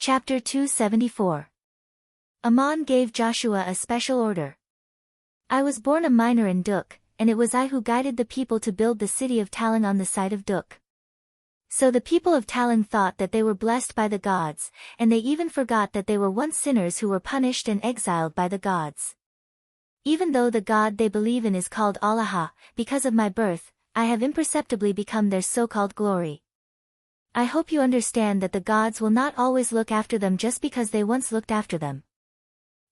Chapter 274. Ammon gave Joshua a special order. I was born a miner in Duk, and it was I who guided the people to build the city of Talang on the site of Duk. So the people of Talang thought that they were blessed by the gods, and they even forgot that they were once sinners who were punished and exiled by the gods. Even though the god they believe in is called Allah, because of my birth, I have imperceptibly become their so-called glory. I hope you understand that the gods will not always look after them just because they once looked after them.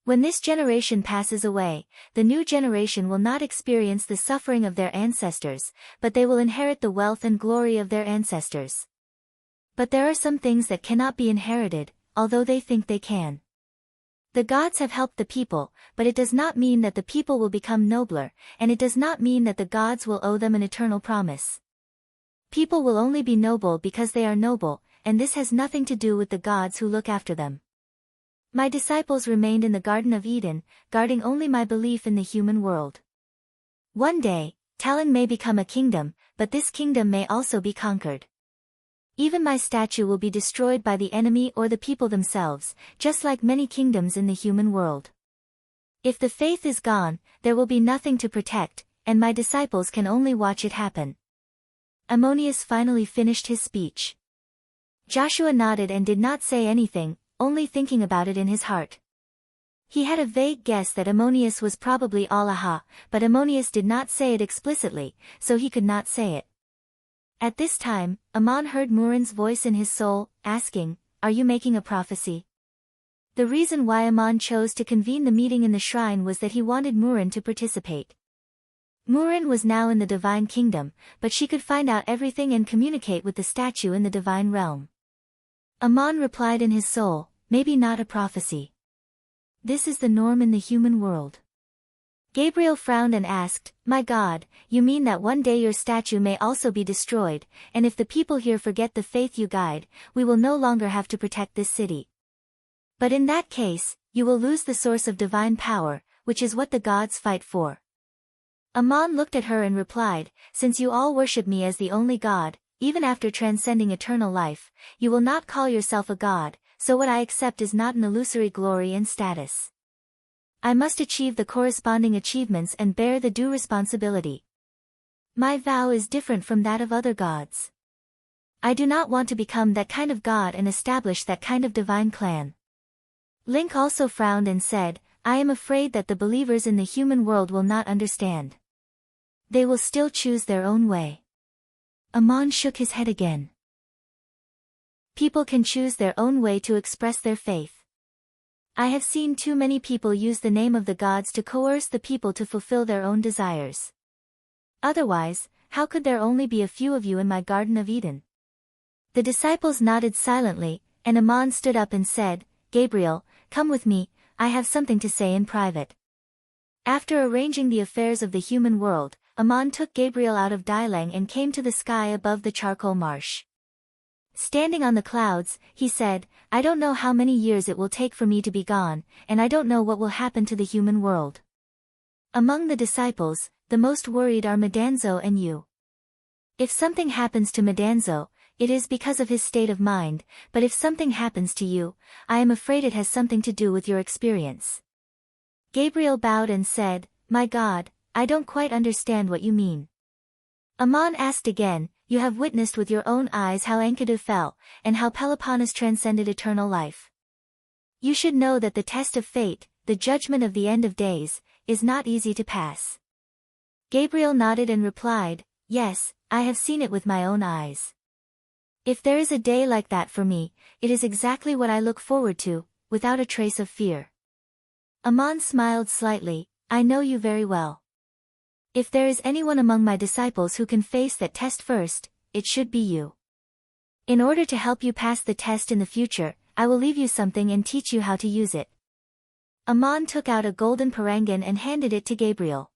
When this generation passes away, the new generation will not experience the suffering of their ancestors, but they will inherit the wealth and glory of their ancestors. But there are some things that cannot be inherited, although they think they can. The gods have helped the people, but it does not mean that the people will become nobler, and it does not mean that the gods will owe them an eternal promise. People will only be noble because they are noble, and this has nothing to do with the gods who look after them. My disciples remained in the Garden of Eden, guarding only my belief in the human world. One day, Talang may become a kingdom, but this kingdom may also be conquered. Even my statue will be destroyed by the enemy or the people themselves, just like many kingdoms in the human world. If the faith is gone, there will be nothing to protect, and my disciples can only watch it happen. Ammonius finally finished his speech. Joshua nodded and did not say anything, only thinking about it in his heart. He had a vague guess that Ammonius was probably Allah, but Ammonius did not say it explicitly, so he could not say it. At this time, Ammon heard Murin's voice in his soul, asking, "Are you making a prophecy?" The reason why Ammon chose to convene the meeting in the shrine was that he wanted Murin to participate. Murin was now in the divine kingdom, but she could find out everything and communicate with the statue in the divine realm. Ammon replied in his soul, "Maybe not a prophecy. This is the norm in the human world." Gabriel frowned and asked, "My God, you mean that one day your statue may also be destroyed, and if the people here forget the faith you guide, we will no longer have to protect this city. But in that case, you will lose the source of divine power, which is what the gods fight for." Ammon looked at her and replied, "Since you all worship me as the only God, even after transcending eternal life, you will not call yourself a god, so what I accept is not an illusory glory and status. I must achieve the corresponding achievements and bear the due responsibility. My vow is different from that of other gods. I do not want to become that kind of god and establish that kind of divine clan." Link also frowned and said, "I am afraid that the believers in the human world will not understand. They will still choose their own way." Ammon shook his head again. People can choose their own way to express their faith. I have seen too many people use the name of the gods to coerce the people to fulfill their own desires. Otherwise, how could there only be a few of you in my Garden of Eden? The disciples nodded silently, and Ammon stood up and said, "Gabriel, come with me, I have something to say in private." After arranging the affairs of the human world, Ammon took Gabriel out of Dalang and came to the sky above the charcoal marsh. Standing on the clouds, he said, "I don't know how many years it will take for me to be gone, and I don't know what will happen to the human world. Among the disciples, the most worried are Madanzo and you. If something happens to Madanzo, it is because of his state of mind, but if something happens to you, I am afraid it has something to do with your experience." Gabriel bowed and said, "My God, I don't quite understand what you mean." Ammon asked again, "You have witnessed with your own eyes how Enkidu fell, and how Peloponnes transcended eternal life. You should know that the test of fate, the judgment of the end of days, is not easy to pass." Gabriel nodded and replied, "Yes, I have seen it with my own eyes. If there is a day like that for me, it is exactly what I look forward to, without a trace of fear." Ammon smiled slightly, "I know you very well. If there is anyone among my disciples who can face that test first, it should be you. In order to help you pass the test in the future, I will leave you something and teach you how to use it." Ammon took out a golden parangan and handed it to Gabriel.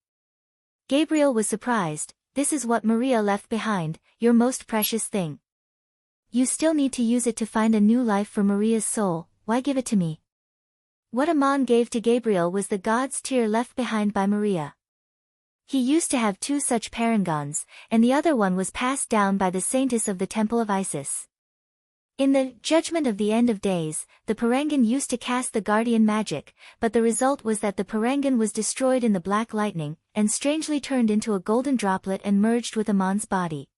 Gabriel was surprised. "This is what Maria left behind, your most precious thing. You still need to use it to find a new life for Maria's soul, why give it to me?" What Ammon gave to Gabriel was the god's tear left behind by Maria. He used to have two such parangons, and the other one was passed down by the saintess of the temple of Isis. In the judgment of the end of days, the Parangan used to cast the guardian magic, but the result was that the Parangan was destroyed in the black lightning, and strangely turned into a golden droplet and merged with Amon's body.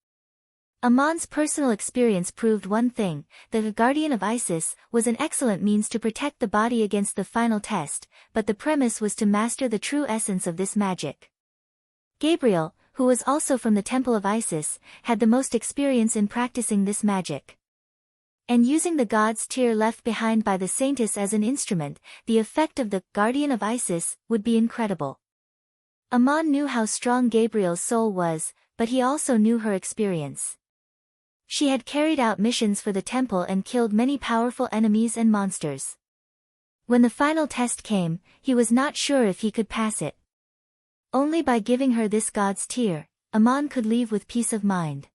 Amon's personal experience proved one thing, that the guardian of Isis was an excellent means to protect the body against the final test, but the premise was to master the true essence of this magic. Gabriel, who was also from the temple of Isis, had the most experience in practicing this magic. And using the god's tear left behind by the saintess as an instrument, the effect of the guardian of Isis would be incredible. Amon knew how strong Gabriel's soul was, but he also knew her experience. She had carried out missions for the temple and killed many powerful enemies and monsters. When the final test came, he was not sure if he could pass it. Only by giving her this god's tear, Amon could leave with peace of mind.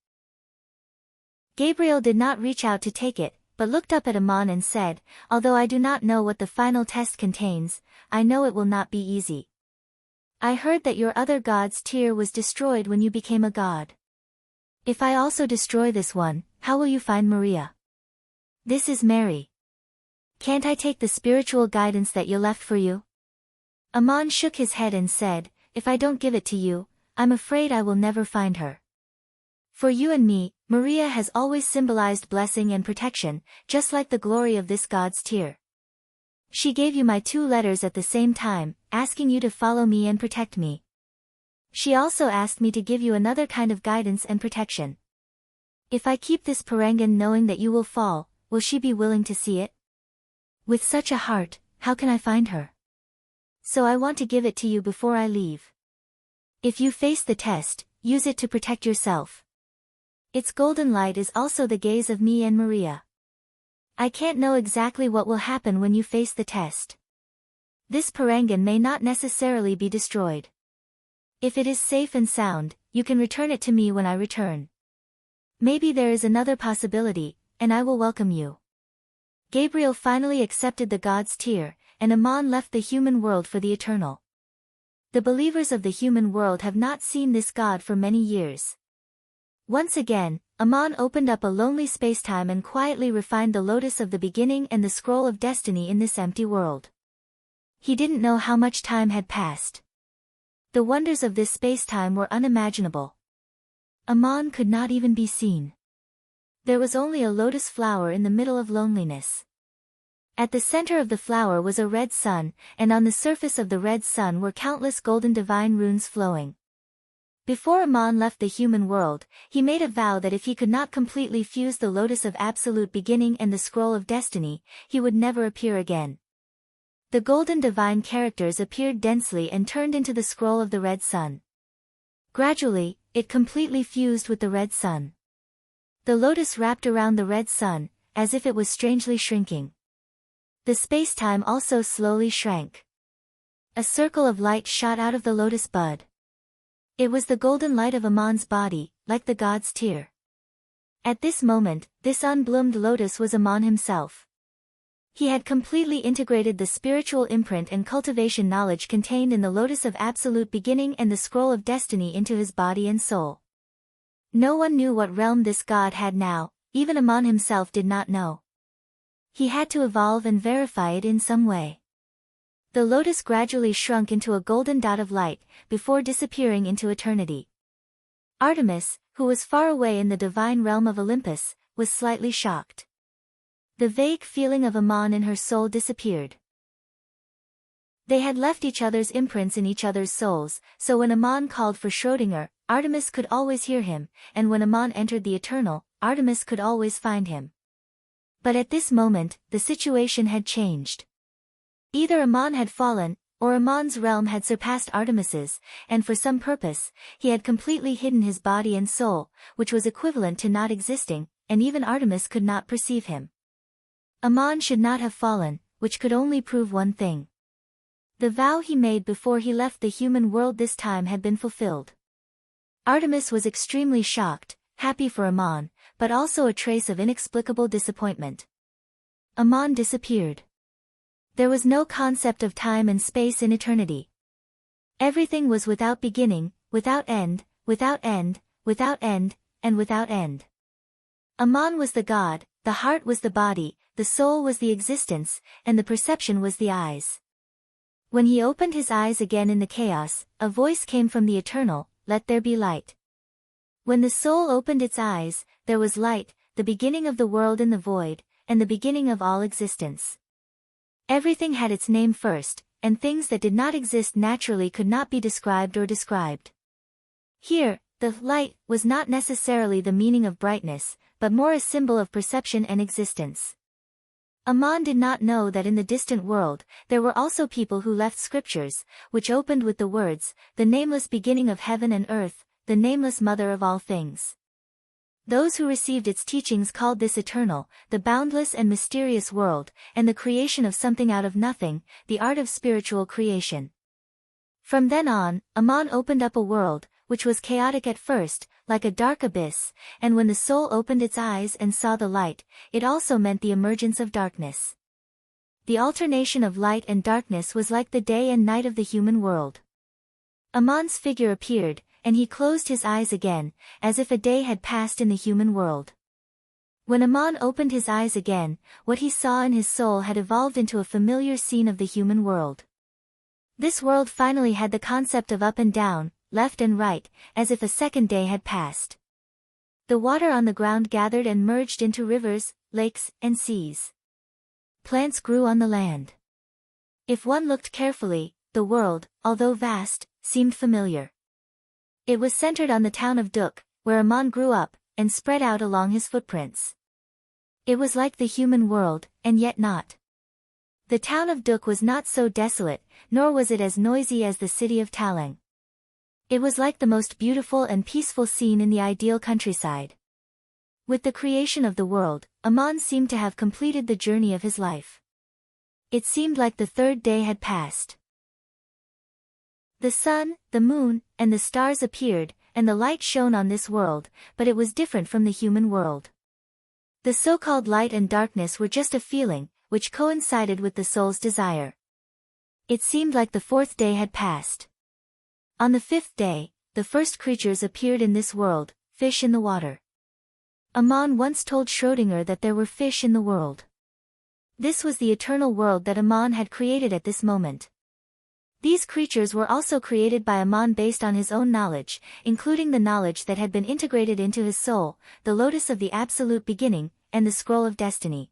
Gabriel did not reach out to take it, but looked up at Amon and said, "Although I do not know what the final test contains, I know it will not be easy. I heard that your other god's tear was destroyed when you became a god. If I also destroy this one, how will you find Maria? This is Mary. Can't I take the spiritual guidance that you left for you?" Amon shook his head and said, "If I don't give it to you, I'm afraid I will never find her. For you and me, Maria has always symbolized blessing and protection, just like the glory of this god's tear. She gave you my 2 letters at the same time, asking you to follow me and protect me. She also asked me to give you another kind of guidance and protection. If I keep this Parangan knowing that you will fall, will she be willing to see it? With such a heart, how can I find her? So I want to give it to you before I leave. If you face the test, use it to protect yourself. Its golden light is also the gaze of me and Maria. I can't know exactly what will happen when you face the test. This Parangan may not necessarily be destroyed. If it is safe and sound, you can return it to me when I return. Maybe there is another possibility, and I will welcome you." Gabriel finally accepted the god's tear, and Amon left the human world for the eternal. The believers of the human world have not seen this god for many years. Once again, Amon opened up a lonely spacetime and quietly refined the lotus of the beginning and the scroll of destiny in this empty world. He didn't know how much time had passed. The wonders of this spacetime were unimaginable. Amon could not even be seen. There was only a lotus flower in the middle of loneliness. At the center of the flower was a red sun, and on the surface of the red sun were countless golden divine runes flowing. Before Amon left the human world, he made a vow that if he could not completely fuse the lotus of absolute beginning and the scroll of destiny, he would never appear again. The golden divine characters appeared densely and turned into the scroll of the red sun. Gradually, it completely fused with the red sun. The lotus wrapped around the red sun, as if it was strangely shrinking. The space-time also slowly shrank. A circle of light shot out of the lotus bud. It was the golden light of Amon's body, like the god's tear. At this moment, this unbloomed lotus was Amon himself. He had completely integrated the spiritual imprint and cultivation knowledge contained in the lotus of absolute beginning and the scroll of destiny into his body and soul. No one knew what realm this god had now, even Amon himself did not know. He had to evolve and verify it in some way. The lotus gradually shrunk into a golden dot of light, before disappearing into eternity. Artemis, who was far away in the divine realm of Olympus, was slightly shocked. The vague feeling of Amon in her soul disappeared. They had left each other's imprints in each other's souls, so when Amon called for Schrödinger, Artemis could always hear him, and when Amon entered the eternal, Artemis could always find him. But at this moment, the situation had changed. Either Amon had fallen, or Amon's realm had surpassed Artemis's, and for some purpose, he had completely hidden his body and soul, which was equivalent to not existing, and even Artemis could not perceive him. Amon should not have fallen, which could only prove one thing. The vow he made before he left the human world this time had been fulfilled. Artemis was extremely shocked, happy for Amon, but also a trace of inexplicable disappointment. Amon disappeared. There was no concept of time and space in eternity. Everything was without beginning, without end, without end, without end, and without end. Amon was the god, the heart was the body, the soul was the existence, and the perception was the eyes. When he opened his eyes again in the chaos, a voice came from the eternal, "Let there be light." When the soul opened its eyes, there was light, the beginning of the world in the void, and the beginning of all existence. Everything had its name first, and things that did not exist naturally could not be described or described. Here, the light was not necessarily the meaning of brightness, but more a symbol of perception and existence. Aman did not know that in the distant world, there were also people who left scriptures, which opened with the words, "The nameless beginning of heaven and earth, the nameless mother of all things." Those who received its teachings called this eternal, the boundless and mysterious world, and the creation of something out of nothing, the art of spiritual creation. From then on, Aman opened up a world, which was chaotic at first, like a dark abyss, and when the soul opened its eyes and saw the light, it also meant the emergence of darkness. The alternation of light and darkness was like the day and night of the human world. Aman's figure appeared, and he closed his eyes again, as if a day had passed in the human world. When Aman opened his eyes again, what he saw in his soul had evolved into a familiar scene of the human world. This world finally had the concept of up and down, left and right, as if a second day had passed. The water on the ground gathered and merged into rivers, lakes, and seas. Plants grew on the land. If one looked carefully, the world, although vast, seemed familiar. It was centered on the town of Duk, where Aman grew up, and spread out along his footprints. It was like the human world, and yet not. The town of Duk was not so desolate, nor was it as noisy as the city of Talang. It was like the most beautiful and peaceful scene in the ideal countryside. With the creation of the world, Aman seemed to have completed the journey of his life. It seemed like the third day had passed. The sun, the moon, and the stars appeared, and the light shone on this world, but it was different from the human world. The so-called light and darkness were just a feeling, which coincided with the soul's desire. It seemed like the fourth day had passed. On the fifth day, the first creatures appeared in this world, fish in the water. Aman once told Schrödinger that there were fish in the world. This was the eternal world that Aman had created at this moment. These creatures were also created by Aman based on his own knowledge, including the knowledge that had been integrated into his soul, the lotus of the absolute beginning, and the scroll of destiny.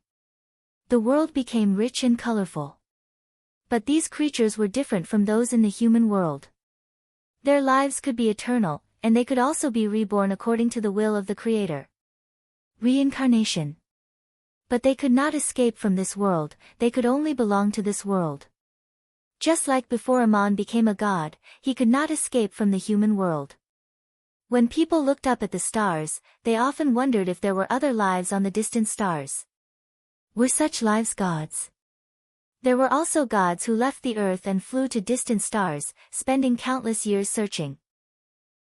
The world became rich and colorful. But these creatures were different from those in the human world. Their lives could be eternal, and they could also be reborn according to the will of the Creator. Reincarnation. But they could not escape from this world, they could only belong to this world. Just like before Aman became a god, he could not escape from the human world. When people looked up at the stars, they often wondered if there were other lives on the distant stars. Were such lives gods? There were also gods who left the earth and flew to distant stars, spending countless years searching.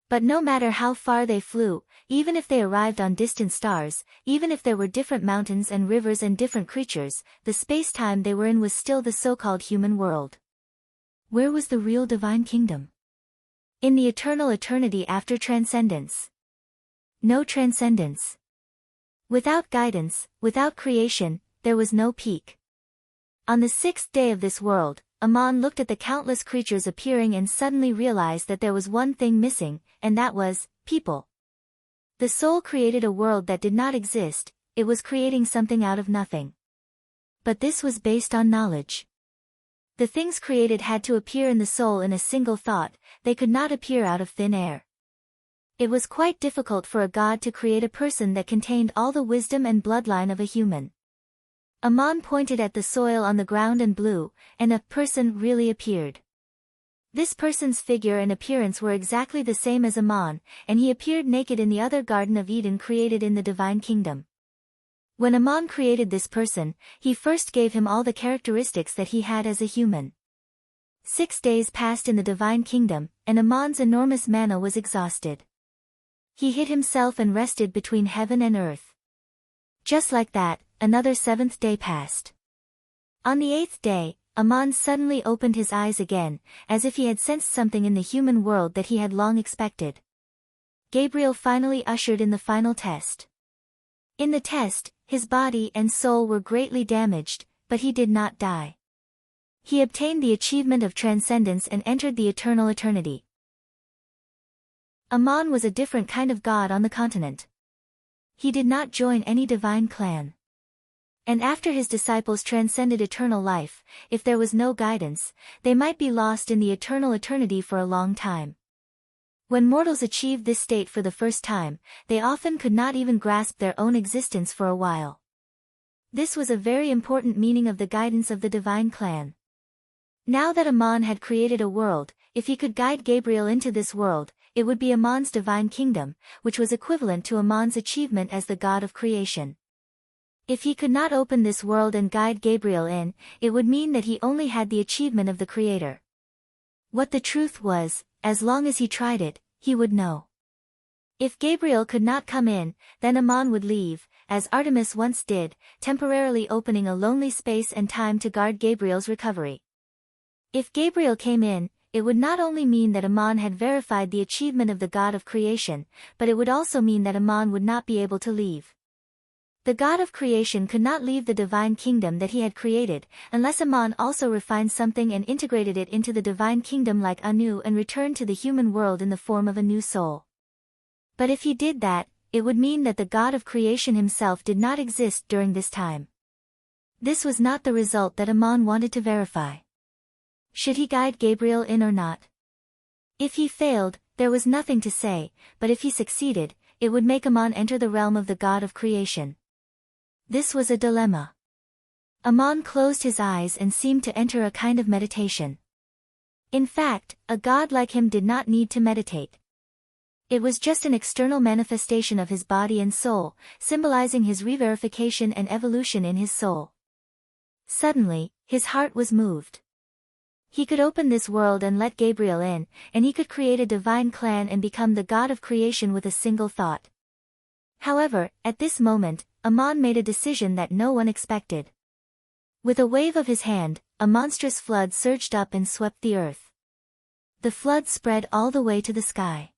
But no matter how far they flew, even if they arrived on distant stars, even if there were different mountains and rivers and different creatures, the space-time they were in was still the so-called human world. Where was the real divine kingdom? In the eternal eternity after transcendence. No transcendence. Without guidance, without creation, there was no peak. On the sixth day of this world, Aman looked at the countless creatures appearing and suddenly realized that there was one thing missing, and that was, people. The soul created a world that did not exist, it was creating something out of nothing. But this was based on knowledge. The things created had to appear in the soul in a single thought, they could not appear out of thin air. It was quite difficult for a god to create a person that contained all the wisdom and bloodline of a human. Aman pointed at the soil on the ground and blew, and a person really appeared. This person's figure and appearance were exactly the same as Aman, and he appeared naked in the other Garden of Eden created in the Divine Kingdom. When Aman created this person, he first gave him all the characteristics that he had as a human. 6 days passed in the Divine Kingdom, and Aman's enormous mana was exhausted. He hid himself and rested between heaven and earth. Just like that, another 7th day passed. On the 8th day, Aman suddenly opened his eyes again, as if he had sensed something in the human world that he had long expected. Gabriel finally ushered in the final test. In the test, His body and soul were greatly damaged, but he did not die. He obtained the achievement of transcendence and entered the eternal eternity. Ammon was a different kind of god on the continent. He did not join any divine clan. And after his disciples transcended eternal life, if there was no guidance, they might be lost in the eternal eternity for a long time. When mortals achieved this state for the first time, they often could not even grasp their own existence for a while. This was a very important meaning of the guidance of the divine clan. Now that Ammon had created a world, if he could guide Gabriel into this world, it would be Ammon's divine kingdom, which was equivalent to Ammon's achievement as the god of creation. If he could not open this world and guide Gabriel in, it would mean that he only had the achievement of the Creator. What the truth was, as long as he tried it, he would know. If Gabriel could not come in, then Ammon would leave, as Artemis once did, temporarily opening a lonely space and time to guard Gabriel's recovery. If Gabriel came in, it would not only mean that Ammon had verified the achievement of the god of creation, but it would also mean that Ammon would not be able to leave. The god of creation could not leave the divine kingdom that he had created, unless Ammon also refined something and integrated it into the divine kingdom like Anu and returned to the human world in the form of a new soul. But if he did that, it would mean that the god of creation himself did not exist during this time. This was not the result that Ammon wanted to verify. Should he guide Gabriel in or not? If he failed, there was nothing to say, but if he succeeded, it would make Ammon enter the realm of the god of creation. This was a dilemma. Ammon closed his eyes and seemed to enter a kind of meditation. In fact, a god like him did not need to meditate. It was just an external manifestation of his body and soul, symbolizing his re-verification and evolution in his soul. Suddenly, his heart was moved. He could open this world and let Gabriel in, and he could create a divine clan and become the god of creation with a single thought. However, at this moment, Ammon made a decision that no one expected. With a wave of his hand, a monstrous flood surged up and swept the earth. The flood spread all the way to the sky.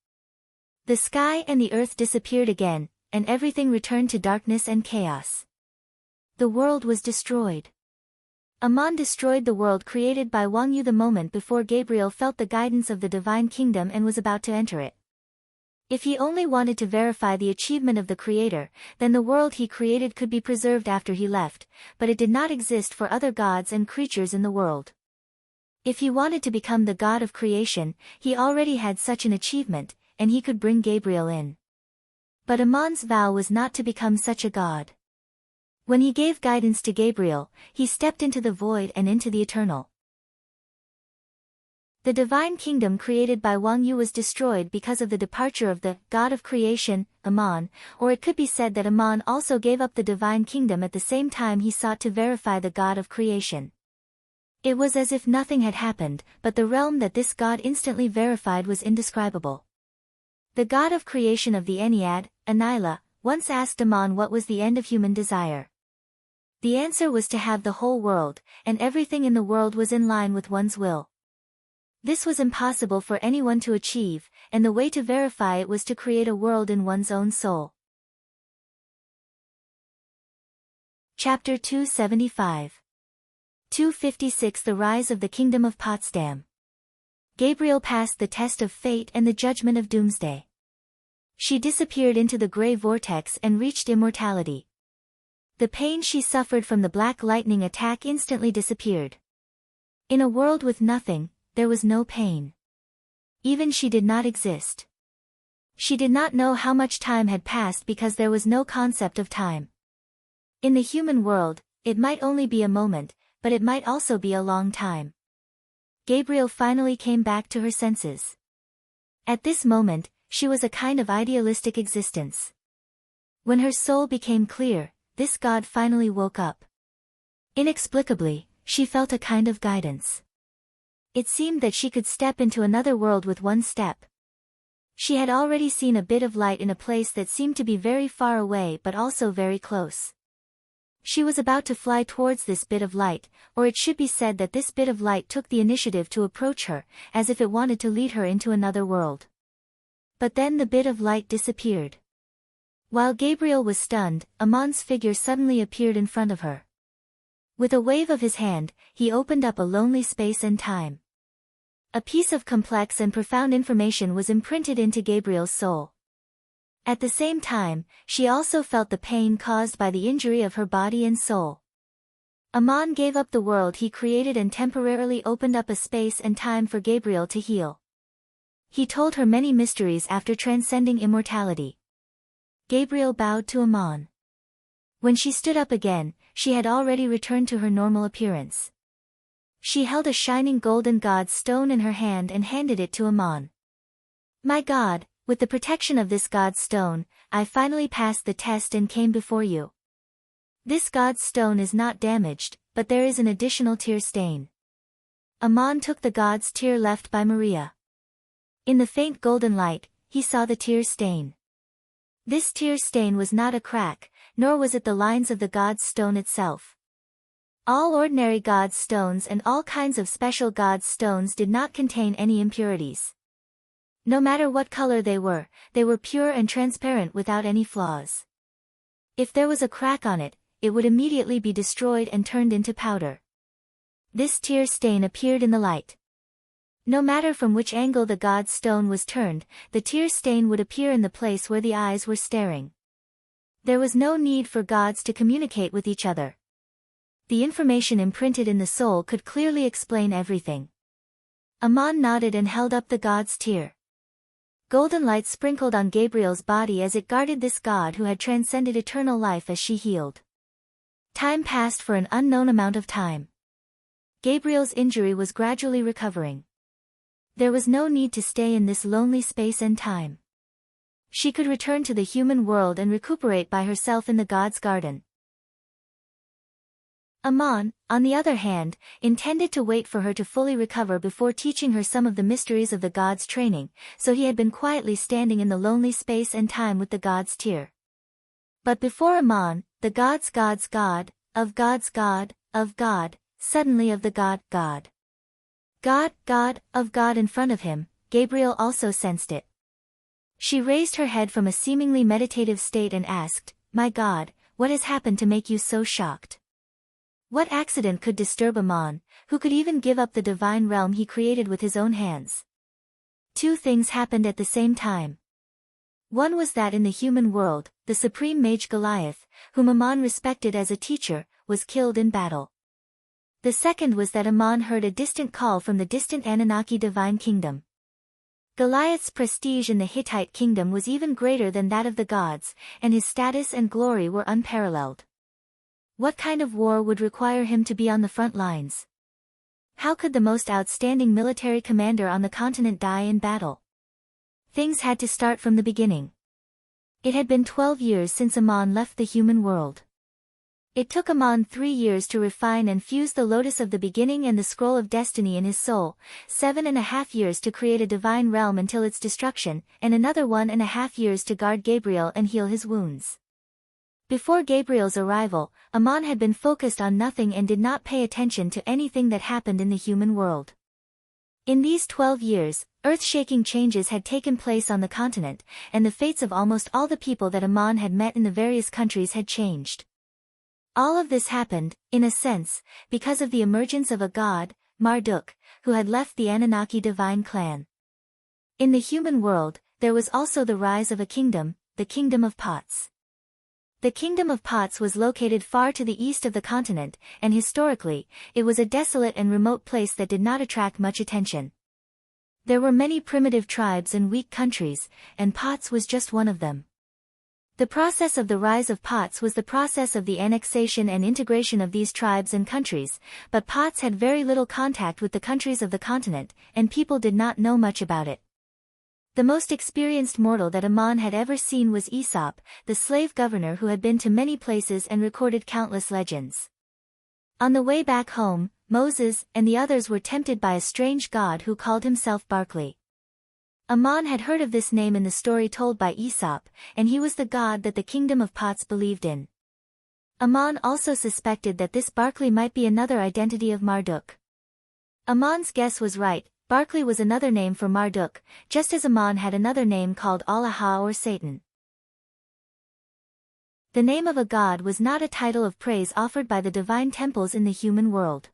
The sky and the earth disappeared again, and everything returned to darkness and chaos. The world was destroyed. Ammon destroyed the world created by Wang Yu the moment before Gabriel felt the guidance of the divine kingdom and was about to enter it. If he only wanted to verify the achievement of the Creator, then the world he created could be preserved after he left, but it did not exist for other gods and creatures in the world. If he wanted to become the god of creation, he already had such an achievement, and he could bring Gabriel in. But Ammon's vow was not to become such a god. When he gave guidance to Gabriel, he stepped into the void and into the eternal. The divine kingdom created by Wang Yu was destroyed because of the departure of the god of creation, Ammon, or it could be said that Ammon also gave up the divine kingdom at the same time he sought to verify the god of creation. It was as if nothing had happened, but the realm that this god instantly verified was indescribable. The god of creation of the Ennead, Anila, once asked Ammon what was the end of human desire. The answer was to have the whole world, and everything in the world was in line with one's will. This was impossible for anyone to achieve, and the way to verify it was to create a world in one's own soul. Chapter 275. 256 The Rise of the Kingdom of Potsdam. Gabriel passed the test of fate and the judgment of doomsday. She disappeared into the gray vortex and reached immortality. The pain she suffered from the black lightning attack instantly disappeared. In a world with nothing, there was no pain. Even she did not exist. She did not know how much time had passed because there was no concept of time. In the human world, it might only be a moment, but it might also be a long time. Gabriel finally came back to her senses. At this moment, she was a kind of idealistic existence. When her soul became clear, this god finally woke up. Inexplicably, she felt a kind of guidance. It seemed that she could step into another world with one step. She had already seen a bit of light in a place that seemed to be very far away but also very close. She was about to fly towards this bit of light, or it should be said that this bit of light took the initiative to approach her, as if it wanted to lead her into another world. But then the bit of light disappeared. While Gabriel was stunned, Amon's figure suddenly appeared in front of her. With a wave of his hand, he opened up a lonely space and time. A piece of complex and profound information was imprinted into Gabriel's soul. At the same time, she also felt the pain caused by the injury of her body and soul. Amon gave up the world he created and temporarily opened up a space and time for Gabriel to heal. He told her many mysteries after transcending immortality. Gabriel bowed to Amon. When she stood up again, she had already returned to her normal appearance. She held a shining golden god's stone in her hand and handed it to Amon. "My God, with the protection of this god's stone, I finally passed the test and came before you. This god's stone is not damaged, but there is an additional tear stain." Amon took the god's tear left by Maria. In the faint golden light, he saw the tear stain. This tear stain was not a crack, nor was it the lines of the god's stone itself. All ordinary god's stones and all kinds of special god's stones did not contain any impurities. No matter what color they were pure and transparent without any flaws. If there was a crack on it, it would immediately be destroyed and turned into powder. This tear stain appeared in the light. No matter from which angle the god's stone was turned, the tear stain would appear in the place where the eyes were staring. There was no need for gods to communicate with each other. The information imprinted in the soul could clearly explain everything. Amon nodded and held up the god's tear. Golden light sprinkled on Gabriel's body as it guarded this god who had transcended eternal life as she healed. Time passed for an unknown amount of time. Gabriel's injury was gradually recovering. There was no need to stay in this lonely space and time. She could return to the human world and recuperate by herself in the god's garden. Amon, on the other hand, intended to wait for her to fully recover before teaching her some of the mysteries of the god's training, so he had been quietly standing in the lonely space and time with the god's tear. But before Amon, the god's God, of God's God, of God, suddenly of the God, of God in front of him, Gabriel also sensed it. She raised her head from a seemingly meditative state and asked, "My God, what has happened to make you so shocked? What accident could disturb Amon, who could even give up the divine realm he created with his own hands?" Two things happened at the same time. One was that in the human world, the supreme mage Goliath, whom Amon respected as a teacher, was killed in battle. The second was that Amon heard a distant call from the distant Anunnaki divine kingdom. Goliath's prestige in the Hittite kingdom was even greater than that of the gods, and his status and glory were unparalleled. What kind of war would require him to be on the front lines? How could the most outstanding military commander on the continent die in battle? Things had to start from the beginning. It had been 12 years since Amon left the human world. It took Amon 3 years to refine and fuse the lotus of the beginning and the scroll of destiny in his soul, 7.5 years to create a divine realm until its destruction, and another 1.5 years to guard Gabriel and heal his wounds. Before Gabriel's arrival, Amon had been focused on nothing and did not pay attention to anything that happened in the human world. In these 12 years, earth-shaking changes had taken place on the continent, and the fates of almost all the people that Amon had met in the various countries had changed. All of this happened, in a sense, because of the emergence of a god, Marduk, who had left the Anunnaki divine clan. In the human world, there was also the rise of a kingdom, the Kingdom of Pots. The Kingdom of Pots was located far to the east of the continent, and historically, it was a desolate and remote place that did not attract much attention. There were many primitive tribes and weak countries, and Pots was just one of them. The process of the rise of Pots was the process of the annexation and integration of these tribes and countries, but Pots had very little contact with the countries of the continent, and people did not know much about it. The most experienced mortal that Amon had ever seen was Aesop, the slave governor who had been to many places and recorded countless legends. On the way back home, Moses and the others were tempted by a strange god who called himself Barkley. Amon had heard of this name in the story told by Aesop, and he was the god that the Kingdom of Pots believed in. Amon also suspected that this Barkley might be another identity of Marduk. Amon's guess was right. Barkley was another name for Marduk, just as Amon had another name called Allah or Satan. The name of a god was not a title of praise offered by the divine temples in the human world.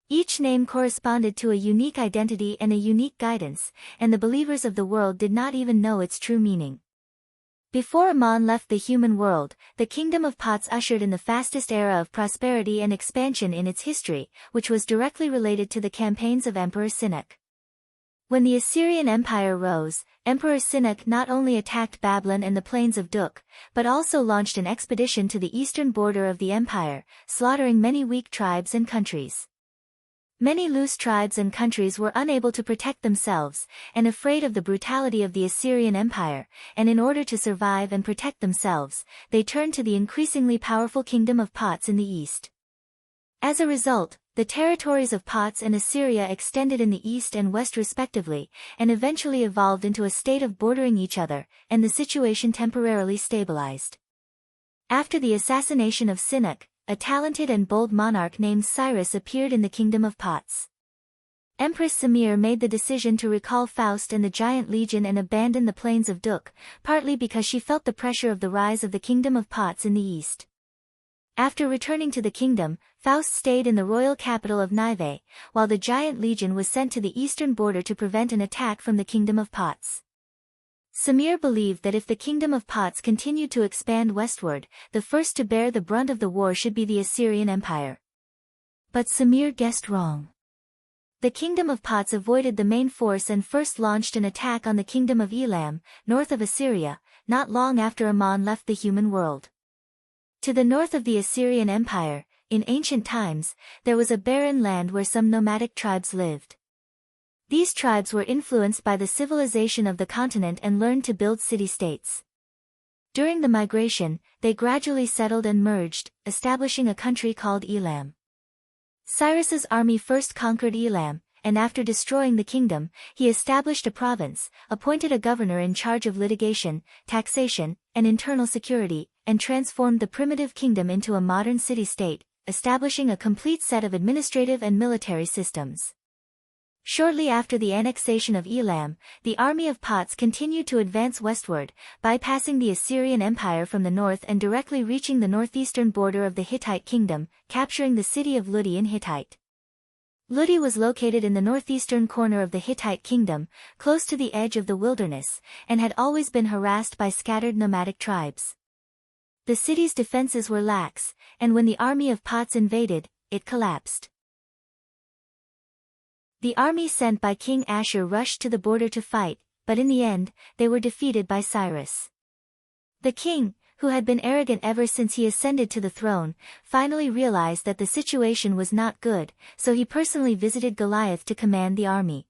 Each name corresponded to a unique identity and a unique guidance, and the believers of the world did not even know its true meaning. Before Amon left the human world, the Kingdom of Pots ushered in the fastest era of prosperity and expansion in its history, which was directly related to the campaigns of Emperor Sinak. When the Assyrian Empire rose, Emperor Sinak not only attacked Babylon and the plains of Duk, but also launched an expedition to the eastern border of the empire, slaughtering many weak tribes and countries. Many loose tribes and countries were unable to protect themselves, and afraid of the brutality of the Assyrian Empire, and in order to survive and protect themselves, they turned to the increasingly powerful Kingdom of Pots in the east. As a result, the territories of Pots and Assyria extended in the east and west respectively, and eventually evolved into a state of bordering each other, and the situation temporarily stabilized. After the assassination of Sinak, a talented and bold monarch named Cyrus appeared in the Kingdom of Pots. Empress Samir made the decision to recall Faust and the Giant Legion and abandon the plains of Duk, partly because she felt the pressure of the rise of the Kingdom of Pots in the east. After returning to the kingdom, Faust stayed in the royal capital of Nive, while the Giant Legion was sent to the eastern border to prevent an attack from the Kingdom of Pots. Samir believed that if the Kingdom of Pots continued to expand westward, the first to bear the brunt of the war should be the Assyrian Empire. But Samir guessed wrong. The Kingdom of Pots avoided the main force and first launched an attack on the Kingdom of Elam, north of Assyria, not long after Amon left the human world. To the north of the Assyrian Empire, in ancient times, there was a barren land where some nomadic tribes lived. These tribes were influenced by the civilization of the continent and learned to build city-states. During the migration, they gradually settled and merged, establishing a country called Elam. Cyrus's army first conquered Elam, and after destroying the kingdom, he established a province, appointed a governor in charge of litigation, taxation, and internal security, and transformed the primitive kingdom into a modern city-state, establishing a complete set of administrative and military systems. Shortly after the annexation of Elam, the army of Pots continued to advance westward, bypassing the Assyrian Empire from the north and directly reaching the northeastern border of the Hittite kingdom, capturing the city of Ludi in Hittite. Ludi was located in the northeastern corner of the Hittite kingdom, close to the edge of the wilderness, and had always been harassed by scattered nomadic tribes. The city's defenses were lax, and when the army of Pots invaded, it collapsed. The army sent by King Ashur rushed to the border to fight, but in the end, they were defeated by Cyrus. The king, who had been arrogant ever since he ascended to the throne, finally realized that the situation was not good, so he personally visited Goliath to command the army.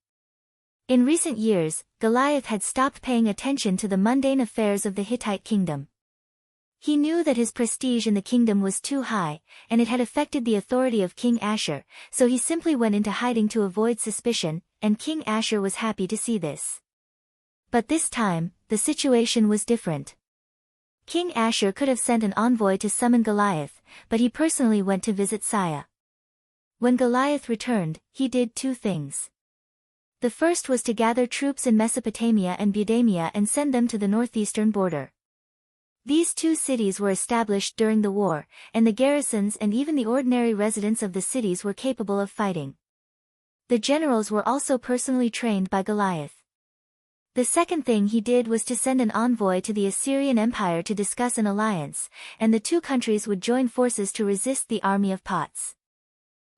In recent years, Goliath had stopped paying attention to the mundane affairs of the Hittite kingdom. He knew that his prestige in the kingdom was too high, and it had affected the authority of King Ashur, so he simply went into hiding to avoid suspicion, and King Ashur was happy to see this. But this time, the situation was different. King Ashur could have sent an envoy to summon Goliath, but he personally went to visit Saya. When Goliath returned, he did two things. The first was to gather troops in Mesopotamia and Budamia and send them to the northeastern border. These two cities were established during the war, and the garrisons and even the ordinary residents of the cities were capable of fighting. The generals were also personally trained by Goliath. The second thing he did was to send an envoy to the Assyrian Empire to discuss an alliance, and the two countries would join forces to resist the army of Pots.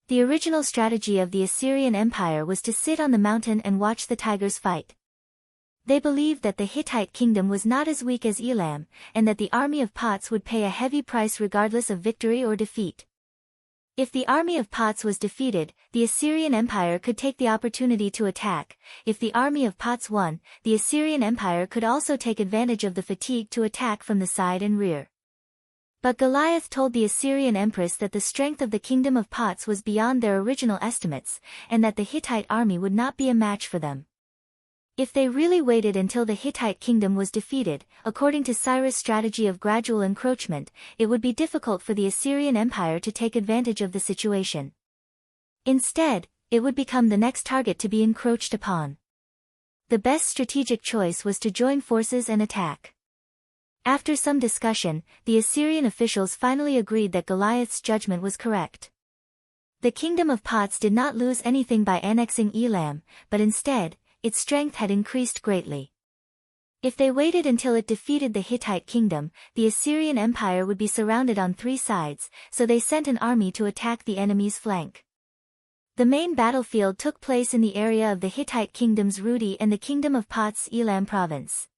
The original strategy of the Assyrian Empire was to sit on the mountain and watch the tigers fight. They believed that the Hittite kingdom was not as weak as Elam, and that the army of Pots would pay a heavy price regardless of victory or defeat. If the army of Pots was defeated, the Assyrian Empire could take the opportunity to attack. If the army of Pots won, the Assyrian Empire could also take advantage of the fatigue to attack from the side and rear. But Goliath told the Assyrian empress that the strength of the kingdom of Pots was beyond their original estimates, and that the Hittite army would not be a match for them. If they really waited until the Hittite kingdom was defeated, according to Cyrus' strategy of gradual encroachment, it would be difficult for the Assyrian Empire to take advantage of the situation. Instead, it would become the next target to be encroached upon. The best strategic choice was to join forces and attack. After some discussion, the Assyrian officials finally agreed that Goliath's judgment was correct. The kingdom of Pots did not lose anything by annexing Elam, but instead, its strength had increased greatly. If they waited until it defeated the Hittite kingdom, the Assyrian Empire would be surrounded on 3 sides, so they sent an army to attack the enemy's flank. The main battlefield took place in the area of the Hittite kingdoms Rudi and the kingdom of Pots' Elam province.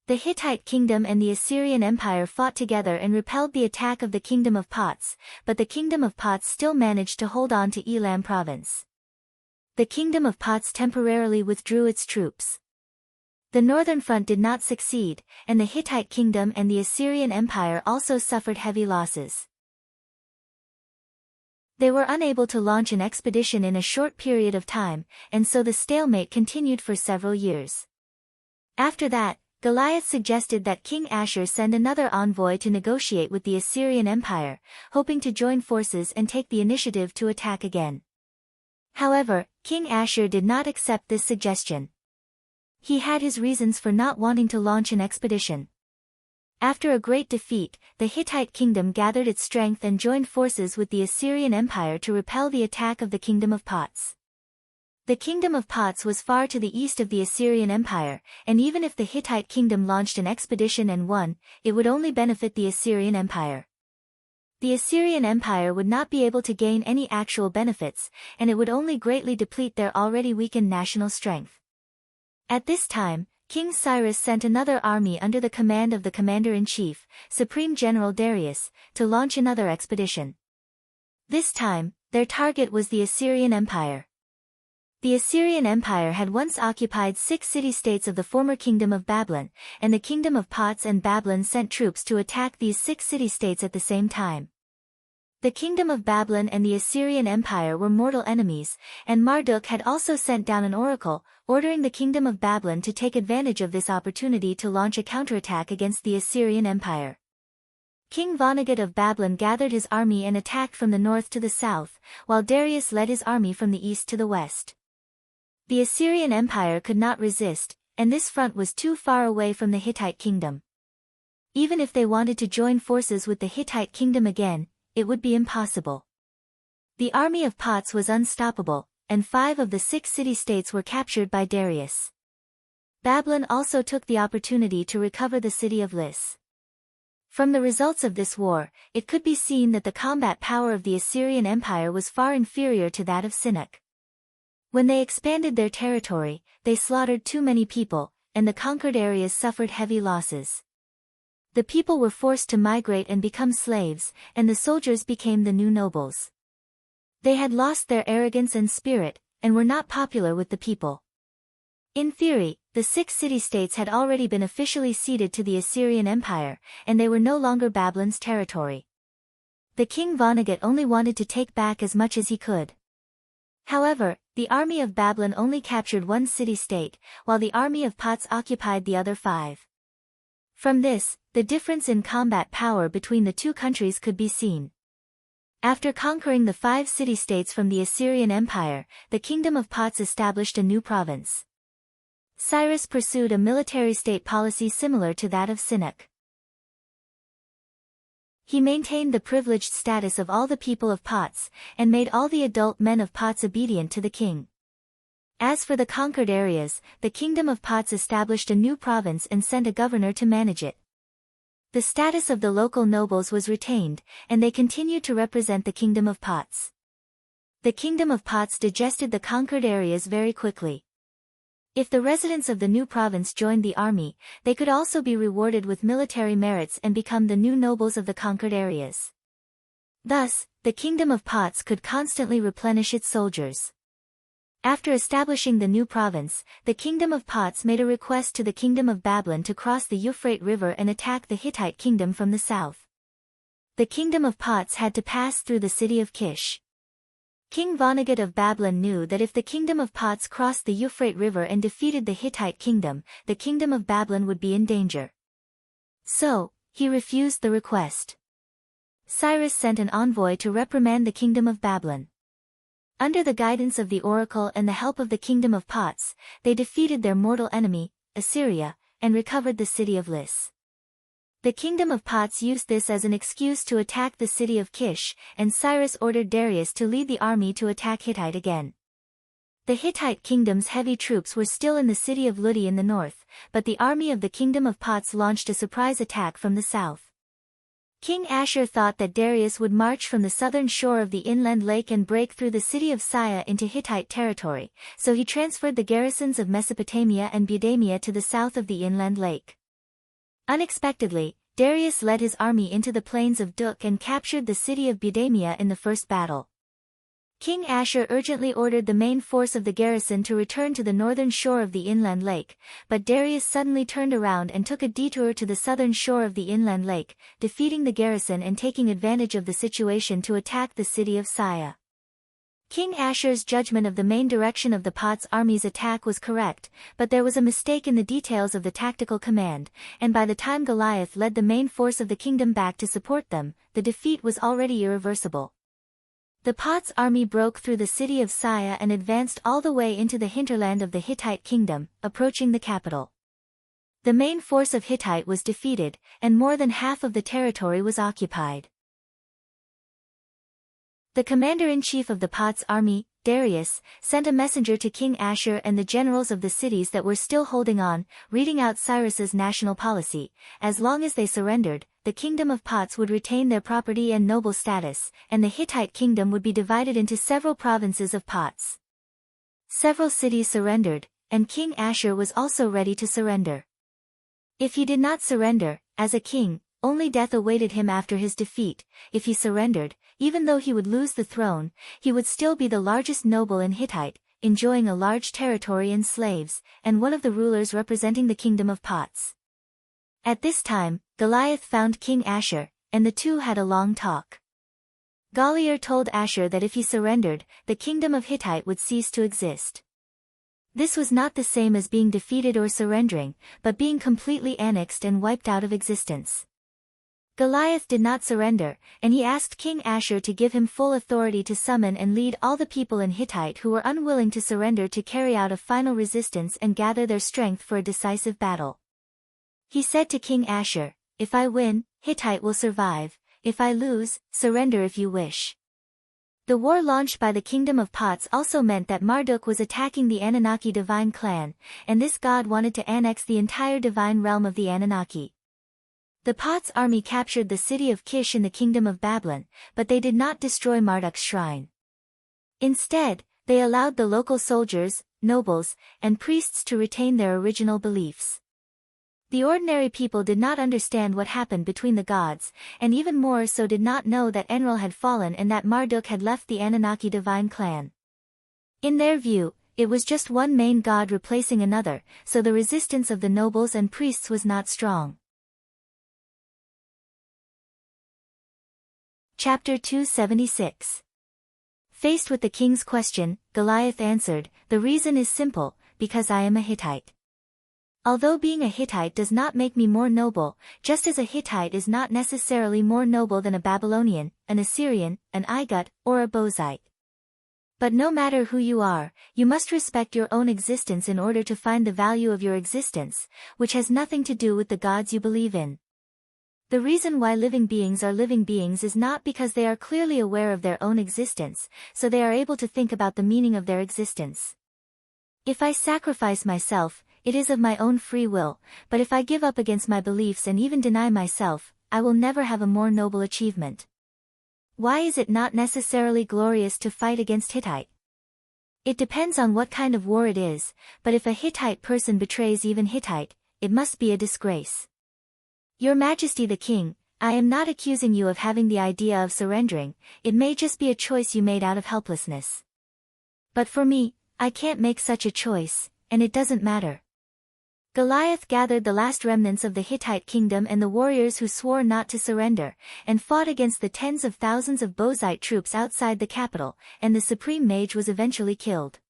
The Hittite kingdom and the Assyrian Empire fought together and repelled the attack of the kingdom of Pots, but the kingdom of Pots still managed to hold on to Elam province. The kingdom of Pots temporarily withdrew its troops. The northern front did not succeed, and the Hittite kingdom and the Assyrian Empire also suffered heavy losses. They were unable to launch an expedition in a short period of time, and so the stalemate continued for several years. After that, Goliath suggested that King Ashur send another envoy to negotiate with the Assyrian Empire, hoping to join forces and take the initiative to attack again. However, King Ashur did not accept this suggestion. He had his reasons for not wanting to launch an expedition. After a great defeat, the Hittite kingdom gathered its strength and joined forces with the Assyrian Empire to repel the attack of the kingdom of Pots. The kingdom of Pots was far to the east of the Assyrian Empire, and even if the Hittite kingdom launched an expedition and won, it would only benefit the Assyrian Empire. The Assyrian Empire would not be able to gain any actual benefits, and it would only greatly deplete their already weakened national strength. At this time, King Cyrus sent another army under the command of the Commander-in-Chief, Supreme General Darius, to launch another expedition. This time, their target was the Assyrian Empire. The Assyrian Empire had once occupied 6 city-states of the former Kingdom of Babylon, and the Kingdom of Pots and Babylon sent troops to attack these 6 city-states at the same time. The Kingdom of Babylon and the Assyrian Empire were mortal enemies, and Marduk had also sent down an oracle, ordering the Kingdom of Babylon to take advantage of this opportunity to launch a counterattack against the Assyrian Empire. King Vonnegut of Babylon gathered his army and attacked from the north to the south, while Darius led his army from the east to the west. The Assyrian Empire could not resist, and this front was too far away from the Hittite kingdom. Even if they wanted to join forces with the Hittite kingdom again, it would be impossible. The army of Pots was unstoppable, and 5 of the 6 city-states were captured by Darius. Babylon also took the opportunity to recover the city of Lis. From the results of this war, it could be seen that the combat power of the Assyrian Empire was far inferior to that of Sinach. When they expanded their territory, they slaughtered too many people, and the conquered areas suffered heavy losses. The people were forced to migrate and become slaves, and the soldiers became the new nobles. They had lost their arrogance and spirit, and were not popular with the people. In theory, the 6 city-states had already been officially ceded to the Assyrian Empire, and they were no longer Babylon's territory. The king Vonnegut only wanted to take back as much as he could. However, the army of Babylon only captured 1 city-state, while the army of Pots occupied the other 5. From this, the difference in combat power between the 2 countries could be seen. After conquering the 5 city-states from the Assyrian Empire, the Kingdom of Pots established a new province. Cyrus pursued a military state policy similar to that of Sinach. He maintained the privileged status of all the people of Pots, and made all the adult men of Pots obedient to the king. As for the conquered areas, the Kingdom of Pots established a new province and sent a governor to manage it. The status of the local nobles was retained, and they continued to represent the Kingdom of Pots. The Kingdom of Pots digested the conquered areas very quickly. If the residents of the new province joined the army, they could also be rewarded with military merits and become the new nobles of the conquered areas. Thus, the Kingdom of Pots could constantly replenish its soldiers. After establishing the new province, the Kingdom of Pots made a request to the Kingdom of Babylon to cross the Euphrates River and attack the Hittite kingdom from the south. The Kingdom of Pots had to pass through the city of Kish. King Vonnegut of Babylon knew that if the Kingdom of Pots crossed the Euphrates River and defeated the Hittite kingdom, the Kingdom of Babylon would be in danger. So, he refused the request. Cyrus sent an envoy to reprimand the Kingdom of Babylon. Under the guidance of the oracle and the help of the Kingdom of Pots, they defeated their mortal enemy, Assyria, and recovered the city of Lis. The kingdom of Pots used this as an excuse to attack the city of Kish, and Cyrus ordered Darius to lead the army to attack Hittite again. The Hittite kingdom's heavy troops were still in the city of Ludi in the north, but the army of the kingdom of Pots launched a surprise attack from the south. King Ashur thought that Darius would march from the southern shore of the inland lake and break through the city of Saya into Hittite territory, so he transferred the garrisons of Mesopotamia and Budamia to the south of the inland lake. Unexpectedly, Darius led his army into the plains of Duk and captured the city of Budamia in the first battle. King Ashur urgently ordered the main force of the garrison to return to the northern shore of the inland lake, but Darius suddenly turned around and took a detour to the southern shore of the inland lake, defeating the garrison and taking advantage of the situation to attack the city of Saya. King Ashur's judgment of the main direction of the Pots' army's attack was correct, but there was a mistake in the details of the tactical command, and by the time Goliath led the main force of the kingdom back to support them, the defeat was already irreversible. The Pots' army broke through the city of Saya and advanced all the way into the hinterland of the Hittite kingdom, approaching the capital. The main force of Hittite was defeated, and more than half of the territory was occupied. The commander-in-chief of the Pots' army, Darius, sent a messenger to King Ashur and the generals of the cities that were still holding on, reading out Cyrus's national policy. As long as they surrendered, the kingdom of Pots would retain their property and noble status, and the Hittite kingdom would be divided into several provinces of Pots. Several cities surrendered, and King Ashur was also ready to surrender. If he did not surrender, as a king, only death awaited him after his defeat. If he surrendered, even though he would lose the throne, he would still be the largest noble in Hittite, enjoying a large territory and slaves, and one of the rulers representing the kingdom of Pots. At this time, Goliath found King Ashur, and the two had a long talk. Goliath told Ashur that if he surrendered, the kingdom of Hittite would cease to exist. This was not the same as being defeated or surrendering, but being completely annexed and wiped out of existence. Goliath did not surrender, and he asked King Ashur to give him full authority to summon and lead all the people in Hittite who were unwilling to surrender to carry out a final resistance and gather their strength for a decisive battle. He said to King Ashur, "If I win, Hittite will survive. If I lose, surrender if you wish." The war launched by the Kingdom of Pots also meant that Marduk was attacking the Anunnaki divine clan, and this god wanted to annex the entire divine realm of the Anunnaki. The Pots' army captured the city of Kish in the kingdom of Babylon, but they did not destroy Marduk's shrine. Instead, they allowed the local soldiers, nobles, and priests to retain their original beliefs. The ordinary people did not understand what happened between the gods, and even more so did not know that Enlil had fallen and that Marduk had left the Anunnaki divine clan. In their view, it was just one main god replacing another, so the resistance of the nobles and priests was not strong. Chapter 276. Faced with the king's question, Goliath answered, "The reason is simple, because I am a Hittite. Although being a Hittite does not make me more noble, just as a Hittite is not necessarily more noble than a Babylonian, an Assyrian, an Igut, or a Bozite. But no matter who you are, you must respect your own existence in order to find the value of your existence, which has nothing to do with the gods you believe in. The reason why living beings are living beings is not because they are clearly aware of their own existence, so they are able to think about the meaning of their existence. If I sacrifice myself, it is of my own free will, but if I give up against my beliefs and even deny myself, I will never have a more noble achievement. Why is it not necessarily glorious to fight against Hittite? It depends on what kind of war it is, but if a Hittite person betrays even Hittite, it must be a disgrace. Your Majesty the King, I am not accusing you of having the idea of surrendering, it may just be a choice you made out of helplessness. But for me, I can't make such a choice, and it doesn't matter." Goliath gathered the last remnants of the Hittite kingdom and the warriors who swore not to surrender, and fought against the tens of thousands of Bozite troops outside the capital, and the supreme mage was eventually killed.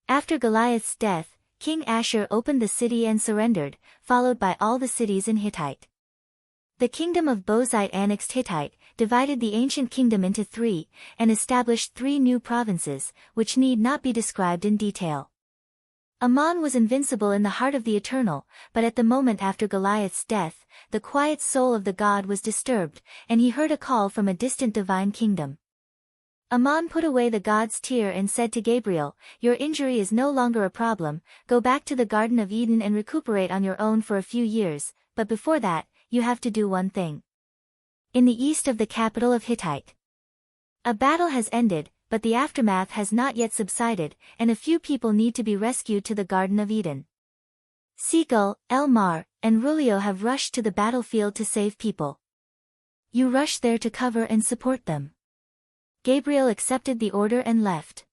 After Goliath's death, King Ashur opened the city and surrendered, followed by all the cities in Hittite. The kingdom of Bozite annexed Hittite, divided the ancient kingdom into three, and established three new provinces, which need not be described in detail. Ammon was invincible in the heart of the Eternal, but at the moment after Goliath's death, the quiet soul of the god was disturbed, and he heard a call from a distant divine kingdom. Ammon put away the god's tear and said to Gabriel, "Your injury is no longer a problem, go back to the Garden of Eden and recuperate on your own for a few years, but before that, you have to do one thing." In the east of the capital of Hittite. A battle has ended, but the aftermath has not yet subsided, and a few people need to be rescued to the Garden of Eden. Seagull, Elmar, and Rulio have rushed to the battlefield to save people. You rush there to cover and support them. Gabriel accepted the order and left.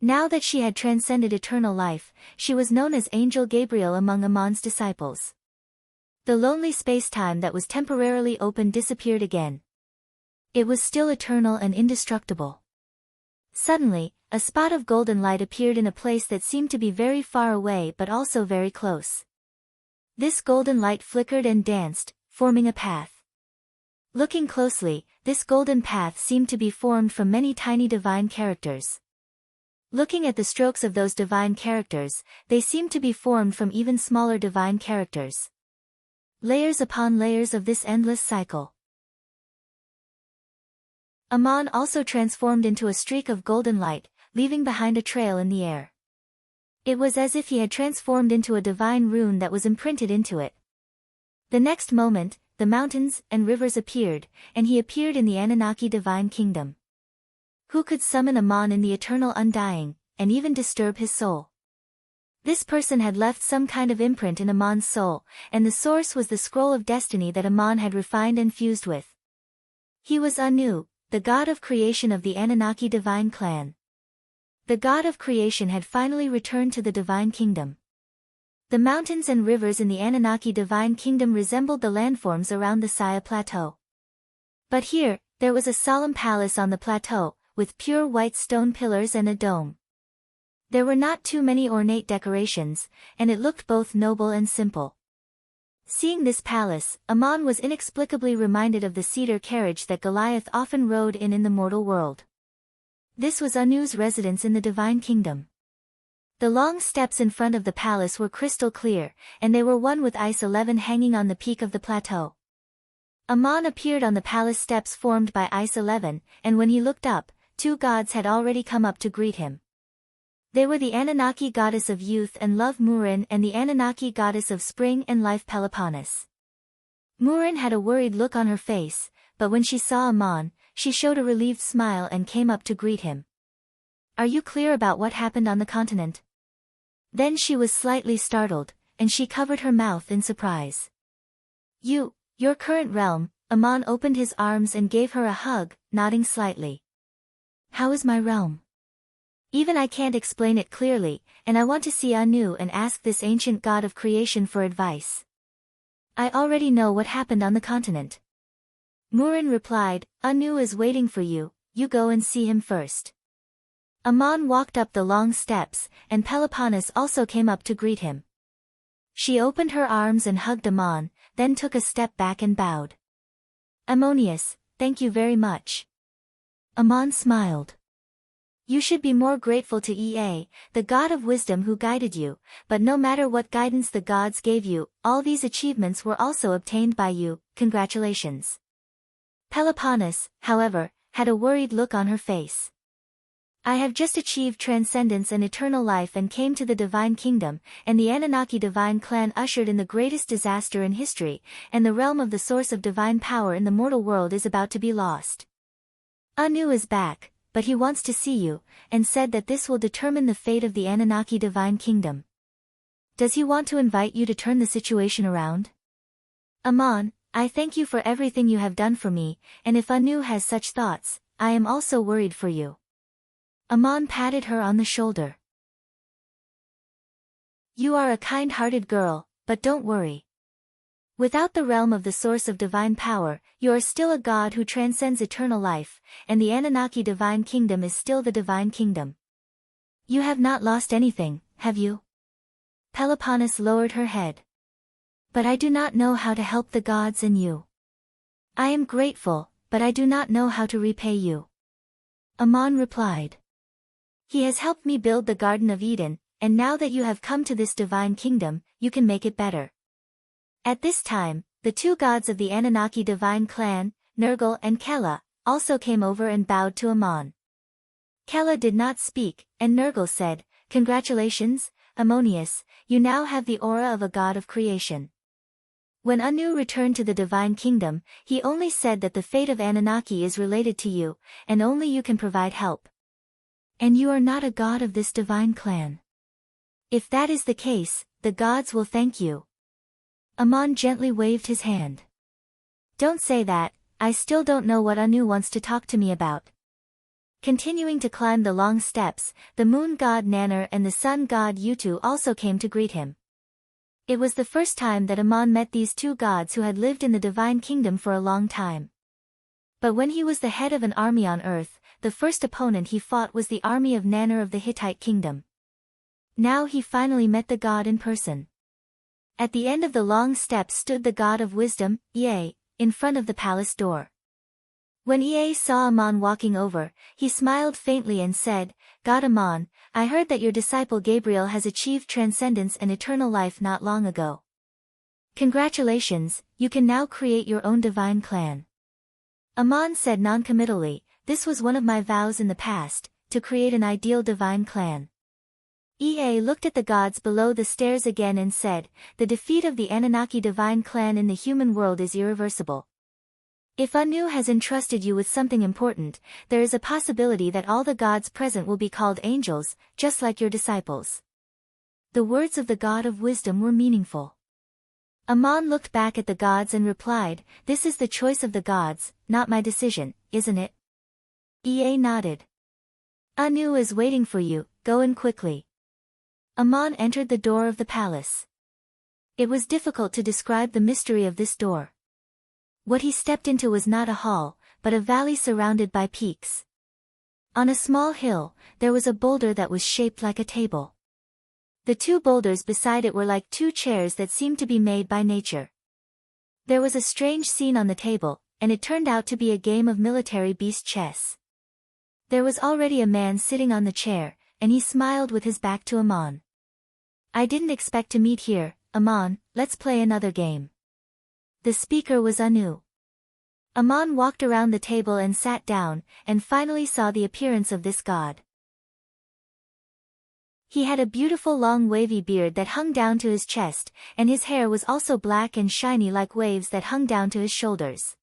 Now that she had transcended eternal life, she was known as Angel Gabriel among Ammon's disciples. The lonely space-time that was temporarily open disappeared again. It was still eternal and indestructible. Suddenly, a spot of golden light appeared in a place that seemed to be very far away but also very close. This golden light flickered and danced, forming a path. Looking closely, this golden path seemed to be formed from many tiny divine characters. Looking at the strokes of those divine characters, they seemed to be formed from even smaller divine characters. Layers upon layers of this endless cycle. Ammon also transformed into a streak of golden light, leaving behind a trail in the air. It was as if he had transformed into a divine rune that was imprinted into it. The next moment, the mountains and rivers appeared, and he appeared in the Anunnaki divine kingdom. Who could summon Ammon in the eternal undying, and even disturb his soul? This person had left some kind of imprint in Ammon's soul, and the source was the scroll of destiny that Ammon had refined and fused with. He was Anu, the god of creation of the Anunnaki divine clan. The god of creation had finally returned to the divine kingdom. The mountains and rivers in the Anunnaki divine kingdom resembled the landforms around the Saya plateau. But here, there was a solemn palace on the plateau, with pure white stone pillars and a dome. There were not too many ornate decorations, and it looked both noble and simple. Seeing this palace, Ammon was inexplicably reminded of the cedar carriage that Goliath often rode in the mortal world. This was Anu's residence in the divine kingdom. The long steps in front of the palace were crystal clear, and they were one with ice 11 hanging on the peak of the plateau. Ammon appeared on the palace steps formed by ice 11, and when he looked up, two gods had already come up to greet him. They were the Anunnaki goddess of youth and love Murin and the Anunnaki goddess of spring and life Peloponnes. Murin had a worried look on her face, but when she saw Ammon, she showed a relieved smile and came up to greet him. "Are you clear about what happened on the continent?" Then she was slightly startled, and she covered her mouth in surprise. Your current realm." Ammon opened his arms and gave her a hug, nodding slightly. "How is my realm? Even I can't explain it clearly, and I want to see Anu and ask this ancient god of creation for advice." "I already know what happened on the continent." Murin replied, "Anu is waiting for you, you go and see him first." Ammon walked up the long steps, and Peloponnes also came up to greet him. She opened her arms and hugged Ammon, then took a step back and bowed. "Ammonius, thank you very much." Ammon smiled. "You should be more grateful to Ea, the god of wisdom who guided you, but no matter what guidance the gods gave you, all these achievements were also obtained by you, congratulations." Peloponnes, however, had a worried look on her face. "I have just achieved transcendence and eternal life and came to the divine kingdom, and the Anunnaki divine clan ushered in the greatest disaster in history, and the realm of the source of divine power in the mortal world is about to be lost. Anu is back, but he wants to see you, and said that this will determine the fate of the Anunnaki divine kingdom. Does he want to invite you to turn the situation around?" "Ammon, I thank you for everything you have done for me, and if Anu has such thoughts, I am also worried for you." Ammon patted her on the shoulder. "You are a kind-hearted girl, but don't worry. Without the realm of the source of divine power, you are still a god who transcends eternal life, and the Anunnaki divine kingdom is still the divine kingdom. You have not lost anything, have you?" Peloponnes lowered her head. "But I do not know how to help the gods and you. I am grateful, but I do not know how to repay you." Ammon replied. "He has helped me build the Garden of Eden, and now that you have come to this divine kingdom, you can make it better. At this time, the two gods of the Anunnaki divine clan, Nergal and Kela, also came over and bowed to Amon. Kela did not speak, and Nergal said, "Congratulations, Ammonius, you now have the aura of a god of creation." When Anu returned to the divine kingdom, he only said that the fate of Anunnaki is related to you, and only you can provide help. And you are not a god of this divine clan. If that is the case, the gods will thank you. Amon gently waved his hand. Don't say that, I still don't know what Anu wants to talk to me about. Continuing to climb the long steps, the moon god Nannar and the sun god Utu also came to greet him. It was the first time that Amon met these two gods who had lived in the divine kingdom for a long time. But when he was the head of an army on earth, the first opponent he fought was the army of Nannar of the Hittite kingdom. Now he finally met the god in person. At the end of the long steps stood the god of wisdom, Ea, in front of the palace door. When Ea saw Amon walking over, he smiled faintly and said, "God Amon, I heard that your disciple Gabriel has achieved transcendence and eternal life not long ago. Congratulations, you can now create your own divine clan." Amon said noncommittally, "This was one of my vows in the past, to create an ideal divine clan." Ea looked at the gods below the stairs again and said, "The defeat of the Anunnaki divine clan in the human world is irreversible. If Anu has entrusted you with something important, there is a possibility that all the gods present will be called angels, just like your disciples." The words of the god of wisdom were meaningful. Amon looked back at the gods and replied, "This is the choice of the gods, not my decision, isn't it?" Ea nodded. "Anu is waiting for you, go in quickly." Amon entered the door of the palace. It was difficult to describe the mystery of this door. What he stepped into was not a hall, but a valley surrounded by peaks. On a small hill, there was a boulder that was shaped like a table. The two boulders beside it were like two chairs that seemed to be made by nature. There was a strange scene on the table, and it turned out to be a game of military beast chess. There was already a man sitting on the chair, and he smiled with his back to Amon. "I didn't expect to meet here, Amon, let's play another game." The speaker was Anu. Amon walked around the table and sat down, and finally saw the appearance of this god. He had a beautiful long wavy beard that hung down to his chest, and his hair was also black and shiny like waves that hung down to his shoulders.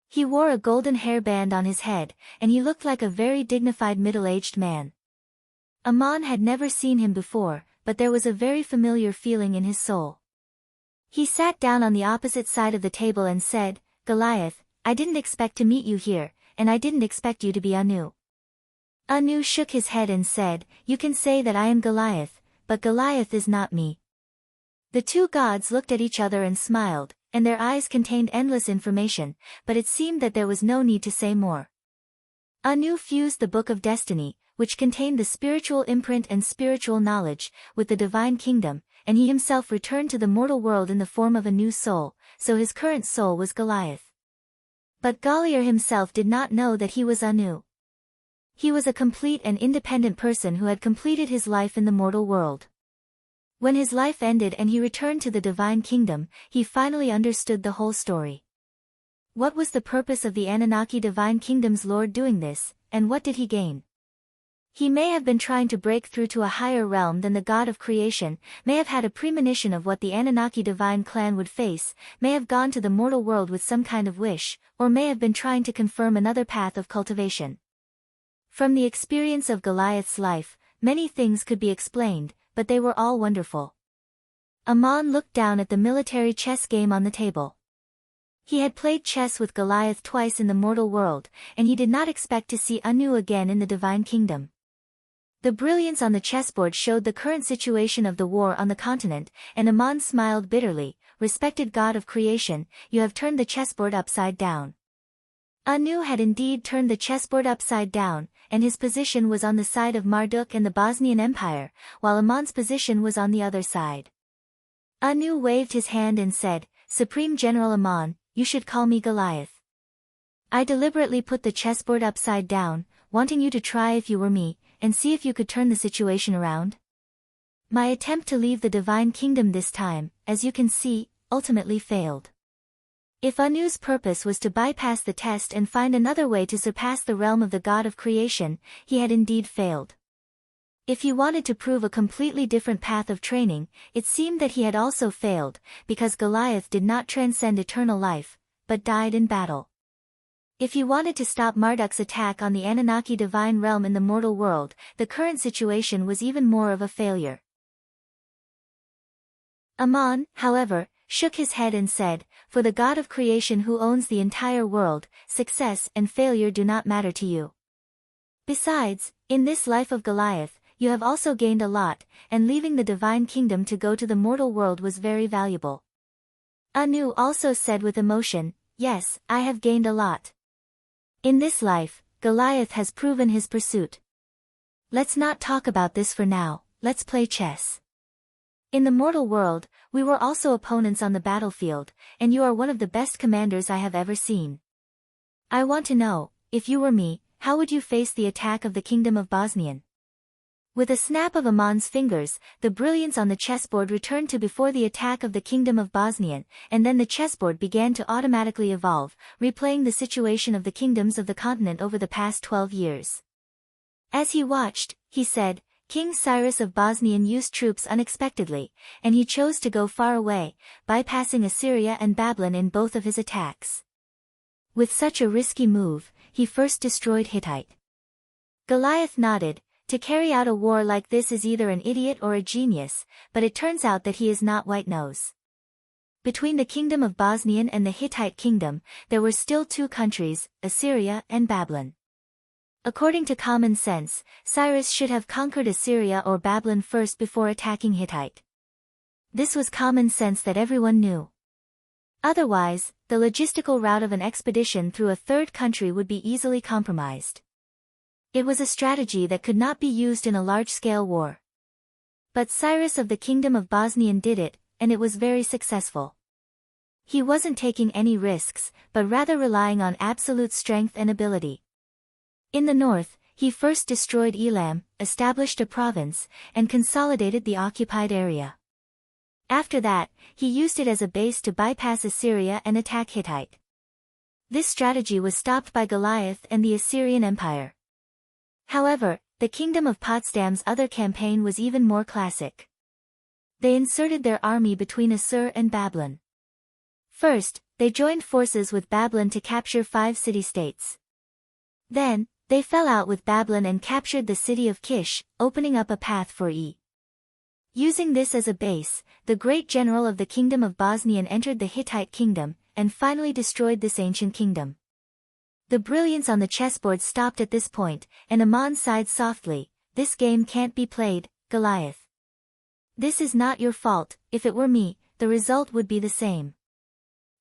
He wore a golden hairband on his head, and he looked like a very dignified middle-aged man. Amon had never seen him before, but there was a very familiar feeling in his soul. He sat down on the opposite side of the table and said, "Goliath, I didn't expect to meet you here, and I didn't expect you to be Anu." Anu shook his head and said, "You can say that I am Goliath, but Goliath is not me." The two gods looked at each other and smiled, and their eyes contained endless information, but it seemed that there was no need to say more. Anu fused the Book of Destiny, which contained the spiritual imprint and spiritual knowledge, with the divine kingdom, and he himself returned to the mortal world in the form of a new soul, so his current soul was Goliath. But Goliath himself did not know that he was Anu. He was a complete and independent person who had completed his life in the mortal world. When his life ended and he returned to the divine kingdom, he finally understood the whole story. What was the purpose of the Anunnaki divine kingdom's lord doing this, and what did he gain? He may have been trying to break through to a higher realm than the god of creation, may have had a premonition of what the Anunnaki divine clan would face, may have gone to the mortal world with some kind of wish, or may have been trying to confirm another path of cultivation. From the experience of Goliath's life, many things could be explained, but they were all wonderful. Amon looked down at the military chess game on the table. He had played chess with Goliath twice in the mortal world, and he did not expect to see Anu again in the divine kingdom. The brilliance on the chessboard showed the current situation of the war on the continent, and Amon smiled bitterly, "Respected god of creation, you have turned the chessboard upside down." Anu had indeed turned the chessboard upside down, and his position was on the side of Marduk and the Bosnian Empire, while Amon's position was on the other side. Anu waved his hand and said, "Supreme General Amon, you should call me Goliath. I deliberately put the chessboard upside down, wanting you to try if you were me, and see if you could turn the situation around." My attempt to leave the divine kingdom this time, as you can see, ultimately failed. If Anu's purpose was to bypass the test and find another way to surpass the realm of the god of creation, he had indeed failed. If he wanted to prove a completely different path of training, it seemed that he had also failed, because Goliath did not transcend eternal life, but died in battle. If he wanted to stop Marduk's attack on the Anunnaki divine realm in the mortal world, the current situation was even more of a failure. Amon, however, shook his head and said, "For the God of creation who owns the entire world, success and failure do not matter to you. Besides, in this life of Goliath, you have also gained a lot, and leaving the divine kingdom to go to the mortal world was very valuable." Anu also said with emotion, "Yes, I have gained a lot. In this life, Goliath has proven his pursuit. Let's not talk about this for now, let's play chess. In the mortal world, we were also opponents on the battlefield, and you are one of the best commanders I have ever seen. I want to know, if you were me, how would you face the attack of the kingdom of Bosnian?" With a snap of Amon's fingers, the brilliance on the chessboard returned to before the attack of the kingdom of Bosnian, and then the chessboard began to automatically evolve, replaying the situation of the kingdoms of the continent over the past 12 years. As he watched, he said, "King Cyrus of Bosnian used troops unexpectedly, and he chose to go far away, bypassing Assyria and Babylon in both of his attacks. With such a risky move, he first destroyed Hittite." Goliath nodded. To carry out a war like this is either an idiot or a genius, but it turns out that he is not white nose. Between the kingdom of Bosnian and the Hittite kingdom, there were still two countries, Assyria and Babylon. According to common sense, Cyrus should have conquered Assyria or Babylon first before attacking Hittite. This was common sense that everyone knew. Otherwise, the logistical route of an expedition through a third country would be easily compromised. It was a strategy that could not be used in a large-scale war. But Cyrus of the Kingdom of Bosnian did it, and it was very successful. He wasn't taking any risks, but rather relying on absolute strength and ability. In the north, he first destroyed Elam, established a province, and consolidated the occupied area. After that, he used it as a base to bypass Assyria and attack Hittite. This strategy was stopped by Goliath and the Assyrian Empire. However, the Kingdom of Potsdam's other campaign was even more classic. They inserted their army between Assur and Babylon. First, they joined forces with Babylon to capture 5 city-states. Then, they fell out with Babylon and captured the city of Kish, opening up a path for E. Using this as a base, the great general of the Kingdom of Bosnian entered the Hittite kingdom, and finally destroyed this ancient kingdom. The brilliance on the chessboard stopped at this point, and Amon sighed softly, "This game can't be played, Goliath. This is not your fault. If it were me, the result would be the same.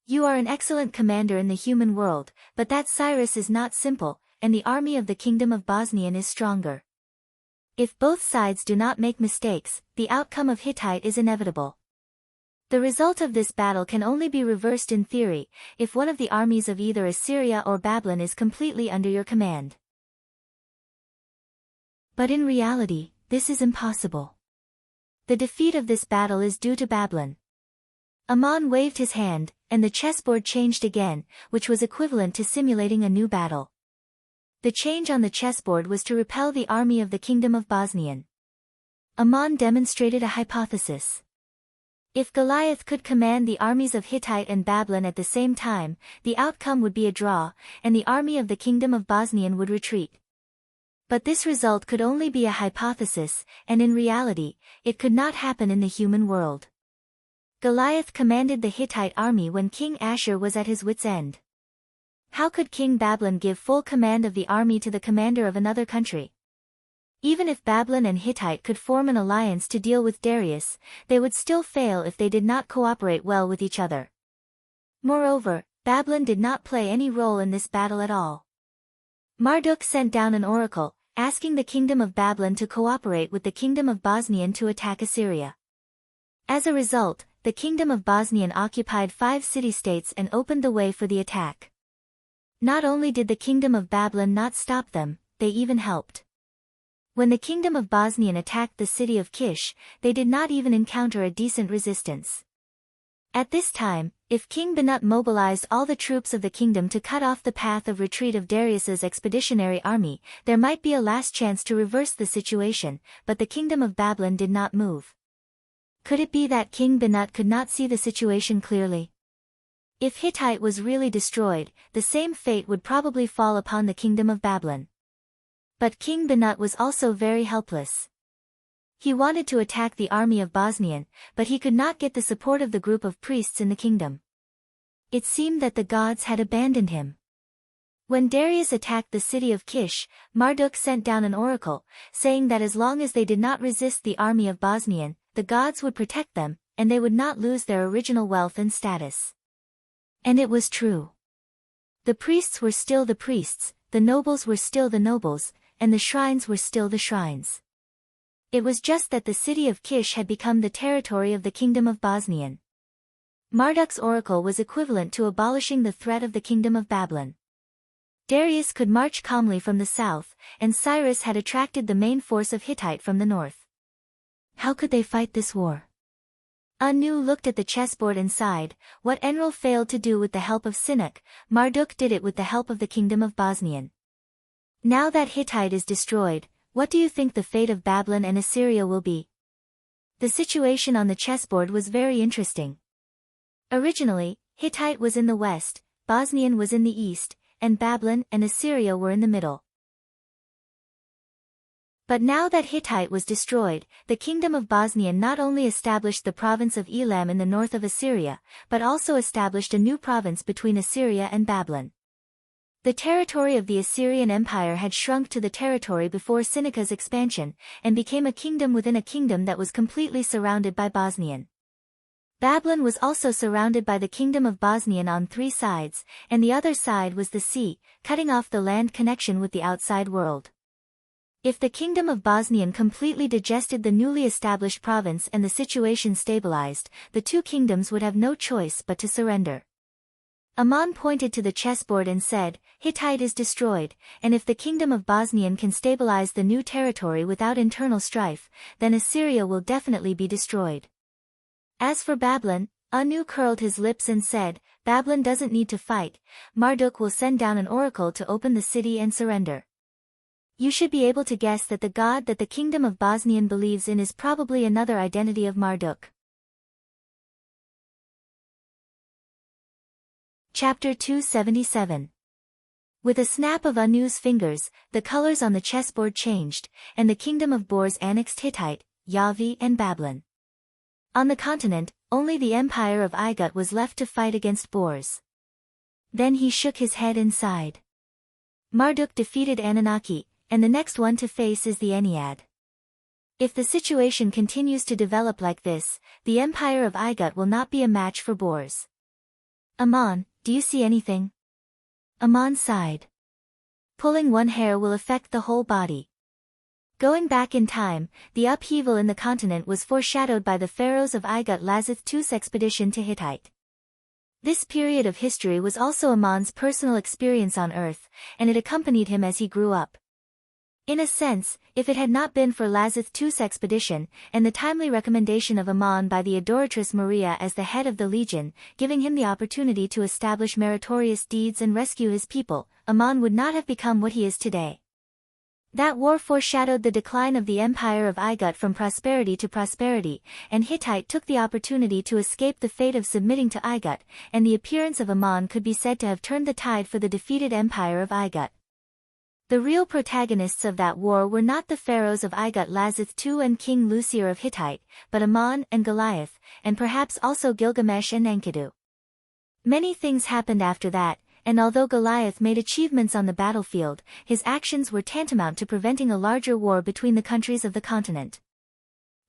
You are an excellent commander in the human world, but that Cyrus is not simple, and the army of the Kingdom of Bosnian is stronger. If both sides do not make mistakes, the outcome of Hittite is inevitable. The result of this battle can only be reversed in theory, if one of the armies of either Assyria or Babylon is completely under your command. But in reality, this is impossible. The defeat of this battle is due to Babylon." Amon waved his hand, and the chessboard changed again, which was equivalent to simulating a new battle. The change on the chessboard was to repel the army of the Kingdom of Bosnian. Amon demonstrated a hypothesis. If Goliath could command the armies of Hittite and Babylon at the same time, the outcome would be a draw, and the army of the Kingdom of Bosnian would retreat. But this result could only be a hypothesis, and in reality, it could not happen in the human world. Goliath commanded the Hittite army when King Ashur was at his wit's end. How could King Babylon give full command of the army to the commander of another country? Even if Babylon and Hittite could form an alliance to deal with Darius, they would still fail if they did not cooperate well with each other. Moreover, Babylon did not play any role in this battle at all. Marduk sent down an oracle, asking the Kingdom of Babylon to cooperate with the Kingdom of Bosnian to attack Assyria. As a result, the Kingdom of Bosnian occupied 5 city-states and opened the way for the attack. Not only did the Kingdom of Babylon not stop them, they even helped. When the kingdom of Bosnian attacked the city of Kish, they did not even encounter a decent resistance. At this time, if King Banat mobilized all the troops of the kingdom to cut off the path of retreat of Darius's expeditionary army, there might be a last chance to reverse the situation, but the kingdom of Babylon did not move. Could it be that King Banat could not see the situation clearly? If Hittite was really destroyed, the same fate would probably fall upon the kingdom of Babylon. But King Banat was also very helpless. He wanted to attack the army of Bosnian, but he could not get the support of the group of priests in the kingdom. It seemed that the gods had abandoned him. When Darius attacked the city of Kish, Marduk sent down an oracle, saying that as long as they did not resist the army of Bosnian, the gods would protect them, and they would not lose their original wealth and status. And it was true. The priests were still the priests, the nobles were still the nobles, and the shrines were still the shrines. It was just that the city of Kish had become the territory of the kingdom of Bosnian. Marduk's oracle was equivalent to abolishing the threat of the kingdom of Babylon. Darius could march calmly from the south, and Cyrus had attracted the main force of Hittite from the north. How could they fight this war? Anu looked at the chessboard and sighed. What Enlil failed to do with the help of Sinuk, Marduk did it with the help of the kingdom of Bosnian. Now that Hittite is destroyed, what do you think the fate of Babylon and Assyria will be? The situation on the chessboard was very interesting. Originally, Hittite was in the west, Bosnian was in the east, and Babylon and Assyria were in the middle. But now that Hittite was destroyed, the kingdom of Bosnian not only established the province of Elam in the north of Assyria, but also established a new province between Assyria and Babylon. The territory of the Assyrian Empire had shrunk to the territory before Sinuka's expansion, and became a kingdom within a kingdom that was completely surrounded by Bosnian. Babylon was also surrounded by the kingdom of Bosnian on 3 sides, and the other side was the sea, cutting off the land connection with the outside world. If the kingdom of Bosnian completely digested the newly established province and the situation stabilized, the two kingdoms would have no choice but to surrender. Aman pointed to the chessboard and said, Hittite is destroyed, and if the kingdom of Bosnian can stabilize the new territory without internal strife, then Assyria will definitely be destroyed. As for Babylon, Anu curled his lips and said, Babylon doesn't need to fight, Marduk will send down an oracle to open the city and surrender. You should be able to guess that the god that the kingdom of Bosnian believes in is probably another identity of Marduk. Chapter 277. With a snap of Anu's fingers, the colors on the chessboard changed, and the kingdom of Bors annexed Hittite, Yavi and Babylon. On the continent, only the empire of Igut was left to fight against Bors. Then he shook his head and sighed. Marduk defeated Anunnaki, and the next one to face is the Ennead. If the situation continues to develop like this, the empire of Igut will not be a match for Bors. Aman, do you see anything? Aman sighed. Pulling one hair will affect the whole body. Going back in time, the upheaval in the continent was foreshadowed by the pharaohs of Igut Lazith II's expedition to Hittite. This period of history was also Aman's personal experience on Earth, and it accompanied him as he grew up. In a sense, if it had not been for Lazith II's expedition, and the timely recommendation of Aman by the adoratress Maria as the head of the legion, giving him the opportunity to establish meritorious deeds and rescue his people, Aman would not have become what he is today. That war foreshadowed the decline of the empire of Igut from prosperity to prosperity, and Hittite took the opportunity to escape the fate of submitting to Igut, and the appearance of Aman could be said to have turned the tide for the defeated empire of Igut. The real protagonists of that war were not the pharaohs of Igut Lazith II and King Lucier of Hittite, but Aman and Goliath, and perhaps also Gilgamesh and Enkidu. Many things happened after that, and although Goliath made achievements on the battlefield, his actions were tantamount to preventing a larger war between the countries of the continent.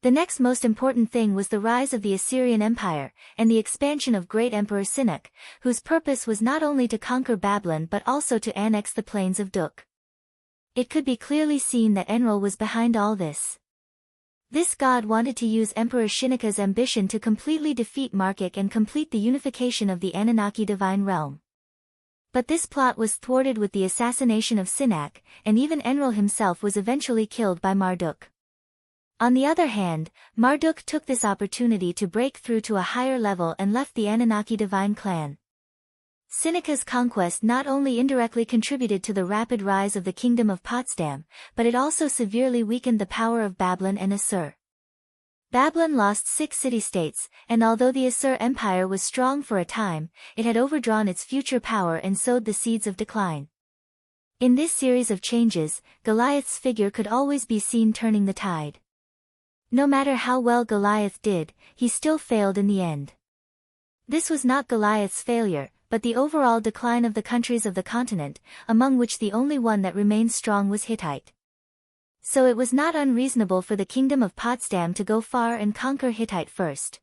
The next most important thing was the rise of the Assyrian Empire, and the expansion of great Emperor Sinuk, whose purpose was not only to conquer Babylon but also to annex the plains of Duk. It could be clearly seen that Enlil was behind all this. This god wanted to use Emperor Shinika's ambition to completely defeat Markik and complete the unification of the Anunnaki divine realm. But this plot was thwarted with the assassination of Sinak, and even Enlil himself was eventually killed by Marduk. On the other hand, Marduk took this opportunity to break through to a higher level and left the Anunnaki divine clan. Seneca's conquest not only indirectly contributed to the rapid rise of the kingdom of Potsdam, but it also severely weakened the power of Babylon and Assur. Babylon lost 6 city-states, and although the Assur Empire was strong for a time, it had overdrawn its future power and sowed the seeds of decline. In this series of changes, Goliath's figure could always be seen turning the tide. No matter how well Goliath did, he still failed in the end. This was not Goliath's failure, but the overall decline of the countries of the continent, among which the only one that remained strong was Hittite. So it was not unreasonable for the kingdom of Potsdam to go far and conquer Hittite first.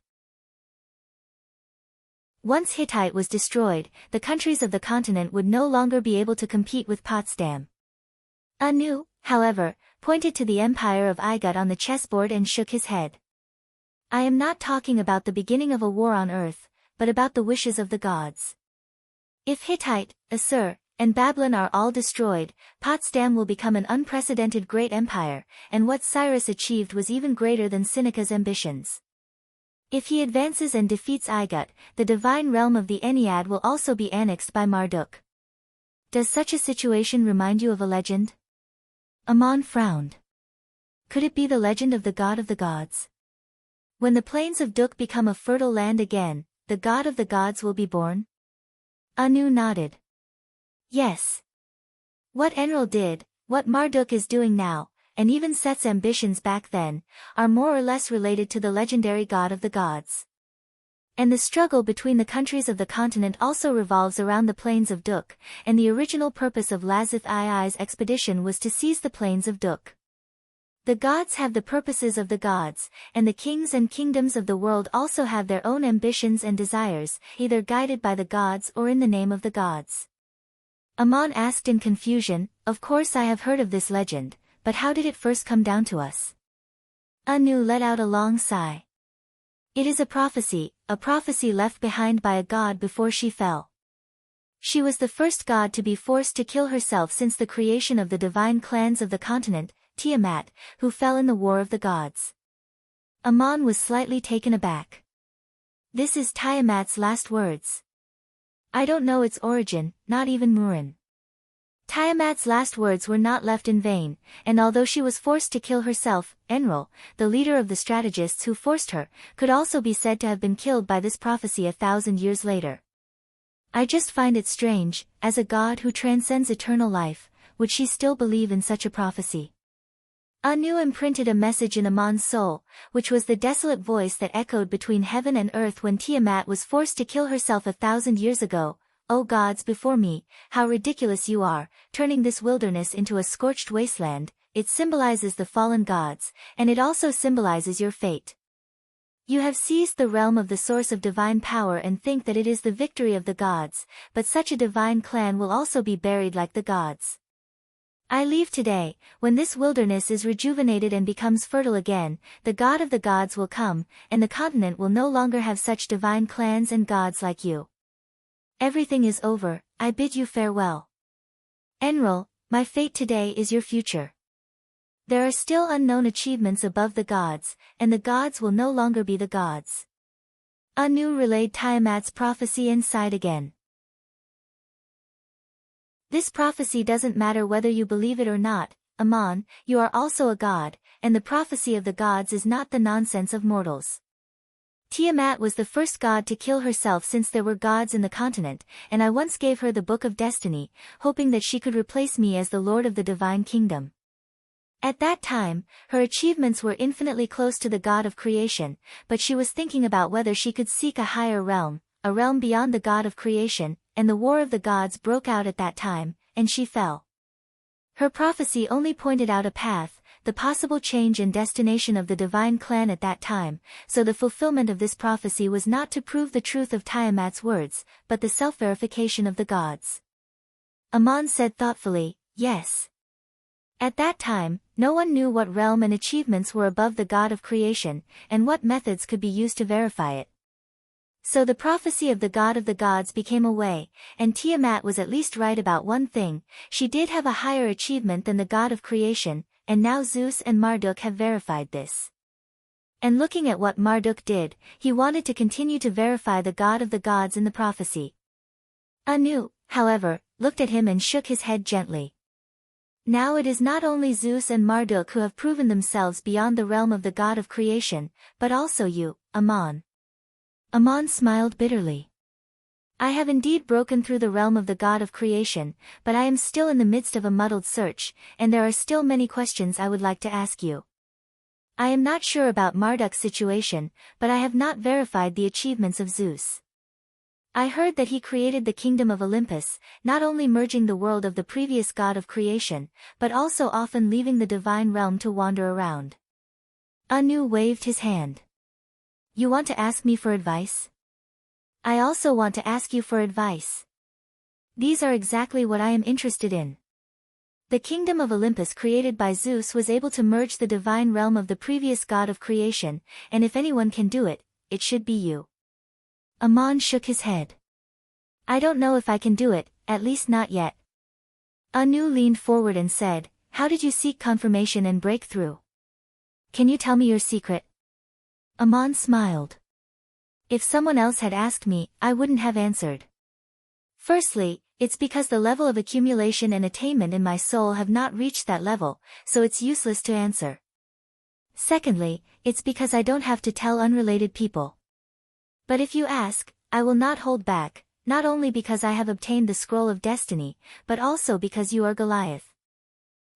Once Hittite was destroyed, the countries of the continent would no longer be able to compete with Potsdam. Anu, however, pointed to the empire of Igut on the chessboard and shook his head. I am not talking about the beginning of a war on earth, but about the wishes of the gods. If Hittite, Assur, and Babylon are all destroyed, Potsdam will become an unprecedented great empire, and what Cyrus achieved was even greater than Seneca's ambitions. If he advances and defeats Igut, the divine realm of the Ennead will also be annexed by Marduk. Does such a situation remind you of a legend? Ammon frowned. Could it be the legend of the god of the gods? When the plains of Duk become a fertile land again, the god of the gods will be born? Anu nodded. Yes. What Enlil did, what Marduk is doing now, and even Set's ambitions back then, are more or less related to the legendary god of the gods. And the struggle between the countries of the continent also revolves around the plains of Duk, and the original purpose of Lazith II's expedition was to seize the plains of Duk. The gods have the purposes of the gods, and the kings and kingdoms of the world also have their own ambitions and desires, either guided by the gods or in the name of the gods. Ammon asked in confusion, of course I have heard of this legend, but how did it first come down to us? Anu let out a long sigh. It is a prophecy left behind by a god before she fell. She was the first god to be forced to kill herself since the creation of the divine clans of the continent, Tiamat, who fell in the War of the Gods. Ammon was slightly taken aback. This is Tiamat's last words. I don't know its origin, not even Murin. Tiamat's last words were not left in vain, and although she was forced to kill herself, Enlil, the leader of the strategists who forced her, could also be said to have been killed by this prophecy 1,000 years later. I just find it strange, as a god who transcends eternal life, would she still believe in such a prophecy? Anu imprinted a message in Ammon's soul, which was the desolate voice that echoed between heaven and earth when Tiamat was forced to kill herself 1,000 years ago. O gods before me, how ridiculous you are, turning this wilderness into a scorched wasteland. It symbolizes the fallen gods, and it also symbolizes your fate. You have seized the realm of the source of divine power and think that it is the victory of the gods, but such a divine clan will also be buried like the gods. I leave today, when this wilderness is rejuvenated and becomes fertile again, the god of the gods will come, and the continent will no longer have such divine clans and gods like you. Everything is over, I bid you farewell. Enlil, my fate today is your future. There are still unknown achievements above the gods, and the gods will no longer be the gods. Anu relayed Tiamat's prophecy and sighed again. This prophecy doesn't matter whether you believe it or not, Ammon, you are also a god, and the prophecy of the gods is not the nonsense of mortals. Tiamat was the first god to kill herself since there were gods in the continent, and I once gave her the Book of Destiny, hoping that she could replace me as the lord of the divine kingdom. At that time, her achievements were infinitely close to the god of creation, but she was thinking about whether she could seek a higher realm, a realm beyond the god of creation, and the war of the gods broke out at that time, and she fell. Her prophecy only pointed out a path, the possible change and destination of the divine clan at that time, so the fulfillment of this prophecy was not to prove the truth of Tiamat's words, but the self-verification of the gods. Ammon said thoughtfully, yes. At that time, no one knew what realm and achievements were above the god of creation, and what methods could be used to verify it. So the prophecy of the god of the gods became a way, and Tiamat was at least right about one thing: she did have a higher achievement than the god of creation, and now Zeus and Marduk have verified this. And looking at what Marduk did, he wanted to continue to verify the god of the gods in the prophecy. Anu, however, looked at him and shook his head gently. Now it is not only Zeus and Marduk who have proven themselves beyond the realm of the god of creation, but also you, Ammon. Ammon smiled bitterly. I have indeed broken through the realm of the god of creation, but I am still in the midst of a muddled search, and there are still many questions I would like to ask you. I am not sure about Marduk's situation, but I have not verified the achievements of Zeus. I heard that he created the kingdom of Olympus, not only merging the world of the previous god of creation, but also often leaving the divine realm to wander around. Anu waved his hand. You want to ask me for advice? I also want to ask you for advice. These are exactly what I am interested in. The kingdom of Olympus created by Zeus was able to merge the divine realm of the previous god of creation, and if anyone can do it, it should be you. Ammon shook his head. I don't know if I can do it, at least not yet. Anu leaned forward and said, how did you seek confirmation and breakthrough? Can you tell me your secret? Ammon smiled. If someone else had asked me, I wouldn't have answered. Firstly, it's because the level of accumulation and attainment in my soul have not reached that level, so it's useless to answer. Secondly, it's because I don't have to tell unrelated people. But if you ask, I will not hold back, not only because I have obtained the scroll of destiny, but also because you are Goliath.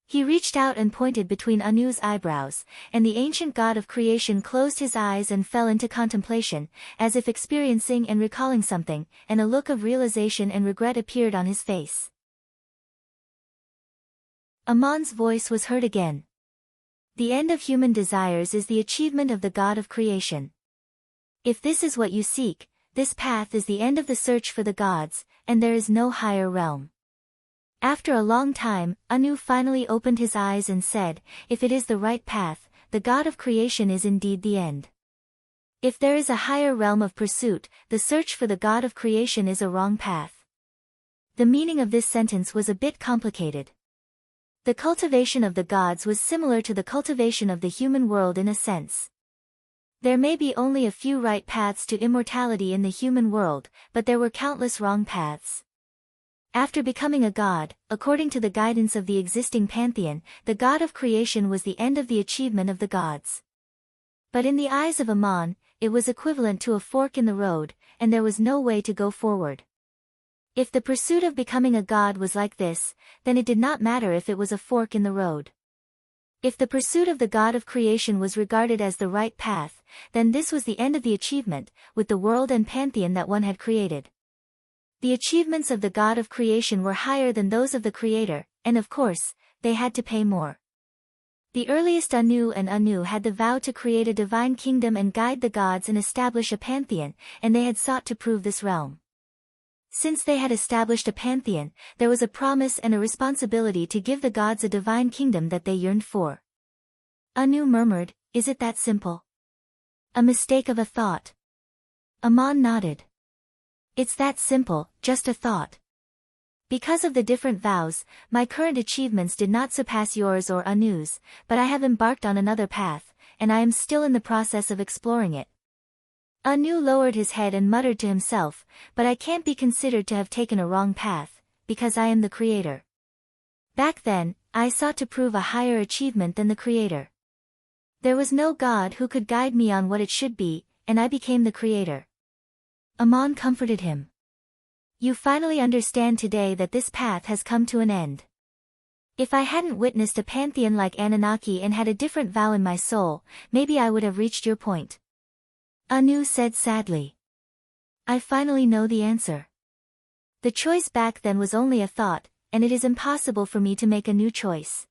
He reached out and pointed between Anu's eyebrows, and the ancient god of creation closed his eyes and fell into contemplation, as if experiencing and recalling something, and a look of realization and regret appeared on his face. Ammon's voice was heard again. The end of human desires is the achievement of the god of creation. If this is what you seek, this path is the end of the search for the gods, and there is no higher realm. After a long time, Anu finally opened his eyes and said, if it is the right path, the god of creation is indeed the end. If there is a higher realm of pursuit, the search for the god of creation is a wrong path. The meaning of this sentence was a bit complicated. The cultivation of the gods was similar to the cultivation of the human world in a sense. There may be only a few right paths to immortality in the human world, but there were countless wrong paths. After becoming a god, according to the guidance of the existing pantheon, the god of creation was the end of the achievement of the gods. But in the eyes of Ammon, it was equivalent to a fork in the road, and there was no way to go forward. If the pursuit of becoming a god was like this, then it did not matter if it was a fork in the road. If the pursuit of the god of creation was regarded as the right path, then this was the end of the achievement, with the world and pantheon that one had created. The achievements of the god of creation were higher than those of the creator, and of course, they had to pay more. The earliest Anu and Anu had the vow to create a divine kingdom and guide the gods and establish a pantheon, and they had sought to prove this realm. Since they had established a pantheon, there was a promise and a responsibility to give the gods a divine kingdom that they yearned for. Anu murmured, is it that simple? A mistake of a thought. Ammon nodded. It's that simple, just a thought. Because of the different vows, my current achievements did not surpass yours or Anu's, but I have embarked on another path, and I am still in the process of exploring it. Anu lowered his head and muttered to himself, but I can't be considered to have taken a wrong path, because I am the creator. Back then, I sought to prove a higher achievement than the creator. There was no god who could guide me on what it should be, and I became the creator. Ammon comforted him. You finally understand today that this path has come to an end. If I hadn't witnessed a pantheon like Anunnaki and had a different vow in my soul, maybe I would have reached your point. Anu said sadly. I finally know the answer. The choice back then was only a thought, and it is impossible for me to make a new choice.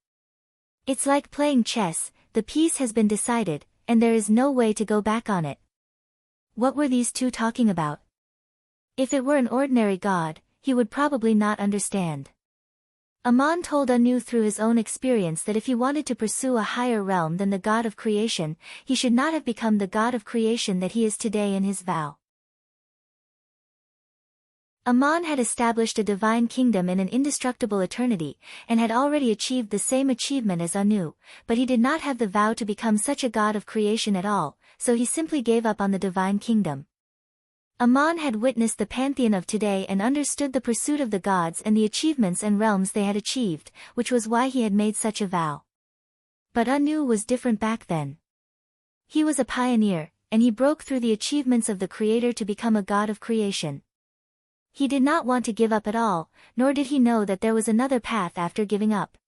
It's like playing chess, the piece has been decided, and there is no way to go back on it. What were these two talking about? If it were an ordinary god, he would probably not understand. Ammon told Anu through his own experience that if he wanted to pursue a higher realm than the god of creation, he should not have become the god of creation that he is today in his vow. Aman had established a divine kingdom in an indestructible eternity, and had already achieved the same achievement as Anu, but he did not have the vow to become such a god of creation at all, so he simply gave up on the divine kingdom. Aman had witnessed the pantheon of today and understood the pursuit of the gods and the achievements and realms they had achieved, which was why he had made such a vow. But Anu was different back then. He was a pioneer, and he broke through the achievements of the Creator to become a god of creation. He did not want to give up at all, nor did he know that there was another path after giving up.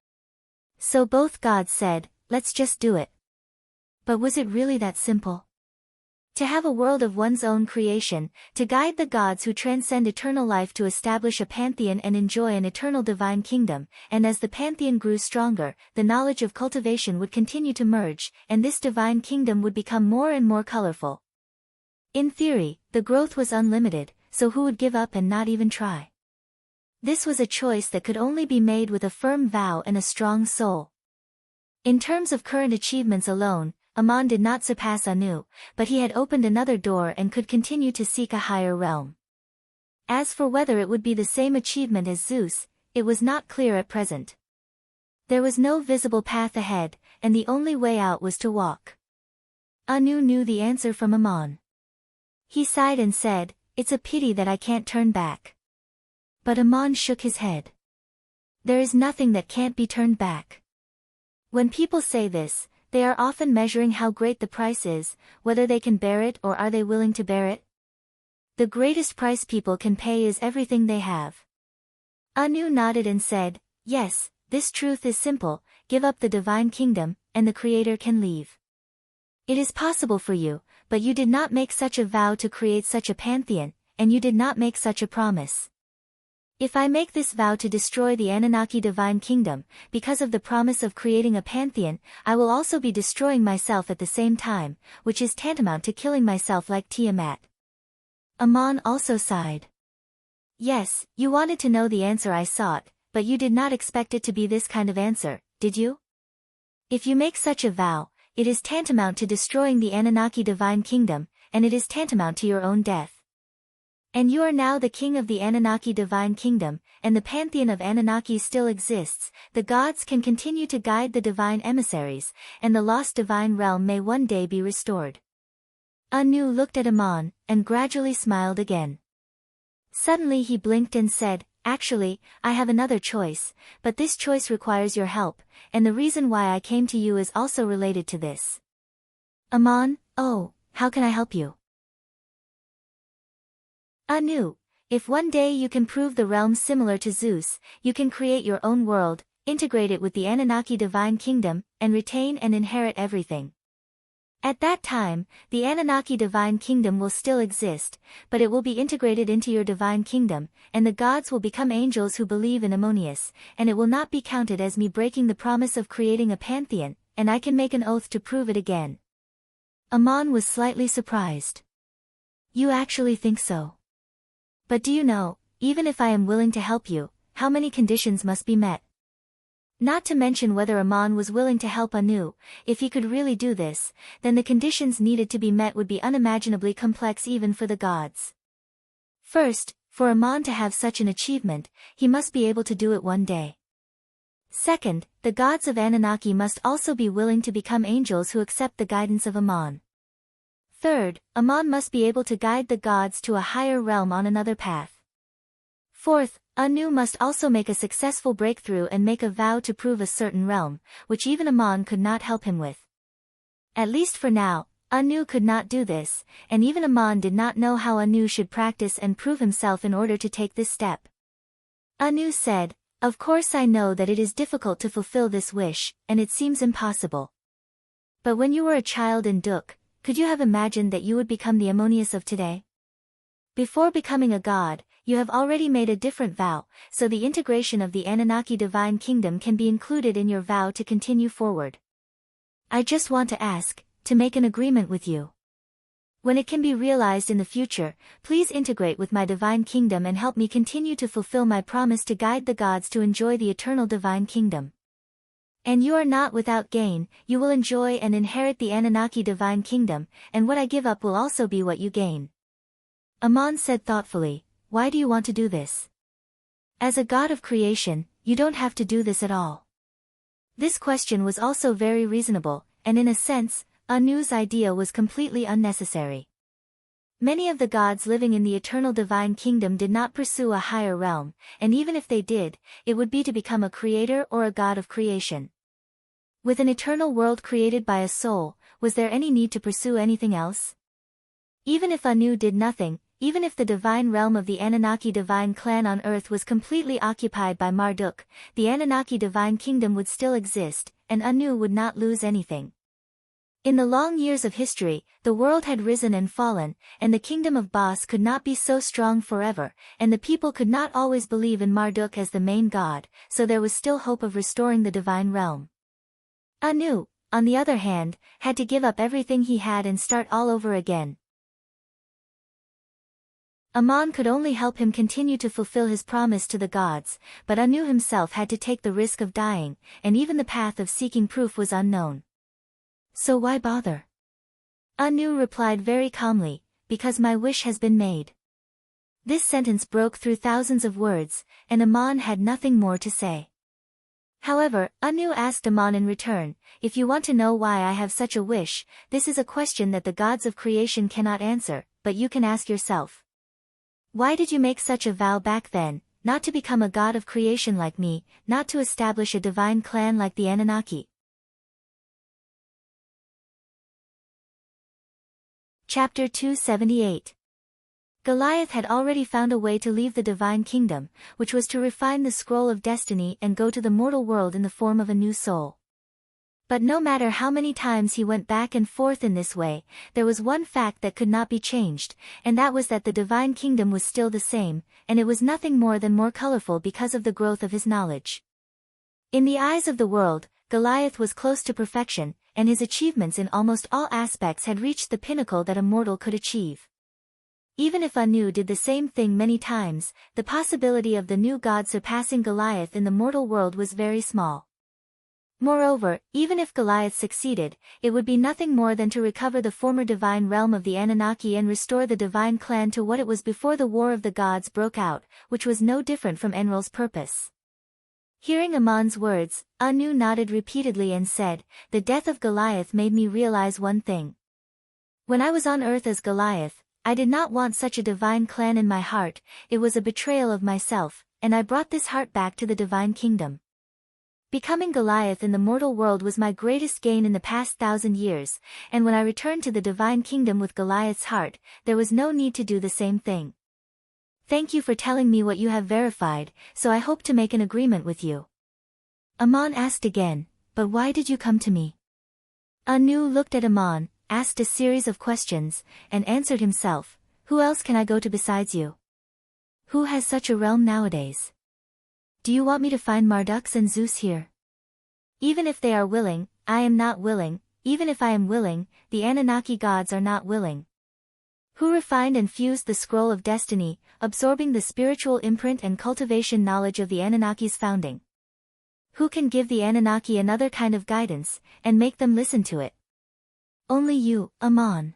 So both gods said, "Let's just do it." But was it really that simple? To have a world of one's own creation, to guide the gods who transcend eternal life to establish a pantheon and enjoy an eternal divine kingdom, and as the pantheon grew stronger, the knowledge of cultivation would continue to merge, and this divine kingdom would become more and more colorful. In theory, the growth was unlimited, so who would give up and not even try? This was a choice that could only be made with a firm vow and a strong soul. In terms of current achievements alone, Aman did not surpass Anu, but he had opened another door and could continue to seek a higher realm. As for whether it would be the same achievement as Zeus, it was not clear at present. There was no visible path ahead, and the only way out was to walk. Anu knew the answer from Aman. He sighed and said, "It's a pity that I can't turn back." But Aman shook his head. There is nothing that can't be turned back. When people say this, they are often measuring how great the price is, whether they can bear it or are they willing to bear it. The greatest price people can pay is everything they have. Anu nodded and said, "Yes, this truth is simple, give up the divine kingdom, and the Creator can leave. It is possible for you, but you did not make such a vow to create such a pantheon, and you did not make such a promise. If I make this vow to destroy the Anunnaki divine kingdom, because of the promise of creating a pantheon, I will also be destroying myself at the same time, which is tantamount to killing myself like Tiamat." Aman also sighed. "Yes, you wanted to know the answer I sought, but you did not expect it to be this kind of answer, did you? If you make such a vow, it is tantamount to destroying the Anunnaki divine kingdom, and it is tantamount to your own death. And you are now the king of the Anunnaki divine kingdom, and the pantheon of Anunnaki still exists, the gods can continue to guide the divine emissaries, and the lost divine realm may one day be restored." Anu looked at Aman, and gradually smiled again. Suddenly he blinked and said, "Actually, I have another choice, but this choice requires your help, and the reason why I came to you is also related to this." Aman, "Oh, how can I help you?" "Anu, if one day you can prove the realm similar to Zeus, you can create your own world, integrate it with the Anunnaki divine kingdom, and retain and inherit everything. At that time, the Anunnaki divine kingdom will still exist, but it will be integrated into your divine kingdom, and the gods will become angels who believe in Ammonius, and it will not be counted as me breaking the promise of creating a pantheon, and I can make an oath to prove it again." Aman was slightly surprised. "You actually think so? But do you know, even if I am willing to help you, how many conditions must be met?" Not to mention whether Aman was willing to help Anu, if he could really do this, then the conditions needed to be met would be unimaginably complex even for the gods. First, for Aman to have such an achievement, he must be able to do it one day. Second, the gods of Anunnaki must also be willing to become angels who accept the guidance of Aman. Third, Aman must be able to guide the gods to a higher realm on another path. Fourth, Anu must also make a successful breakthrough and make a vow to prove a certain realm, which even Aman could not help him with. At least for now, Anu could not do this, and even Aman did not know how Anu should practice and prove himself in order to take this step. Anu said, "Of course I know that it is difficult to fulfill this wish, and it seems impossible. But when you were a child in Duk, could you have imagined that you would become the Ammonius of today? Before becoming a god, you have already made a different vow, so the integration of the Anunnaki divine kingdom can be included in your vow to continue forward. I just want to ask, to make an agreement with you. When it can be realized in the future, please integrate with my divine kingdom and help me continue to fulfill my promise to guide the gods to enjoy the eternal divine kingdom. And you are not without gain, you will enjoy and inherit the Anunnaki divine kingdom, and what I give up will also be what you gain." Aman said thoughtfully, why do you want to do this? As a god of creation, you don't have to do this at all. This question was also very reasonable, and in a sense, Anu's idea was completely unnecessary. Many of the gods living in the eternal divine kingdom did not pursue a higher realm, and even if they did, it would be to become a creator or a god of creation. With an eternal world created by a soul, was there any need to pursue anything else? Even if Anu did nothing, even if the divine realm of the Anunnaki divine clan on earth was completely occupied by Marduk, the Anunnaki divine kingdom would still exist, and Anu would not lose anything. In the long years of history, the world had risen and fallen, and the kingdom of Bas could not be so strong forever, and the people could not always believe in Marduk as the main god, so there was still hope of restoring the divine realm. Anu, on the other hand, had to give up everything he had and start all over again. Amon could only help him continue to fulfill his promise to the gods, but Anu himself had to take the risk of dying, and even the path of seeking proof was unknown. So why bother? Anu replied very calmly, because my wish has been made. This sentence broke through thousands of words, and Amon had nothing more to say. However, Anu asked Amon in return, if you want to know why I have such a wish, this is a question that the gods of creation cannot answer, but you can ask yourself. Why did you make such a vow back then, not to become a god of creation like me, not to establish a divine clan like the Anunnaki? Chapter 278. Goliath had already found a way to leave the divine kingdom, which was to refine the scroll of destiny and go to the mortal world in the form of a new soul. But no matter how many times he went back and forth in this way, there was one fact that could not be changed, and that was that the divine kingdom was still the same, and it was nothing more than more colorful because of the growth of his knowledge. In the eyes of the world, Goliath was close to perfection, and his achievements in almost all aspects had reached the pinnacle that a mortal could achieve. Even if Anu did the same thing many times, the possibility of the new god surpassing Goliath in the mortal world was very small. Moreover, even if Goliath succeeded, it would be nothing more than to recover the former divine realm of the Anunnaki and restore the divine clan to what it was before the War of the Gods broke out, which was no different from Enlil's purpose. Hearing Amon's words, Anu nodded repeatedly and said, the death of Goliath made me realize one thing. When I was on earth as Goliath, I did not want such a divine clan in my heart, it was a betrayal of myself, and I brought this heart back to the divine kingdom. Becoming Goliath in the mortal world was my greatest gain in the past 1,000 years, and when I returned to the divine kingdom with Goliath's heart, there was no need to do the same thing. Thank you for telling me what you have verified, so I hope to make an agreement with you. Amon asked again, but why did you come to me? Anu looked at Amon, asked a series of questions, and answered himself, who else can I go to besides you? Who has such a realm nowadays? Do you want me to find Marduk and Zeus here? Even if they are willing, I am not willing, even if I am willing, the Anunnaki gods are not willing. Who refined and fused the scroll of destiny, absorbing the spiritual imprint and cultivation knowledge of the Anunnaki's founding? Who can give the Anunnaki another kind of guidance, and make them listen to it? Only you, Amon.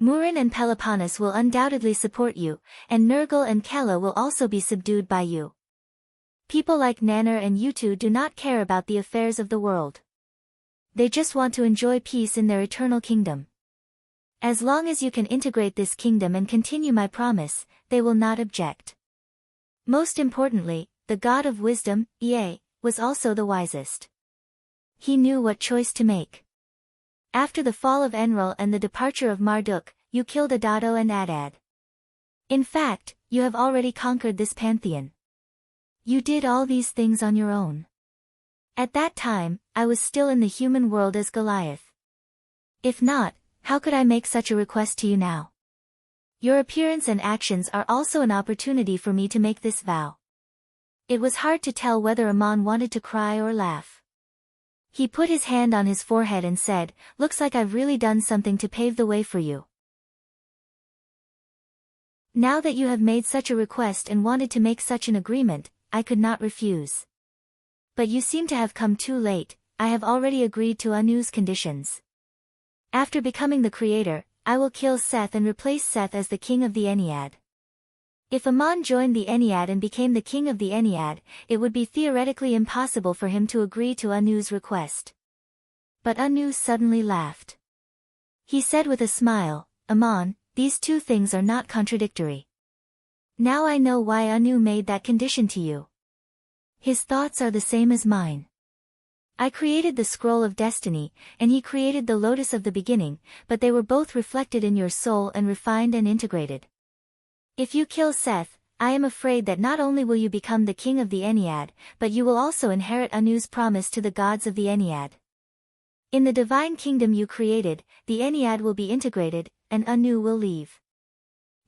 Murin and Peloponnes will undoubtedly support you, and Nergal and Kela will also be subdued by you. People like Nanner and Utu do not care about the affairs of the world. They just want to enjoy peace in their eternal kingdom. As long as you can integrate this kingdom and continue my promise, they will not object. Most importantly, the god of wisdom, Ea, was also the wisest. He knew what choice to make. After the fall of Enlil and the departure of Marduk, you killed Adado and Adad. In fact, you have already conquered this pantheon. You did all these things on your own. At that time, I was still in the human world as Goliath. If not, how could I make such a request to you now? Your appearance and actions are also an opportunity for me to make this vow. It was hard to tell whether Amon wanted to cry or laugh. He put his hand on his forehead and said, looks like I've really done something to pave the way for you. Now that you have made such a request and wanted to make such an agreement, I could not refuse. But you seem to have come too late, I have already agreed to Anu's conditions. After becoming the creator, I will kill Seth and replace Seth as the king of the Ennead. If Aman joined the Ennead and became the king of the Ennead, it would be theoretically impossible for him to agree to Anu's request. But Anu suddenly laughed. He said with a smile, "Aman, these two things are not contradictory. Now I know why Anu made that condition to you. His thoughts are the same as mine. I created the scroll of destiny, and he created the lotus of the beginning, but they were both reflected in your soul and refined and integrated. If you kill Seth, I am afraid that not only will you become the king of the Ennead, but you will also inherit Anu's promise to the gods of the Ennead. In the divine kingdom you created, the Ennead will be integrated, and Anu will leave."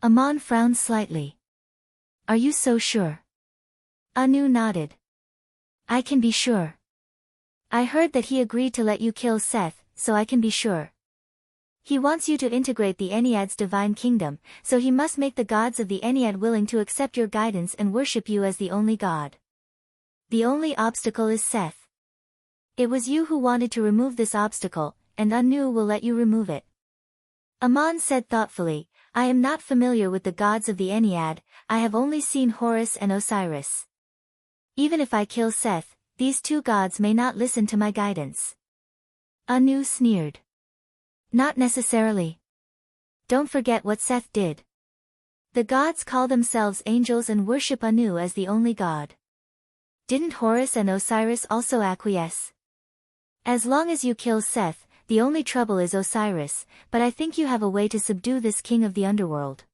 Aman frowned slightly. "Are you so sure?" Anu nodded. "I can be sure. I heard that he agreed to let you kill Seth, so I can be sure. He wants you to integrate the Ennead's divine kingdom, so he must make the gods of the Ennead willing to accept your guidance and worship you as the only god. The only obstacle is Seth. It was you who wanted to remove this obstacle, and Anu will let you remove it." Aman said thoughtfully, "I am not familiar with the gods of the Ennead, I have only seen Horus and Osiris. Even if I kill Seth, these two gods may not listen to my guidance." Anu sneered. "Not necessarily. Don't forget what Seth did. The gods call themselves angels and worship Anu as the only god. Didn't Horus and Osiris also acquiesce? As long as you kill Seth, the only trouble is Osiris, but I think you have a way to subdue this king of the underworld.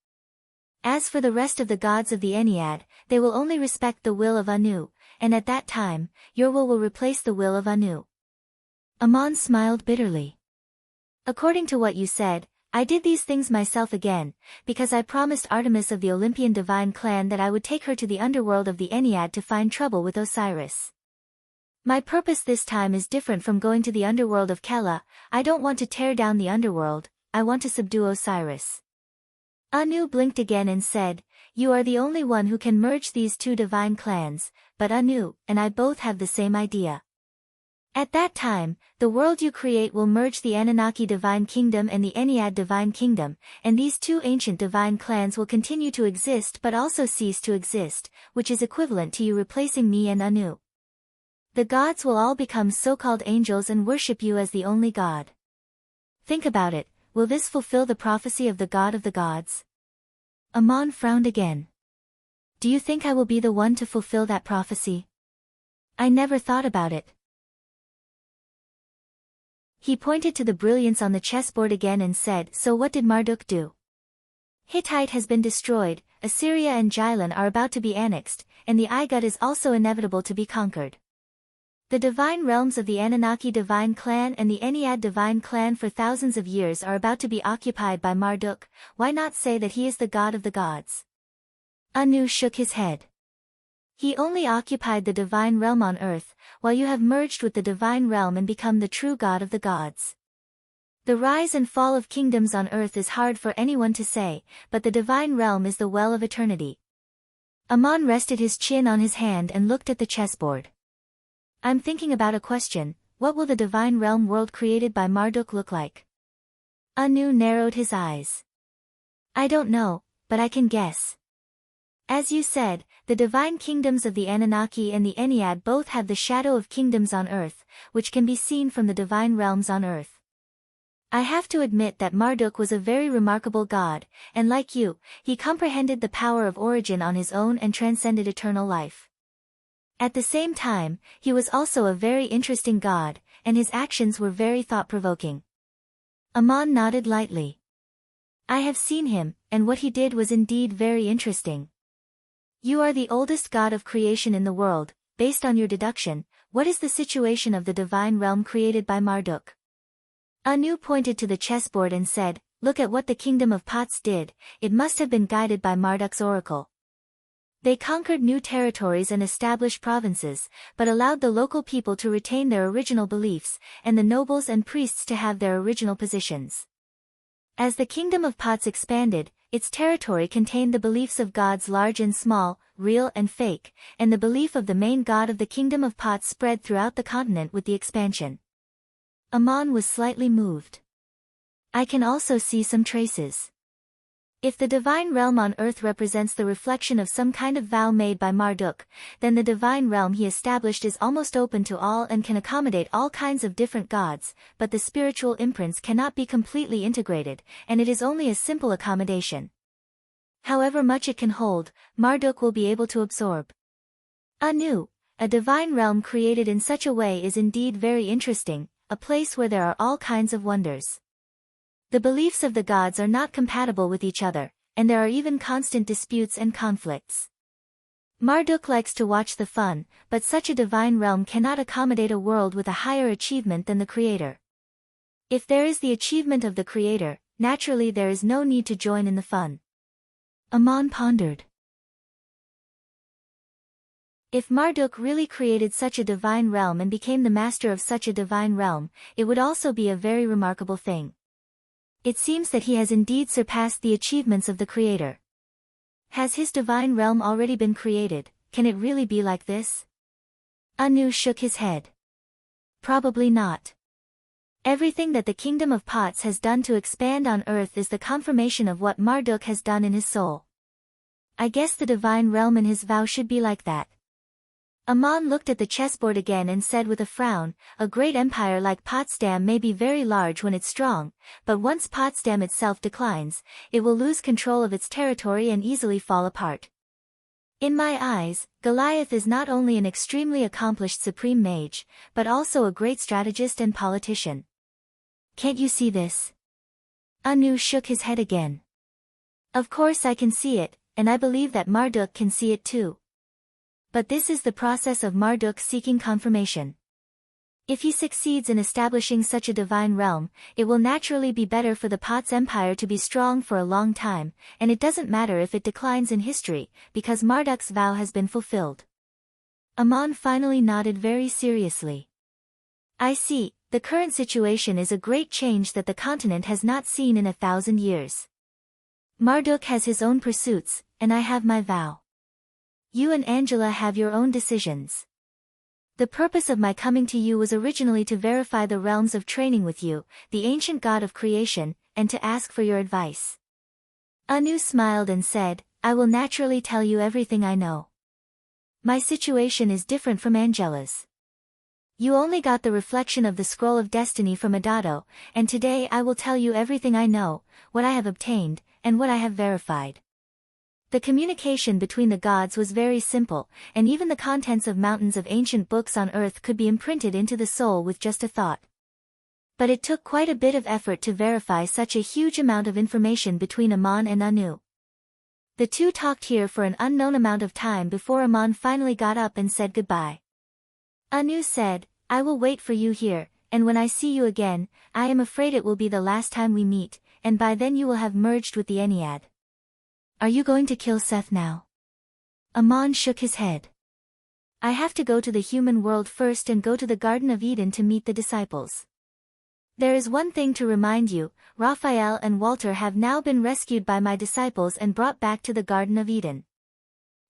As for the rest of the gods of the Ennead, they will only respect the will of Anu, and at that time, your will replace the will of Anu." Aman smiled bitterly. "According to what you said, I did these things myself again, because I promised Artemis of the Olympian divine clan that I would take her to the underworld of the Ennead to find trouble with Osiris. My purpose this time is different from going to the underworld of Kela. I don't want to tear down the underworld, I want to subdue Osiris." Anu blinked again and said, "You are the only one who can merge these two divine clans, but Anu and I both have the same idea. At that time, the world you create will merge the Anunnaki divine kingdom and the Ennead divine kingdom, and these two ancient divine clans will continue to exist but also cease to exist, which is equivalent to you replacing me and Anu. The gods will all become so-called angels and worship you as the only god. Think about it, will this fulfill the prophecy of the god of the gods?" Aman frowned again. "Do you think I will be the one to fulfill that prophecy? I never thought about it." He pointed to the brilliance on the chessboard again and said, "So what did Marduk do? Hittite has been destroyed, Assyria and Jilin are about to be annexed, and the Igud is also inevitable to be conquered. The divine realms of the Anunnaki divine clan and the Ennead divine clan for thousands of years are about to be occupied by Marduk. Why not say that he is the god of the gods?" Anu shook his head. "He only occupied the divine realm on earth, while you have merged with the divine realm and become the true god of the gods. The rise and fall of kingdoms on earth is hard for anyone to say, but the divine realm is the well of eternity." Aman rested his chin on his hand and looked at the chessboard. "I'm thinking about a question, what will the divine realm world created by Marduk look like?" Anu narrowed his eyes. "I don't know, but I can guess. As you said, the divine kingdoms of the Anunnaki and the Ennead both have the shadow of kingdoms on earth, which can be seen from the divine realms on earth. I have to admit that Marduk was a very remarkable god, and like you, he comprehended the power of origin on his own and transcended eternal life. At the same time, he was also a very interesting god, and his actions were very thought-provoking." Aman nodded lightly. "I have seen him, and what he did was indeed very interesting. You are the oldest god of creation in the world. Based on your deduction, what is the situation of the divine realm created by Marduk?" Anu pointed to the chessboard and said, "Look at what the kingdom of Pots did, it must have been guided by Marduk's oracle. They conquered new territories and established provinces, but allowed the local people to retain their original beliefs, and the nobles and priests to have their original positions. As the kingdom of Pots expanded, its territory contained the beliefs of gods large and small, real and fake, and the belief of the main god of the kingdom of Pots spread throughout the continent with the expansion." Aman was slightly moved. "I can also see some traces. If the divine realm on earth represents the reflection of some kind of vow made by Marduk, then the divine realm he established is almost open to all and can accommodate all kinds of different gods, but the spiritual imprints cannot be completely integrated, and it is only a simple accommodation. However much it can hold, Marduk will be able to absorb. Anu, a divine realm created in such a way, is indeed very interesting, a place where there are all kinds of wonders. The beliefs of the gods are not compatible with each other, and there are even constant disputes and conflicts. Marduk likes to watch the fun, but such a divine realm cannot accommodate a world with a higher achievement than the Creator. If there is the achievement of the Creator, naturally there is no need to join in the fun. Aman pondered. If Marduk really created such a divine realm and became the master of such a divine realm, it would also be a very remarkable thing. It seems that he has indeed surpassed the achievements of the Creator. Has his divine realm already been created? Can it really be like this? Anu shook his head. Probably not. Everything that the kingdom of Pots has done to expand on earth is the confirmation of what Marduk has done in his soul. I guess the divine realm in his vow should be like that. Aman looked at the chessboard again and said with a frown, a great empire like Potsdam may be very large when it's strong, but once Potsdam itself declines, it will lose control of its territory and easily fall apart. In my eyes, Goliath is not only an extremely accomplished supreme mage, but also a great strategist and politician. Can't you see this? Anu shook his head again. Of course I can see it, and I believe that Marduk can see it too. But this is the process of Marduk seeking confirmation. If he succeeds in establishing such a divine realm, it will naturally be better for the Pots Empire to be strong for a long time, and it doesn't matter if it declines in history, because Marduk's vow has been fulfilled. Aman finally nodded very seriously. I see, the current situation is a great change that the continent has not seen in 1,000 years. Marduk has his own pursuits, and I have my vow. You and Angela have your own decisions. The purpose of my coming to you was originally to verify the realms of training with you, the ancient god of creation, and to ask for your advice. Anu smiled and said, I will naturally tell you everything I know. My situation is different from Angela's. You only got the reflection of the scroll of destiny from Adado, and today I will tell you everything I know, what I have obtained, and what I have verified. The communication between the gods was very simple, and even the contents of mountains of ancient books on earth could be imprinted into the soul with just a thought. But it took quite a bit of effort to verify such a huge amount of information between Aman and Anu. The two talked here for an unknown amount of time before Aman finally got up and said goodbye. Anu said, I will wait for you here, and when I see you again, I am afraid it will be the last time we meet, and by then you will have merged with the Ennead. Are you going to kill Seth now? Aman shook his head. I have to go to the human world first and go to the Garden of Eden to meet the disciples. There is one thing to remind you, Raphael and Walter have now been rescued by my disciples and brought back to the Garden of Eden.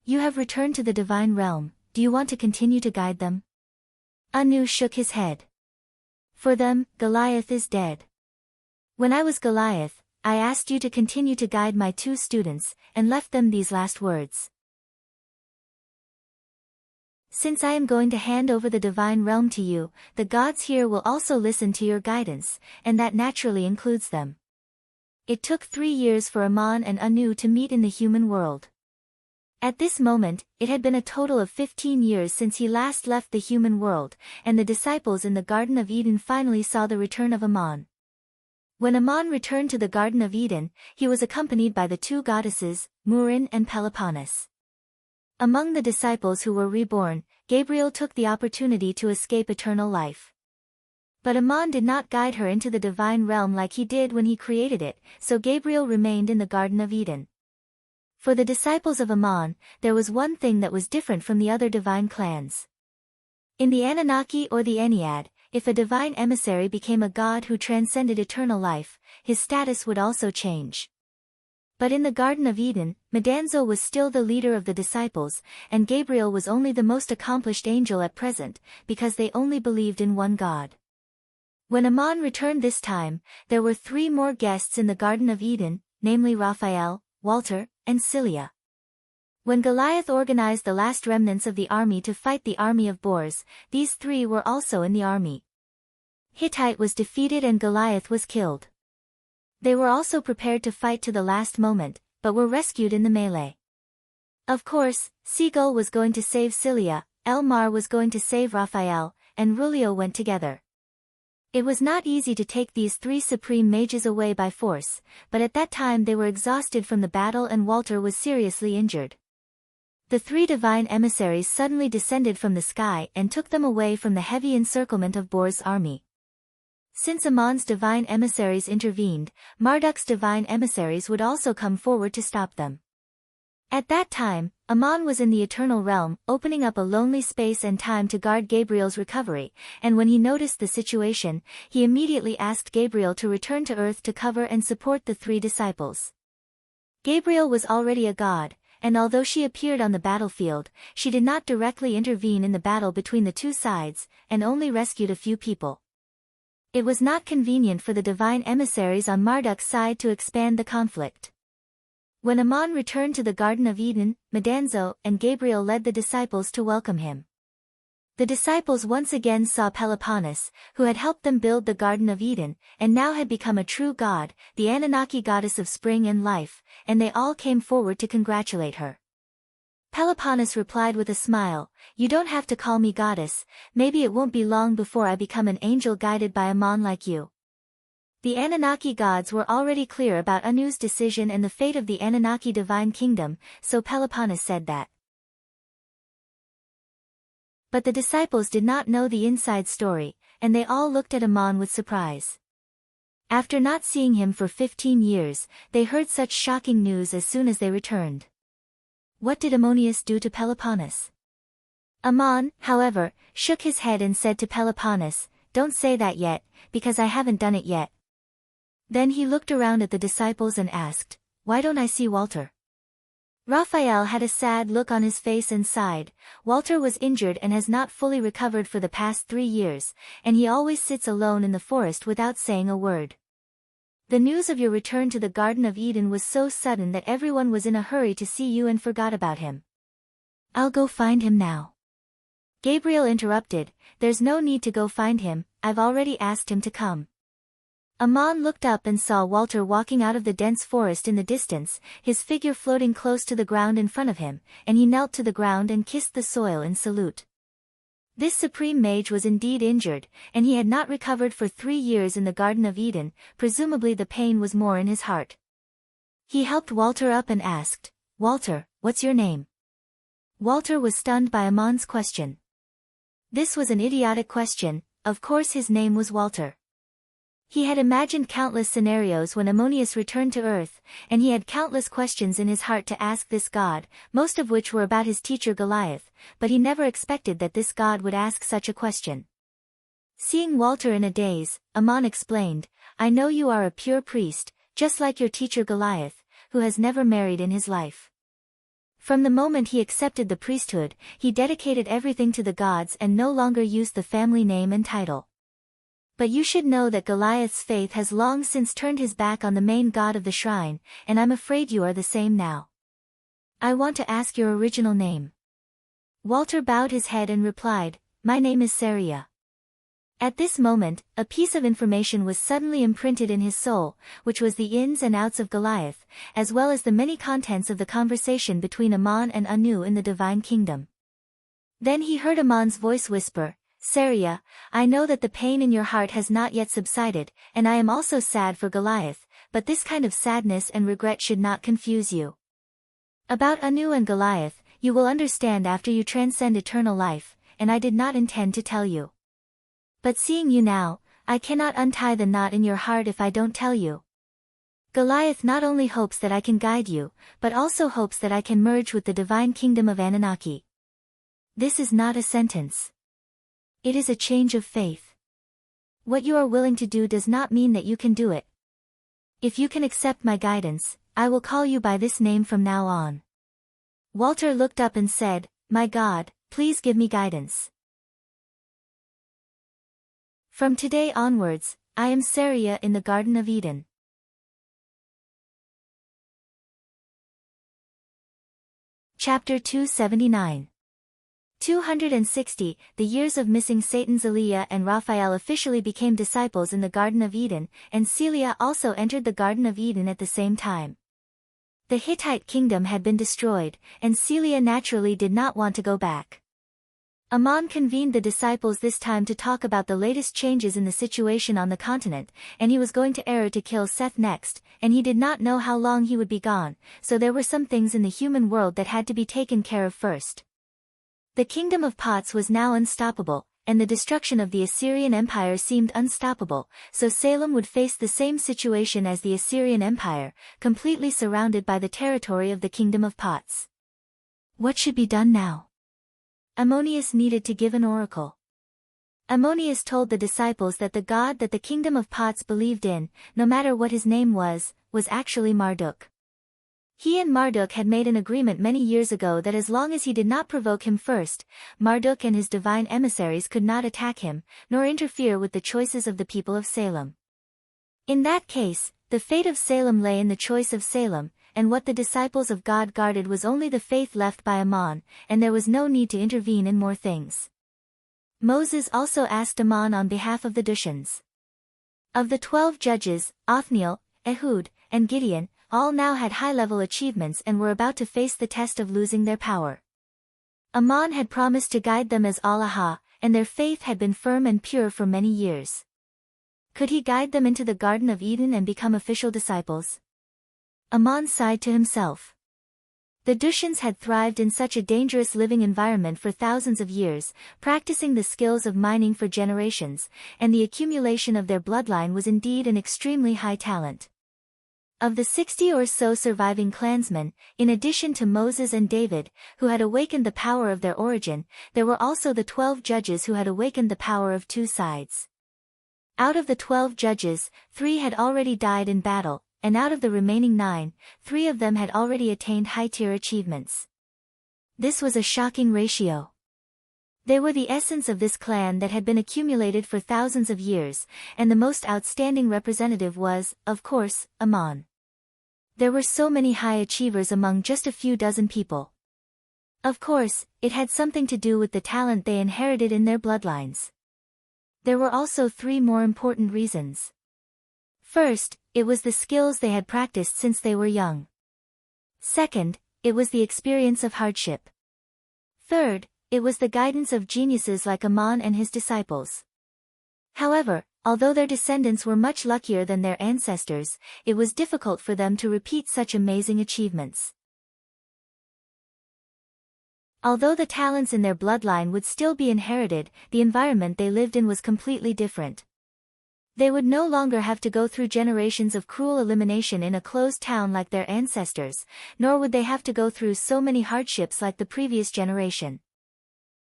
You have returned to the divine realm, do you want to continue to guide them? Anu shook his head. For them, Goliath is dead. When I was Goliath, I asked you to continue to guide my two students, and left them these last words. Since I am going to hand over the divine realm to you, the gods here will also listen to your guidance, and that naturally includes them. It took 3 years for Aman and Anu to meet in the human world. At this moment, it had been a total of 15 years since he last left the human world, and the disciples in the Garden of Eden finally saw the return of Aman. When Aman returned to the Garden of Eden, he was accompanied by the two goddesses, Murin and Peloponnes. Among the disciples who were reborn, Gabriel took the opportunity to escape eternal life. But Aman did not guide her into the divine realm like he did when he created it, so Gabriel remained in the Garden of Eden. For the disciples of Aman, there was one thing that was different from the other divine clans. In the Anunnaki or the Ennead, if a divine emissary became a god who transcended eternal life, his status would also change. But in the Garden of Eden, Medanzo was still the leader of the disciples, and Gabriel was only the most accomplished angel at present, because they only believed in one God. When Aman returned this time, there were 3 more guests in the Garden of Eden, namely Raphael, Walter, and Cilia. When Goliath organized the last remnants of the army to fight the army of boars, these three were also in the army. Hittite was defeated and Goliath was killed. They were also prepared to fight to the last moment, but were rescued in the melee. Of course, Seagull was going to save Cilia, Elmar was going to save Raphael, and Rulio went together. It was not easy to take these three supreme mages away by force, but at that time they were exhausted from the battle and Walter was seriously injured. The three divine emissaries suddenly descended from the sky and took them away from the heavy encirclement of Bor's army. Since Amon's divine emissaries intervened, Marduk's divine emissaries would also come forward to stop them. At that time, Amon was in the eternal realm, opening up a lonely space and time to guard Gabriel's recovery, and when he noticed the situation, he immediately asked Gabriel to return to Earth to cover and support the three disciples. Gabriel was already a god, and although she appeared on the battlefield, she did not directly intervene in the battle between the two sides, and only rescued a few people. It was not convenient for the divine emissaries on Marduk's side to expand the conflict. When Amon returned to the Garden of Eden, Medanzo and Gabriel led the disciples to welcome him. The disciples once again saw Peloponnes, who had helped them build the Garden of Eden, and now had become a true god, the Anunnaki goddess of spring and life, and they all came forward to congratulate her. Peloponnes replied with a smile, "You don't have to call me goddess, maybe it won't be long before I become an angel guided by Amon like you." The Anunnaki gods were already clear about Anu's decision and the fate of the Anunnaki divine kingdom, so Peloponnes said that. But the disciples did not know the inside story, and they all looked at Amon with surprise. After not seeing him for 15 years, they heard such shocking news as soon as they returned. What did Ammonius do to Peloponnes? Amon, however, shook his head and said to Peloponnes, "Don't say that yet, because I haven't done it yet." Then he looked around at the disciples and asked, "Why don't I see Walter?" Raphael had a sad look on his face and sighed. "Walter was injured and has not fully recovered for the past 3 years, and he always sits alone in the forest without saying a word. The news of your return to the Garden of Eden was so sudden that everyone was in a hurry to see you and forgot about him." "I'll go find him now." Gabriel interrupted, "There's no need to go find him, I've already asked him to come." Amon looked up and saw Walter walking out of the dense forest in the distance, his figure floating close to the ground in front of him, and he knelt to the ground and kissed the soil in salute. This supreme mage was indeed injured, and he had not recovered for 3 years in the Garden of Eden, presumably the pain was more in his heart. He helped Walter up and asked, "Walter, what's your name?" Walter was stunned by Amon's question. This was an idiotic question, of course his name was Walter. He had imagined countless scenarios when Ammonius returned to Earth, and he had countless questions in his heart to ask this god, most of which were about his teacher Goliath, but he never expected that this god would ask such a question. Seeing Walter in a daze, Ammon explained, "I know you are a pure priest, just like your teacher Goliath, who has never married in his life. From the moment he accepted the priesthood, he dedicated everything to the gods and no longer used the family name and title. But you should know that Goliath's faith has long since turned his back on the main god of the shrine, and I'm afraid you are the same now. I want to ask your original name." Walter bowed his head and replied, "My name is Saria." At this moment, a piece of information was suddenly imprinted in his soul, which was the ins and outs of Goliath, as well as the many contents of the conversation between Ammon and Anu in the divine kingdom. Then he heard Ammon's voice whisper, "Saria, I know that the pain in your heart has not yet subsided, and I am also sad for Goliath, but this kind of sadness and regret should not confuse you. About Anu and Goliath, you will understand after you transcend eternal life, and I did not intend to tell you. But seeing you now, I cannot untie the knot in your heart if I don't tell you. Goliath not only hopes that I can guide you, but also hopes that I can merge with the divine kingdom of Anunnaki. This is not a sentence. It is a change of faith. What you are willing to do does not mean that you can do it. If you can accept my guidance, I will call you by this name from now on." Walter looked up and said, "My God, please give me guidance. From today onwards, I am Saria in the Garden of Eden." Chapter 279. 260, the years of missing Satan's Eliah and Raphael officially became disciples in the Garden of Eden, and Celia also entered the Garden of Eden at the same time. The Hittite kingdom had been destroyed, and Celia naturally did not want to go back. Ammon convened the disciples this time to talk about the latest changes in the situation on the continent, and he was going to Error to kill Seth next, and he did not know how long he would be gone, so there were some things in the human world that had to be taken care of first. The kingdom of Pots was now unstoppable, and the destruction of the Assyrian Empire seemed unstoppable, so Salem would face the same situation as the Assyrian Empire, completely surrounded by the territory of the kingdom of Pots. What should be done now? Ammonius needed to give an oracle. Ammonius told the disciples that the god that the kingdom of Pots believed in, no matter what his name was actually Marduk. He and Marduk had made an agreement many years ago that as long as he did not provoke him first, Marduk and his divine emissaries could not attack him, nor interfere with the choices of the people of Salem. In that case, the fate of Salem lay in the choice of Salem, and what the disciples of God guarded was only the faith left by Ammon, and there was no need to intervene in more things. Moses also asked Ammon on behalf of the Dushians. Of the 12 judges, Othniel, Ehud, and Gideon, all now had high-level achievements and were about to face the test of losing their power. Ammon had promised to guide them as Allah, and their faith had been firm and pure for many years. Could he guide them into the Garden of Eden and become official disciples? Ammon sighed to himself. The Dushians had thrived in such a dangerous living environment for thousands of years, practicing the skills of mining for generations, and the accumulation of their bloodline was indeed an extremely high talent. Of the 60 or so surviving clansmen, in addition to Moses and David, who had awakened the power of their origin, there were also the 12 judges who had awakened the power of two sides. Out of the 12 judges, 3 had already died in battle, and out of the remaining 9, 3 of them had already attained high-tier achievements. This was a shocking ratio. They were the essence of this clan that had been accumulated for thousands of years, and the most outstanding representative was, of course, Ammon. There were so many high achievers among just a few dozen people. Of course, it had something to do with the talent they inherited in their bloodlines. There were also 3 more important reasons. First, it was the skills they had practiced since they were young. Second, it was the experience of hardship. Third, it was the guidance of geniuses like Ammon and his disciples. However, although their descendants were much luckier than their ancestors, it was difficult for them to repeat such amazing achievements. Although the talents in their bloodline would still be inherited, the environment they lived in was completely different. They would no longer have to go through generations of cruel elimination in a closed town like their ancestors, nor would they have to go through so many hardships like the previous generation.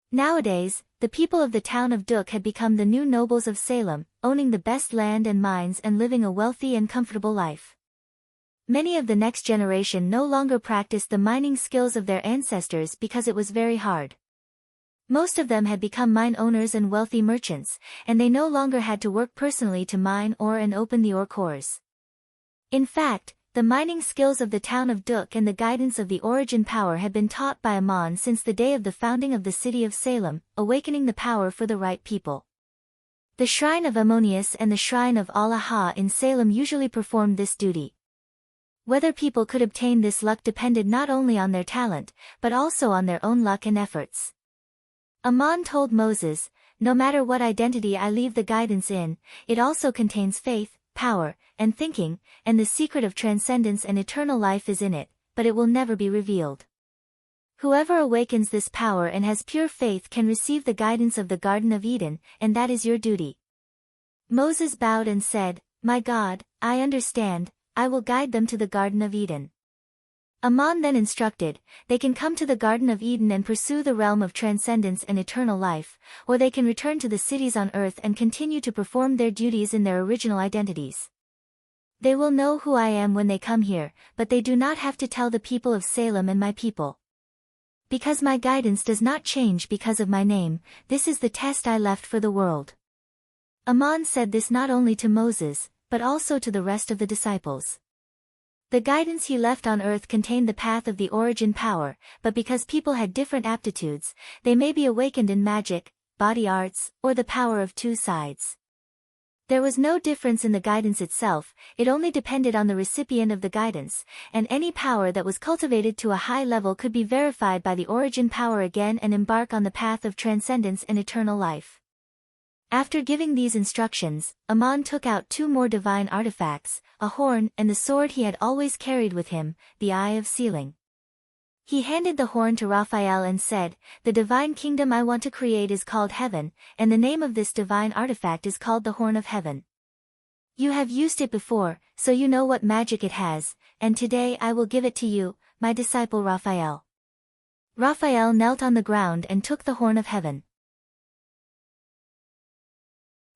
Nowadays, the people of the town of Duk had become the new nobles of Salem, owning the best land and mines and living a wealthy and comfortable life. Many of the next generation no longer practiced the mining skills of their ancestors because it was very hard. Most of them had become mine owners and wealthy merchants, and they no longer had to work personally to mine ore and open the ore cores. In fact, the mining skills of the town of Duk and the guidance of the origin power had been taught by Ammon since the day of the founding of the city of Salem, awakening the power for the right people. The shrine of Ammonius and the shrine of Allah in Salem usually performed this duty. Whether people could obtain this luck depended not only on their talent, but also on their own luck and efforts. Ammon told Moses, "No matter what identity I leave the guidance in, it also contains faith, power, and thinking, and the secret of transcendence and eternal life is in it, but it will never be revealed. Whoever awakens this power and has pure faith can receive the guidance of the Garden of Eden, and that is your duty." Moses bowed and said, "My God, I understand, I will guide them to the Garden of Eden." Ammon then instructed, "They can come to the Garden of Eden and pursue the realm of transcendence and eternal life, or they can return to the cities on earth and continue to perform their duties in their original identities. They will know who I am when they come here, but they do not have to tell the people of Salem and my people. Because my guidance does not change because of my name, this is the test I left for the world." Ammon said this not only to Moses, but also to the rest of the disciples. The guidance he left on Earth contained the path of the origin power, but because people had different aptitudes, they may be awakened in magic, body arts, or the power of two sides. There was no difference in the guidance itself, it only depended on the recipient of the guidance, and any power that was cultivated to a high level could be verified by the origin power again and embark on the path of transcendence and eternal life. After giving these instructions, Aman took out two more divine artifacts, a horn and the sword he had always carried with him, the Eye of Sealing. He handed the horn to Raphael and said, "The divine kingdom I want to create is called Heaven, and the name of this divine artifact is called the Horn of Heaven. You have used it before, so you know what magic it has, and today I will give it to you, my disciple Raphael." Raphael knelt on the ground and took the Horn of Heaven.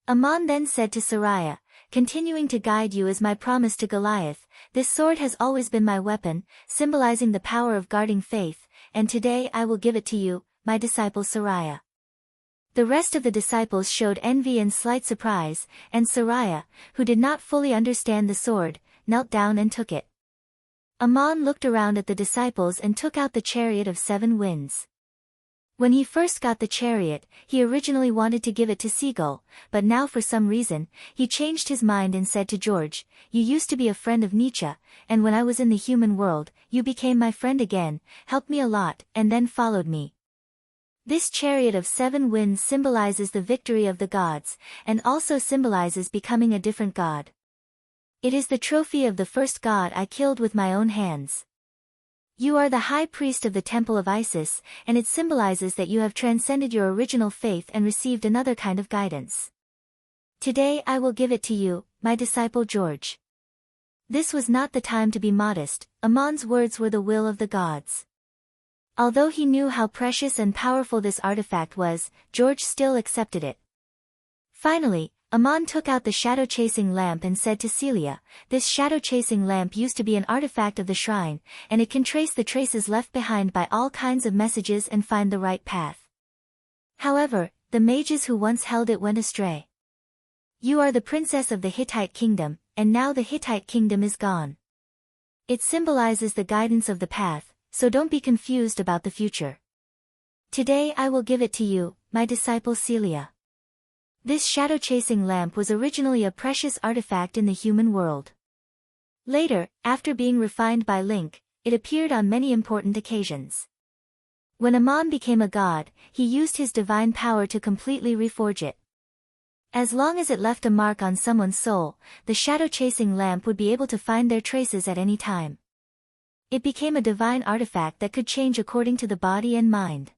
Aman then said to Sariah, "Continuing to guide you as my promise to Goliath, this sword has always been my weapon, symbolizing the power of guarding faith, and today I will give it to you, my disciple Sariah." The rest of the disciples showed envy and slight surprise, and Sariah, who did not fully understand the sword, knelt down and took it. Aman looked around at the disciples and took out the chariot of 7 winds. When he first got the chariot, he originally wanted to give it to Seagull, but now for some reason, he changed his mind and said to George, "You used to be a friend of Nietzsche, and when I was in the human world, you became my friend again, helped me a lot, and then followed me." This chariot of 7 winds symbolizes the victory of the gods, and also symbolizes becoming a different god. It is the trophy of the first god I killed with my own hands. You are the high priest of the temple of Isis, and it symbolizes that you have transcended your original faith and received another kind of guidance. Today I will give it to you, my disciple George. This was not the time to be modest, Aman's words were the will of the gods. Although he knew how precious and powerful this artifact was, George still accepted it. Finally, Aman took out the shadow-chasing lamp and said to Celia, "This shadow-chasing lamp used to be an artifact of the shrine, and it can trace the traces left behind by all kinds of messages and find the right path. However, the mages who once held it went astray. You are the princess of the Hittite kingdom, and now the Hittite kingdom is gone. It symbolizes the guidance of the path, so don't be confused about the future. Today I will give it to you, my disciple Celia." This shadow-chasing lamp was originally a precious artifact in the human world. Later, after being refined by Link, it appeared on many important occasions. When Aman became a god, he used his divine power to completely reforge it. As long as it left a mark on someone's soul, the shadow-chasing lamp would be able to find their traces at any time. It became a divine artifact that could change according to the body and mind.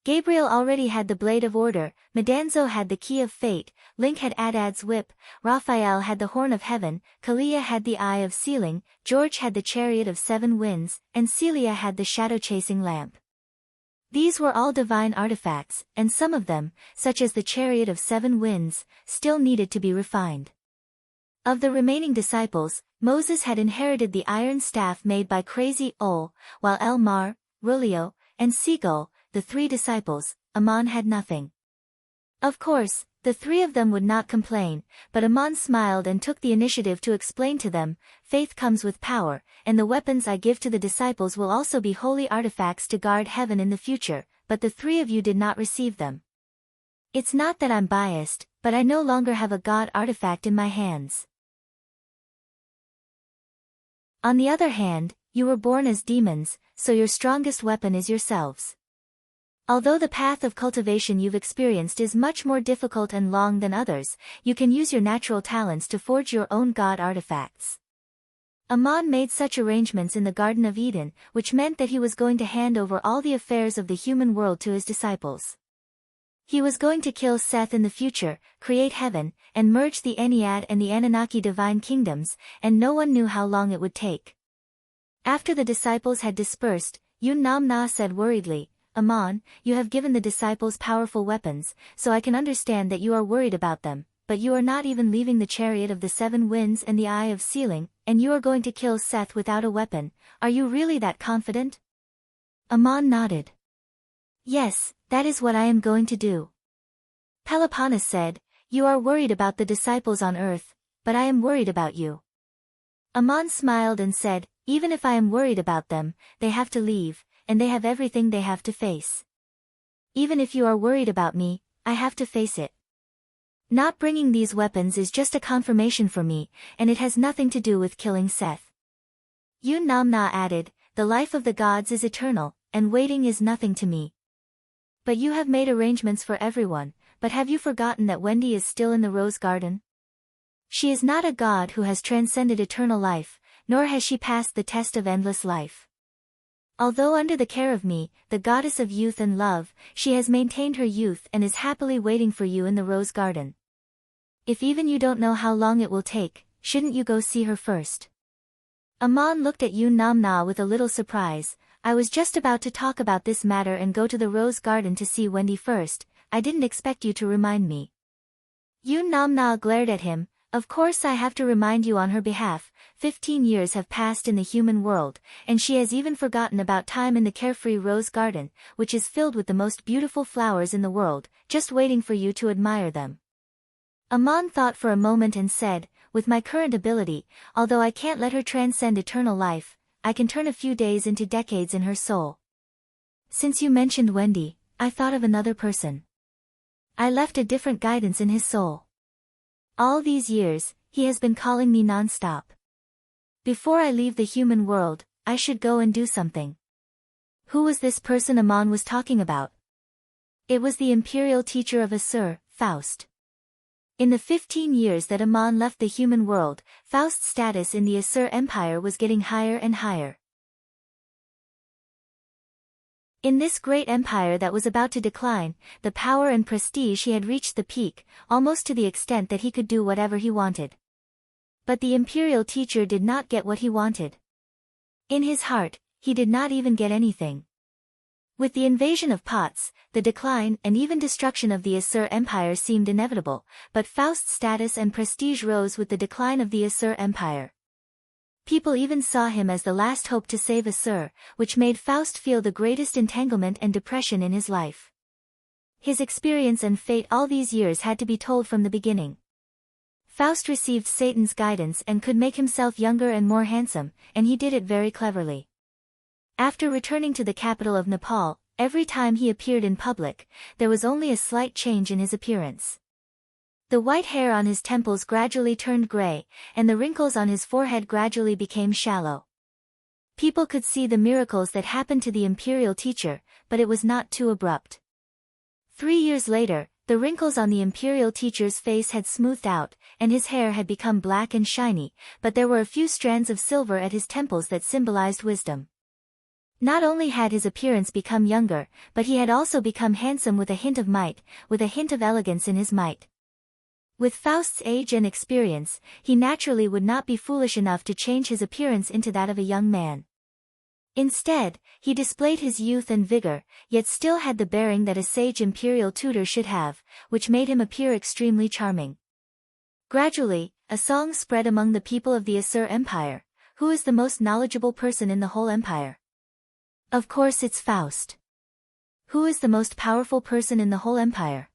Gabriel already had the Blade of Order, Medanzo had the Key of Fate, Link had Adad's Whip, Raphael had the Horn of Heaven, Kalia had the Eye of Sealing, George had the Chariot of 7 Winds, and Celia had the shadow-chasing lamp. These were all divine artifacts, and some of them, such as the Chariot of 7 Winds, still needed to be refined. Of the remaining disciples, Moses had inherited the iron staff made by Crazy Ol, while Elmar, Rulio, and Seagull, the 3 disciples, Aman had nothing. Of course, the 3 of them would not complain, but Aman smiled and took the initiative to explain to them, "Faith comes with power, and the weapons I give to the disciples will also be holy artifacts to guard heaven in the future, but the 3 of you did not receive them. It's not that I'm biased, but I no longer have a god artifact in my hands. On the other hand, you were born as demons, so your strongest weapon is yourselves. Although the path of cultivation you've experienced is much more difficult and long than others, you can use your natural talents to forge your own god artifacts." Aman made such arrangements in the Garden of Eden, which meant that he was going to hand over all the affairs of the human world to his disciples. He was going to kill Seth in the future, create heaven, and merge the Ennead and the Anunnaki divine kingdoms, and no one knew how long it would take. After the disciples had dispersed, Yun Namna said worriedly, "Aman, you have given the disciples powerful weapons, so I can understand that you are worried about them, but you are not even leaving the Chariot of the 7 Winds and the Eye of Sealing, and you are going to kill Seth without a weapon. Are you really that confident?" Aman nodded. "Yes, that is what I am going to do." Peloponnes said, "You are worried about the disciples on earth, but I am worried about you. Aman smiled and said, even if I am worried about them, they have to leave, and they have everything they have to face. Even if you are worried about me, I have to face it. Not bringing these weapons is just a confirmation for me, and it has nothing to do with killing Seth. Yun Namna added, the life of the gods is eternal, and waiting is nothing to me. But you have made arrangements for everyone, but have you forgotten that Wendy is still in the rose garden? She is not a god who has transcended eternal life, nor has she passed the test of endless life. Although under the care of me, the goddess of youth and love, she has maintained her youth and is happily waiting for you in the rose garden. If even you don't know how long it will take, shouldn't you go see her first? Aman looked at Yun Namna with a little surprise. I was just about to talk about this matter and go to the rose garden to see Wendy first. I didn't expect you to remind me. Yun Namna glared at him. Of course I have to remind you on her behalf. 15 years have passed in the human world, and she has even forgotten about time in the carefree rose garden, which is filled with the most beautiful flowers in the world, just waiting for you to admire them. Aman thought for a moment and said, with my current ability, although I can't let her transcend eternal life, I can turn a few days into decades in her soul. Since you mentioned Wendy, I thought of another person. I left a different guidance in his soul. All these years, he has been calling me non-stop. Before I leave the human world, I should go and do something. Who was this person Aman was talking about? It was the imperial teacher of Asur, Faust. In the 15 years that Aman left the human world, Faust's status in the Asur Empire was getting higher and higher. In this great empire that was about to decline, the power and prestige he had reached the peak, almost to the extent that he could do whatever he wanted. But the imperial teacher did not get what he wanted. In his heart, he did not even get anything. With the invasion of Pots, the decline and even destruction of the Asur Empire seemed inevitable, but Faust's status and prestige rose with the decline of the Asur Empire. People even saw him as the last hope to save Asur, which made Faust feel the greatest entanglement and depression in his life. His experience and fate all these years had to be told from the beginning. Faust received Satan's guidance and could make himself younger and more handsome, and he did it very cleverly. After returning to the capital of Nepal, every time he appeared in public, there was only a slight change in his appearance. The white hair on his temples gradually turned gray, and the wrinkles on his forehead gradually became shallow. People could see the miracles that happened to the imperial teacher, but it was not too abrupt. 3 years later, the wrinkles on the imperial teacher's face had smoothed out, and his hair had become black and shiny, but there were a few strands of silver at his temples that symbolized wisdom. Not only had his appearance become younger, but he had also become handsome with a hint of might, with a hint of elegance in his might. With Faust's age and experience, he naturally would not be foolish enough to change his appearance into that of a young man. Instead, he displayed his youth and vigor, yet still had the bearing that a sage imperial tutor should have, which made him appear extremely charming. Gradually, a song spread among the people of the Asur Empire. Who is the most knowledgeable person in the whole empire? Of course it's Faust. Who is the most powerful person in the whole empire?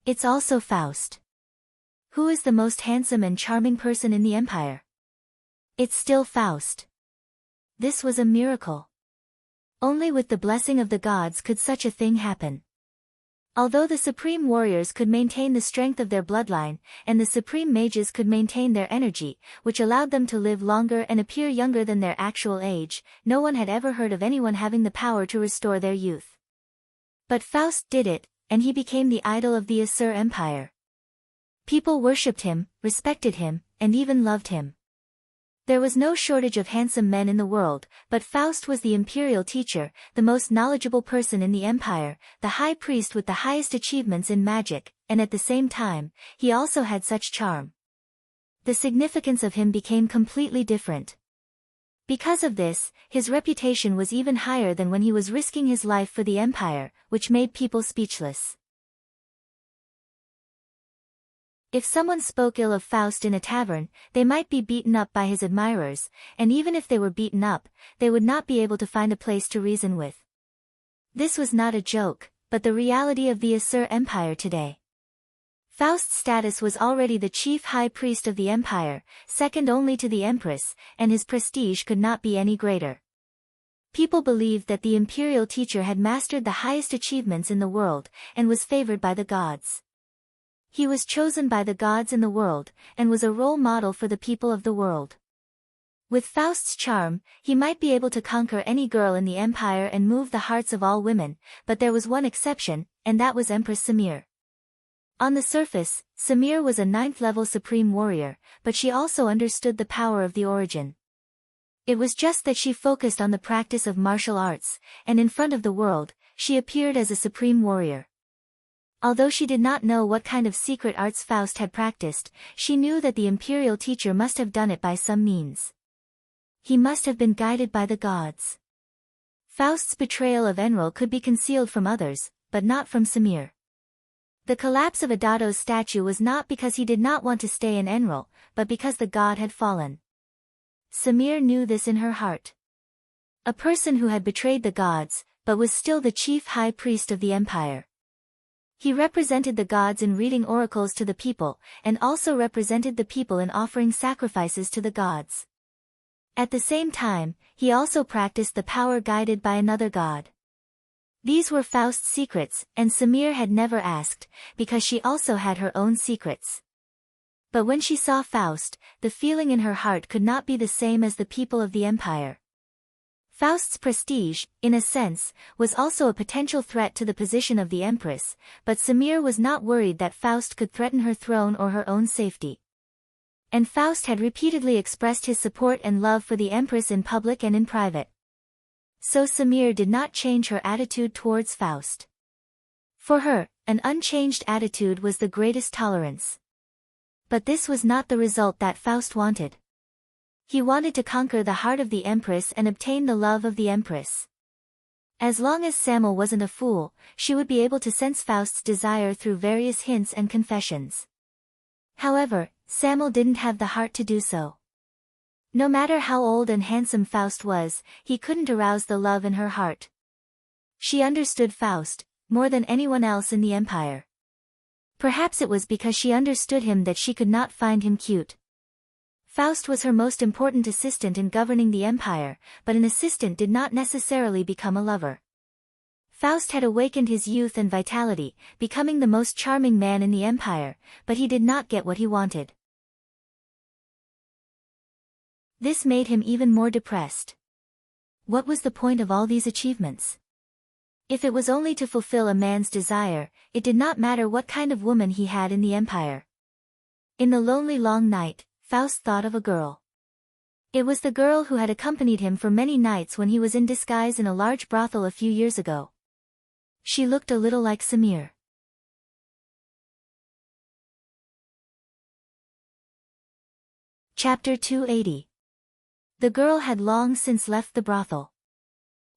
It's also Faust. Who is the most handsome and charming person in the empire? It's still Faust. This was a miracle. Only with the blessing of the gods could such a thing happen. Although the supreme warriors could maintain the strength of their bloodline, and the supreme mages could maintain their energy, which allowed them to live longer and appear younger than their actual age, no one had ever heard of anyone having the power to restore their youth. But Faust did it, and he became the idol of the Asur Empire. People worshipped him, respected him, and even loved him. There was no shortage of handsome men in the world, but Faust was the imperial teacher, the most knowledgeable person in the empire, the high priest with the highest achievements in magic, and at the same time, he also had such charm. The significance of him became completely different. Because of this, his reputation was even higher than when he was risking his life for the empire, which made people speechless. If someone spoke ill of Faust in a tavern, they might be beaten up by his admirers, and even if they were beaten up, they would not be able to find a place to reason with. This was not a joke, but the reality of the Asur Empire today. Faust's status was already the chief high priest of the empire, second only to the empress, and his prestige could not be any greater. People believed that the imperial teacher had mastered the highest achievements in the world, and was favored by the gods. He was chosen by the gods in the world, and was a role model for the people of the world. With Faust's charm, he might be able to conquer any girl in the empire and move the hearts of all women, but there was one exception, and that was Empress Samir. On the surface, Samir was a 9th-level supreme warrior, but she also understood the power of the origin. It was just that she focused on the practice of martial arts, and in front of the world, she appeared as a supreme warrior. Although she did not know what kind of secret arts Faust had practiced, she knew that the imperial teacher must have done it by some means. He must have been guided by the gods. Faust's betrayal of Enril could be concealed from others, but not from Samir. The collapse of Adado's statue was not because he did not want to stay in Enril, but because the god had fallen. Samir knew this in her heart. A person who had betrayed the gods, but was still the chief high priest of the empire. He represented the gods in reading oracles to the people, and also represented the people in offering sacrifices to the gods. At the same time, he also practiced the power guided by another god. These were Faust's secrets, and Samir had never asked, because she also had her own secrets. But when she saw Faust, the feeling in her heart could not be the same as the people of the empire. Faust's prestige, in a sense, was also a potential threat to the position of the empress, but Samir was not worried that Faust could threaten her throne or her own safety. And Faust had repeatedly expressed his support and love for the empress in public and in private. So Samir did not change her attitude towards Faust. For her, an unchanged attitude was the greatest tolerance. But this was not the result that Faust wanted. He wanted to conquer the heart of the empress and obtain the love of the empress. As long as Samil wasn't a fool, she would be able to sense Faust's desire through various hints and confessions. However, Samil didn't have the heart to do so. No matter how old and handsome Faust was, he couldn't arouse the love in her heart. She understood Faust, more than anyone else in the empire. Perhaps it was because she understood him that she could not find him cute. Faust was her most important assistant in governing the empire, but an assistant did not necessarily become a lover. Faust had awakened his youth and vitality, becoming the most charming man in the empire, but he did not get what he wanted. This made him even more depressed. What was the point of all these achievements? If it was only to fulfill a man's desire, it did not matter what kind of woman he had in the empire. In the lonely long night, Faust thought of a girl. It was the girl who had accompanied him for many nights when he was in disguise in a large brothel a few years ago. She looked a little like Samir. Chapter 280. The girl had long since left the brothel.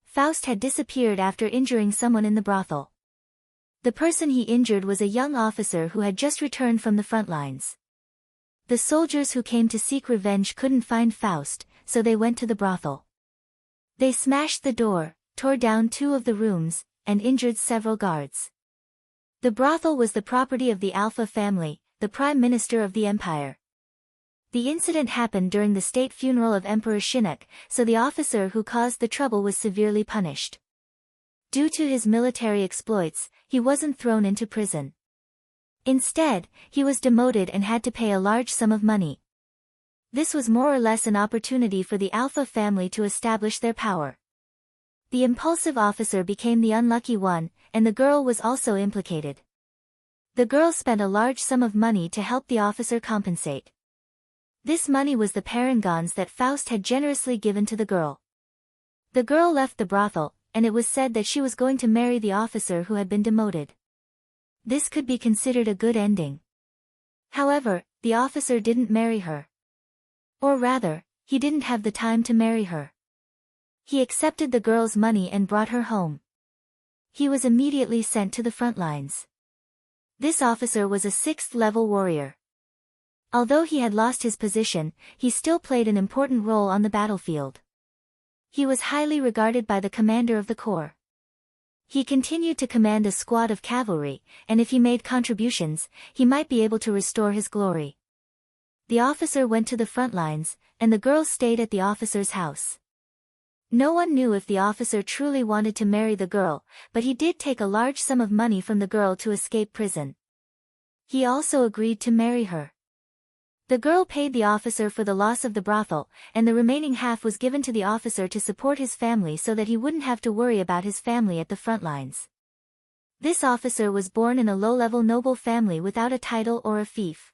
Faust had disappeared after injuring someone in the brothel. The person he injured was a young officer who had just returned from the front lines. The soldiers who came to seek revenge couldn't find Faust, so they went to the brothel. They smashed the door, tore down 2 of the rooms, and injured several guards. The brothel was the property of the Alpha family, the prime minister of the empire. The incident happened during the state funeral of Emperor Shinnok, so the officer who caused the trouble was severely punished. Due to his military exploits, he wasn't thrown into prison. Instead, he was demoted and had to pay a large sum of money. This was more or less an opportunity for the Alpha family to establish their power. The impulsive officer became the unlucky one, and the girl was also implicated. The girl spent a large sum of money to help the officer compensate. This money was the parangons that Faust had generously given to the girl. The girl left the brothel, and it was said that she was going to marry the officer who had been demoted. This could be considered a good ending. However, the officer didn't marry her. Or rather, he didn't have the time to marry her. He accepted the girl's money and brought her home. He was immediately sent to the front lines. This officer was a 6th-level warrior. Although he had lost his position, he still played an important role on the battlefield. He was highly regarded by the commander of the corps. He continued to command a squad of cavalry, and if he made contributions, he might be able to restore his glory. The officer went to the front lines, and the girl stayed at the officer's house. No one knew if the officer truly wanted to marry the girl, but he did take a large sum of money from the girl to escape prison. He also agreed to marry her. The girl paid the officer for the loss of the brothel, and the remaining half was given to the officer to support his family so that he wouldn't have to worry about his family at the front lines. This officer was born in a low-level noble family without a title or a fief.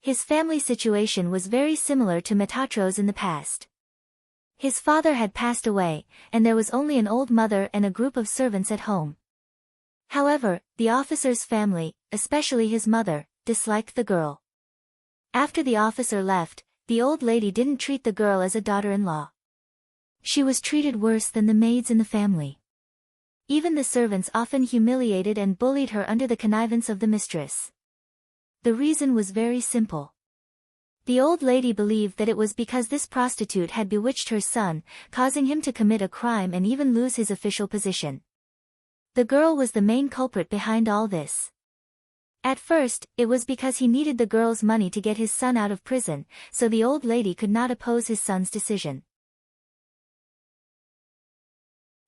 His family situation was very similar to Metatro's in the past. His father had passed away, and there was only an old mother and a group of servants at home. However, the officer's family, especially his mother, disliked the girl. After the officer left, the old lady didn't treat the girl as a daughter-in-law. She was treated worse than the maids in the family. Even the servants often humiliated and bullied her under the connivance of the mistress. The reason was very simple. The old lady believed that it was because this prostitute had bewitched her son, causing him to commit a crime and even lose his official position. The girl was the main culprit behind all this. At first, it was because he needed the girl's money to get his son out of prison, so the old lady could not oppose his son's decision.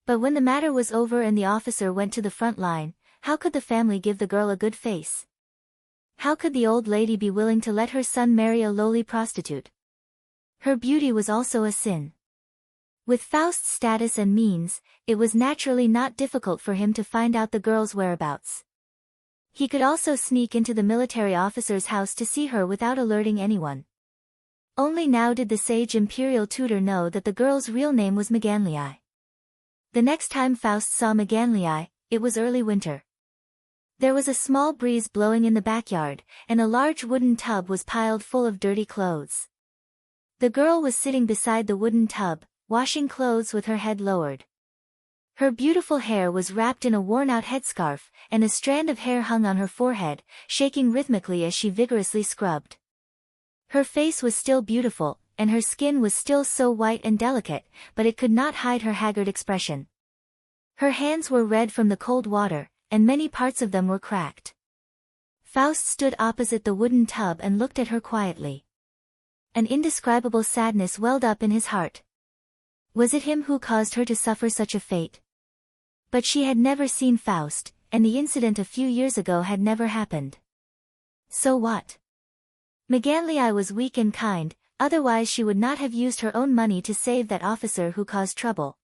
But when the matter was over and the officer went to the front line, how could the family give the girl a good face? How could the old lady be willing to let her son marry a lowly prostitute? Her beauty was also a sin. With Faust's status and means, it was naturally not difficult for him to find out the girl's whereabouts. He could also sneak into the military officer's house to see her without alerting anyone. Only now did the sage imperial tutor know that the girl's real name was Maganlii. The next time Faust saw Maganlii, it was early winter. There was a small breeze blowing in the backyard, and a large wooden tub was piled full of dirty clothes. The girl was sitting beside the wooden tub, washing clothes with her head lowered. Her beautiful hair was wrapped in a worn-out headscarf, and a strand of hair hung on her forehead, shaking rhythmically as she vigorously scrubbed. Her face was still beautiful, and her skin was still so white and delicate, but it could not hide her haggard expression. Her hands were red from the cold water, and many parts of them were cracked. Faust stood opposite the wooden tub and looked at her quietly. An indescribable sadness welled up in his heart. Was it him who caused her to suffer such a fate? But she had never seen Faust, and the incident a few years ago had never happened. So what? Maganlii was weak and kind, otherwise she would not have used her own money to save that officer who caused trouble.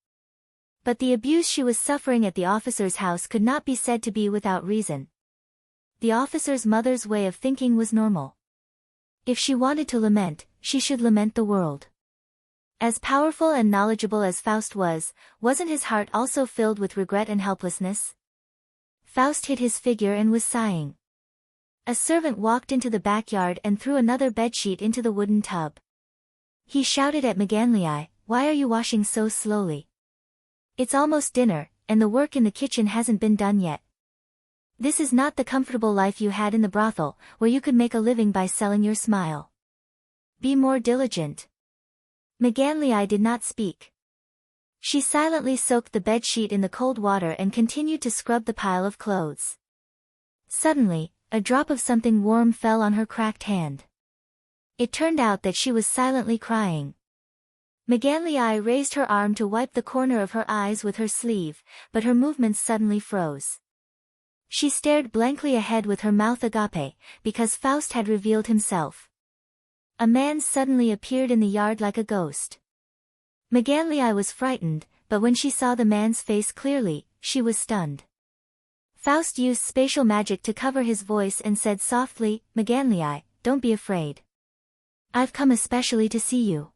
But the abuse she was suffering at the officer's house could not be said to be without reason. The officer's mother's way of thinking was normal. If she wanted to lament, she should lament the world. As powerful and knowledgeable as Faust was, wasn't his heart also filled with regret and helplessness? Faust hid his figure and was sighing. A servant walked into the backyard and threw another bedsheet into the wooden tub. He shouted at Maganlii, "Why are you washing so slowly? It's almost dinner, and the work in the kitchen hasn't been done yet. This is not the comfortable life you had in the brothel, where you could make a living by selling your smile. Be more diligent." Maganlii did not speak. She silently soaked the bedsheet in the cold water and continued to scrub the pile of clothes. Suddenly, a drop of something warm fell on her cracked hand. It turned out that she was silently crying. Maganlii raised her arm to wipe the corner of her eyes with her sleeve, but her movements suddenly froze. She stared blankly ahead with her mouth agape, because Faust had revealed himself. A man suddenly appeared in the yard like a ghost. Maganlii was frightened, but when she saw the man's face clearly, she was stunned. Faust used spatial magic to cover his voice and said softly, "Maganlii, don't be afraid. I've come especially to see you.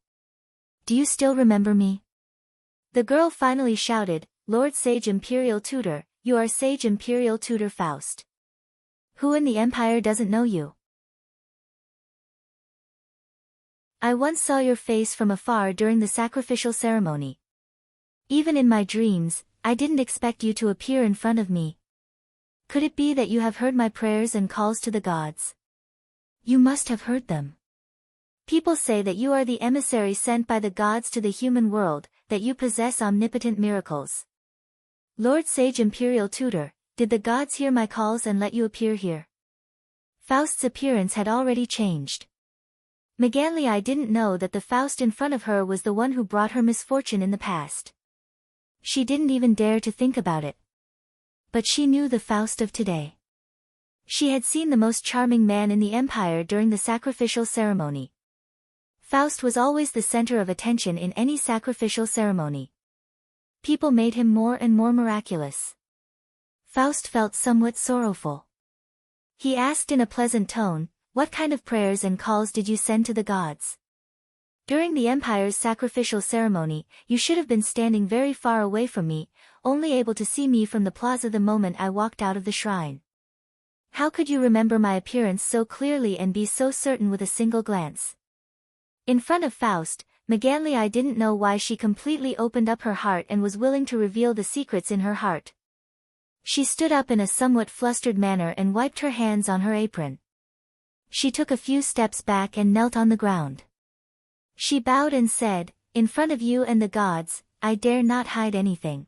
Do you still remember me?" The girl finally shouted, "Lord Sage Imperial Tutor, you are Sage Imperial Tutor Faust. Who in the Empire doesn't know you? I once saw your face from afar during the sacrificial ceremony. Even in my dreams, I didn't expect you to appear in front of me. Could it be that you have heard my prayers and calls to the gods? You must have heard them. People say that you are the emissary sent by the gods to the human world, that you possess omnipotent miracles. Lord Sage Imperial Tutor, did the gods hear my calls and let you appear here? Faust's appearance had already changed. McGanley didn't know that the Faust in front of her was the one who brought her misfortune in the past. She didn't even dare to think about it. But she knew the Faust of today. She had seen the most charming man in the Empire during the sacrificial ceremony. Faust was always the center of attention in any sacrificial ceremony. People made him more and more miraculous. Faust felt somewhat sorrowful. He asked in a pleasant tone, "What kind of prayers and calls did you send to the gods? During the Empire's sacrificial ceremony, you should have been standing very far away from me, only able to see me from the plaza the moment I walked out of the shrine. How could you remember my appearance so clearly and be so certain with a single glance?" In front of Faust, McGanley didn't know why she completely opened up her heart and was willing to reveal the secrets in her heart. She stood up in a somewhat flustered manner and wiped her hands on her apron. She took a few steps back and knelt on the ground. She bowed and said, "In front of you and the gods, I dare not hide anything.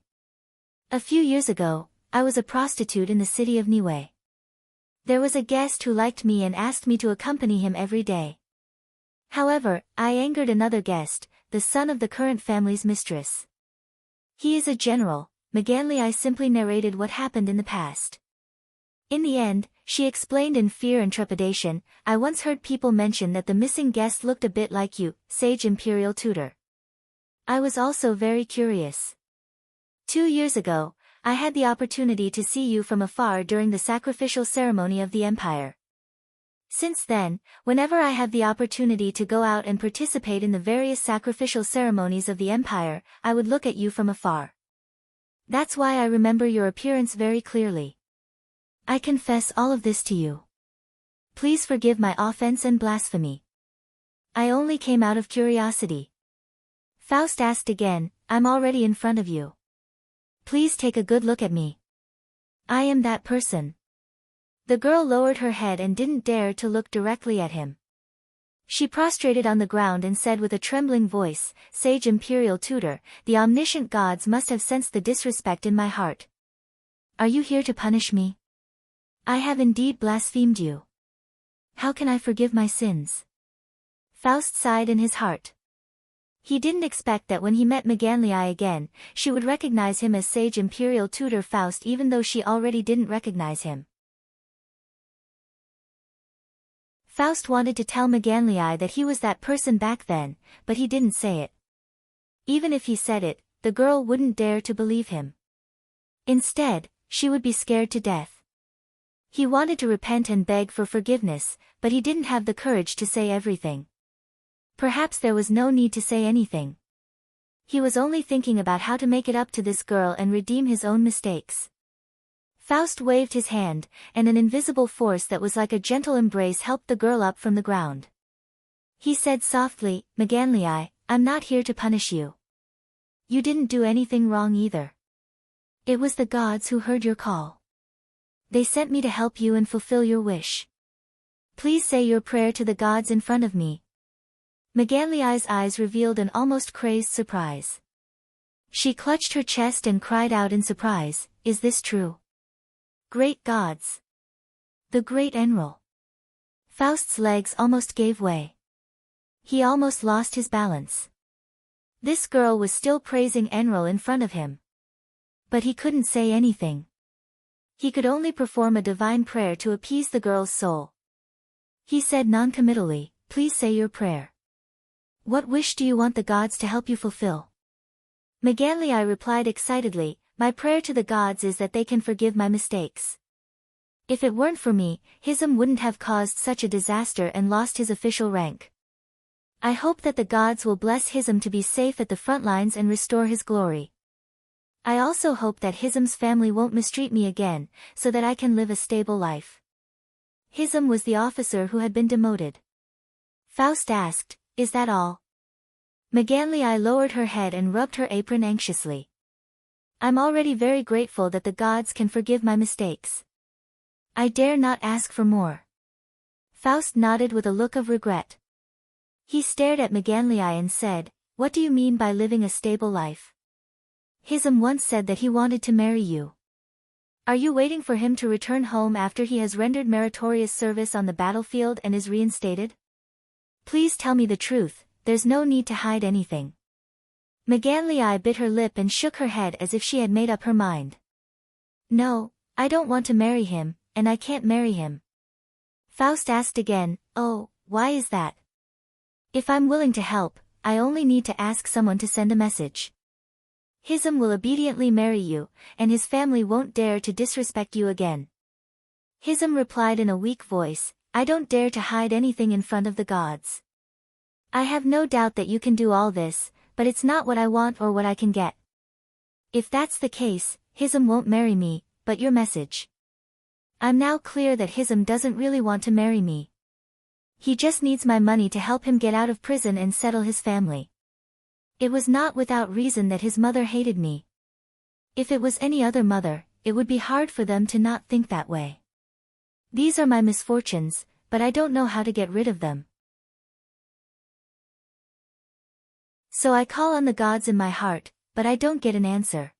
A few years ago, I was a prostitute in the city of Niue. There was a guest who liked me and asked me to accompany him every day. However, I angered another guest, the son of the current family's mistress. He is a general." McGanley simply narrated what happened in the past. In the end, she explained in fear and trepidation, "I once heard people mention that the missing guest looked a bit like you, Sage Imperial Tutor. I was also very curious. 2 years ago, I had the opportunity to see you from afar during the sacrificial ceremony of the Empire. Since then, whenever I have the opportunity to go out and participate in the various sacrificial ceremonies of the Empire, I would look at you from afar. That's why I remember your appearance very clearly. I confess all of this to you. Please forgive my offense and blasphemy. I only came out of curiosity." Faust asked again, "I'm already in front of you. Please take a good look at me. I am that person." The girl lowered her head and didn't dare to look directly at him. She prostrated on the ground and said with a trembling voice, "Sage Imperial Tutor, the omniscient gods must have sensed the disrespect in my heart. Are you here to punish me? I have indeed blasphemed you. How can I forgive my sins?" Faust sighed in his heart. He didn't expect that when he met McGanley again, she would recognize him as Sage Imperial Tutor Faust even though she already didn't recognize him. Faust wanted to tell McGanley that he was that person back then, but he didn't say it. Even if he said it, the girl wouldn't dare to believe him. Instead, she would be scared to death. He wanted to repent and beg for forgiveness, but he didn't have the courage to say everything. Perhaps there was no need to say anything. He was only thinking about how to make it up to this girl and redeem his own mistakes. Faust waved his hand, and an invisible force that was like a gentle embrace helped the girl up from the ground. He said softly, "McGanley, I'm not here to punish you. You didn't do anything wrong either. It was the gods who heard your call. They sent me to help you and fulfill your wish. Please say your prayer to the gods in front of me." McGanley's eyes revealed an almost crazed surprise. She clutched her chest and cried out in surprise, "Is this true? Great gods! The great Enril!" Faust's legs almost gave way. He almost lost his balance. This girl was still praising Enril in front of him. But he couldn't say anything. He could only perform a divine prayer to appease the girl's soul. He said non-committally, "Please say your prayer. What wish do you want the gods to help you fulfill?" McGanley replied excitedly, "My prayer to the gods is that they can forgive my mistakes. If it weren't for me, Hism wouldn't have caused such a disaster and lost his official rank. I hope that the gods will bless Hism to be safe at the front lines and restore his glory. I also hope that Hism's family won't mistreat me again, so that I can live a stable life." Hism was the officer who had been demoted. Faust asked, "Is that all?" McGanley lowered her head and rubbed her apron anxiously. "I'm already very grateful that the gods can forgive my mistakes. I dare not ask for more." Faust nodded with a look of regret. He stared at McGanley and said, "What do you mean by living a stable life? Hism once said that he wanted to marry you. Are you waiting for him to return home after he has rendered meritorious service on the battlefield and is reinstated? Please tell me the truth, there's no need to hide anything. Maganlii bit her lip and shook her head as if she had made up her mind. No, I don't want to marry him, and I can't marry him. Faust asked again, oh, why is that? If I'm willing to help, I only need to ask someone to send a message. Hism will obediently marry you, and his family won't dare to disrespect you again. Hism replied in a weak voice, I don't dare to hide anything in front of the gods. I have no doubt that you can do all this, but it's not what I want or what I can get. If that's the case, Hism won't marry me, but your message. I'm now clear that Hism doesn't really want to marry me. He just needs my money to help him get out of prison and settle his family. It was not without reason that his mother hated me. If it was any other mother, it would be hard for them to not think that way. These are my misfortunes, but I don't know how to get rid of them. So I call on the gods in my heart, but I don't get an answer.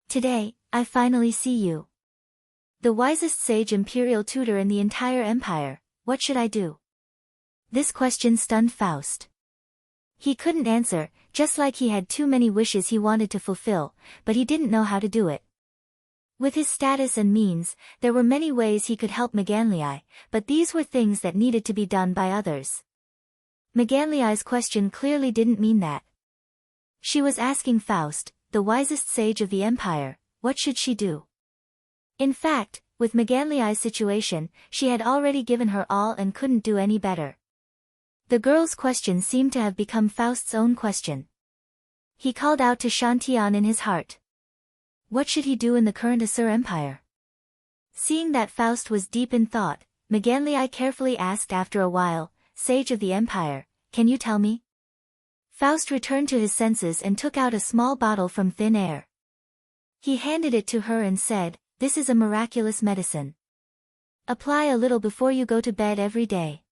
Today, I finally see you. The wisest sage imperial tutor in the entire empire, what should I do? This question stunned Faust. He couldn't answer, just like he had too many wishes he wanted to fulfill, but he didn't know how to do it. With his status and means, there were many ways he could help Maganlii, but these were things that needed to be done by others. Maganlii's question clearly didn't mean that. She was asking Faust, the wisest sage of the empire, what should she do? In fact, with Maganlii's situation, she had already given her all and couldn't do any better. The girl's question seemed to have become Faust's own question. He called out to Shantian in his heart. What should he do in the current Asur Empire? Seeing that Faust was deep in thought, Maganlii carefully asked after a while, Sage of the Empire, can you tell me? Faust returned to his senses and took out a small bottle from thin air. He handed it to her and said, this is a miraculous medicine. Apply a little before you go to bed every day.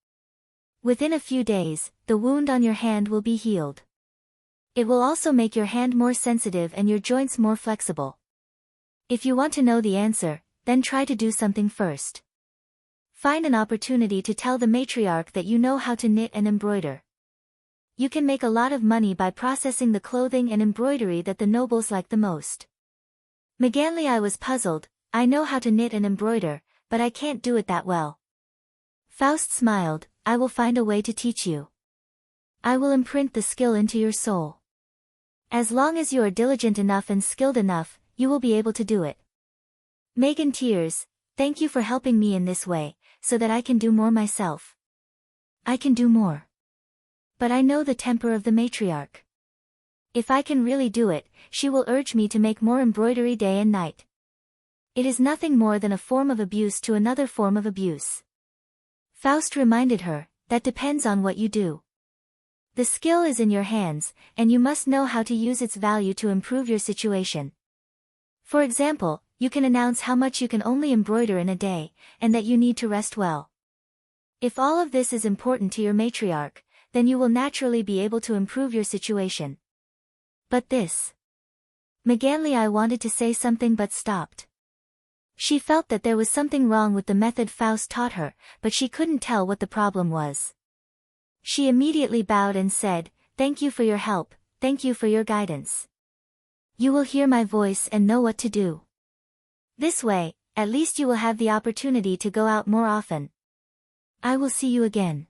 Within a few days, the wound on your hand will be healed. It will also make your hand more sensitive and your joints more flexible. If you want to know the answer, then try to do something first. Find an opportunity to tell the matriarch that you know how to knit and embroider. You can make a lot of money by processing the clothing and embroidery that the nobles like the most. Maganlii was puzzled, I know how to knit and embroider, but I can't do it that well. Faust smiled, I will find a way to teach you. I will imprint the skill into your soul. As long as you are diligent enough and skilled enough, you will be able to do it. Megan tears, thank you for helping me in this way, so that I can do more myself. I can do more. But I know the temper of the matriarch. If I can really do it, she will urge me to make more embroidery day and night. It is nothing more than a form of abuse to another form of abuse. Faust reminded her, that depends on what you do. The skill is in your hands, and you must know how to use its value to improve your situation. For example, you can announce how much you can only embroider in a day, and that you need to rest well. If all of this is important to your matriarch, then you will naturally be able to improve your situation. But this. Maganlii wanted to say something but stopped. She felt that there was something wrong with the method Faust taught her, but she couldn't tell what the problem was. She immediately bowed and said, thank you for your help, thank you for your guidance. You will hear my voice and know what to do. This way, at least you will have the opportunity to go out more often. I will see you again.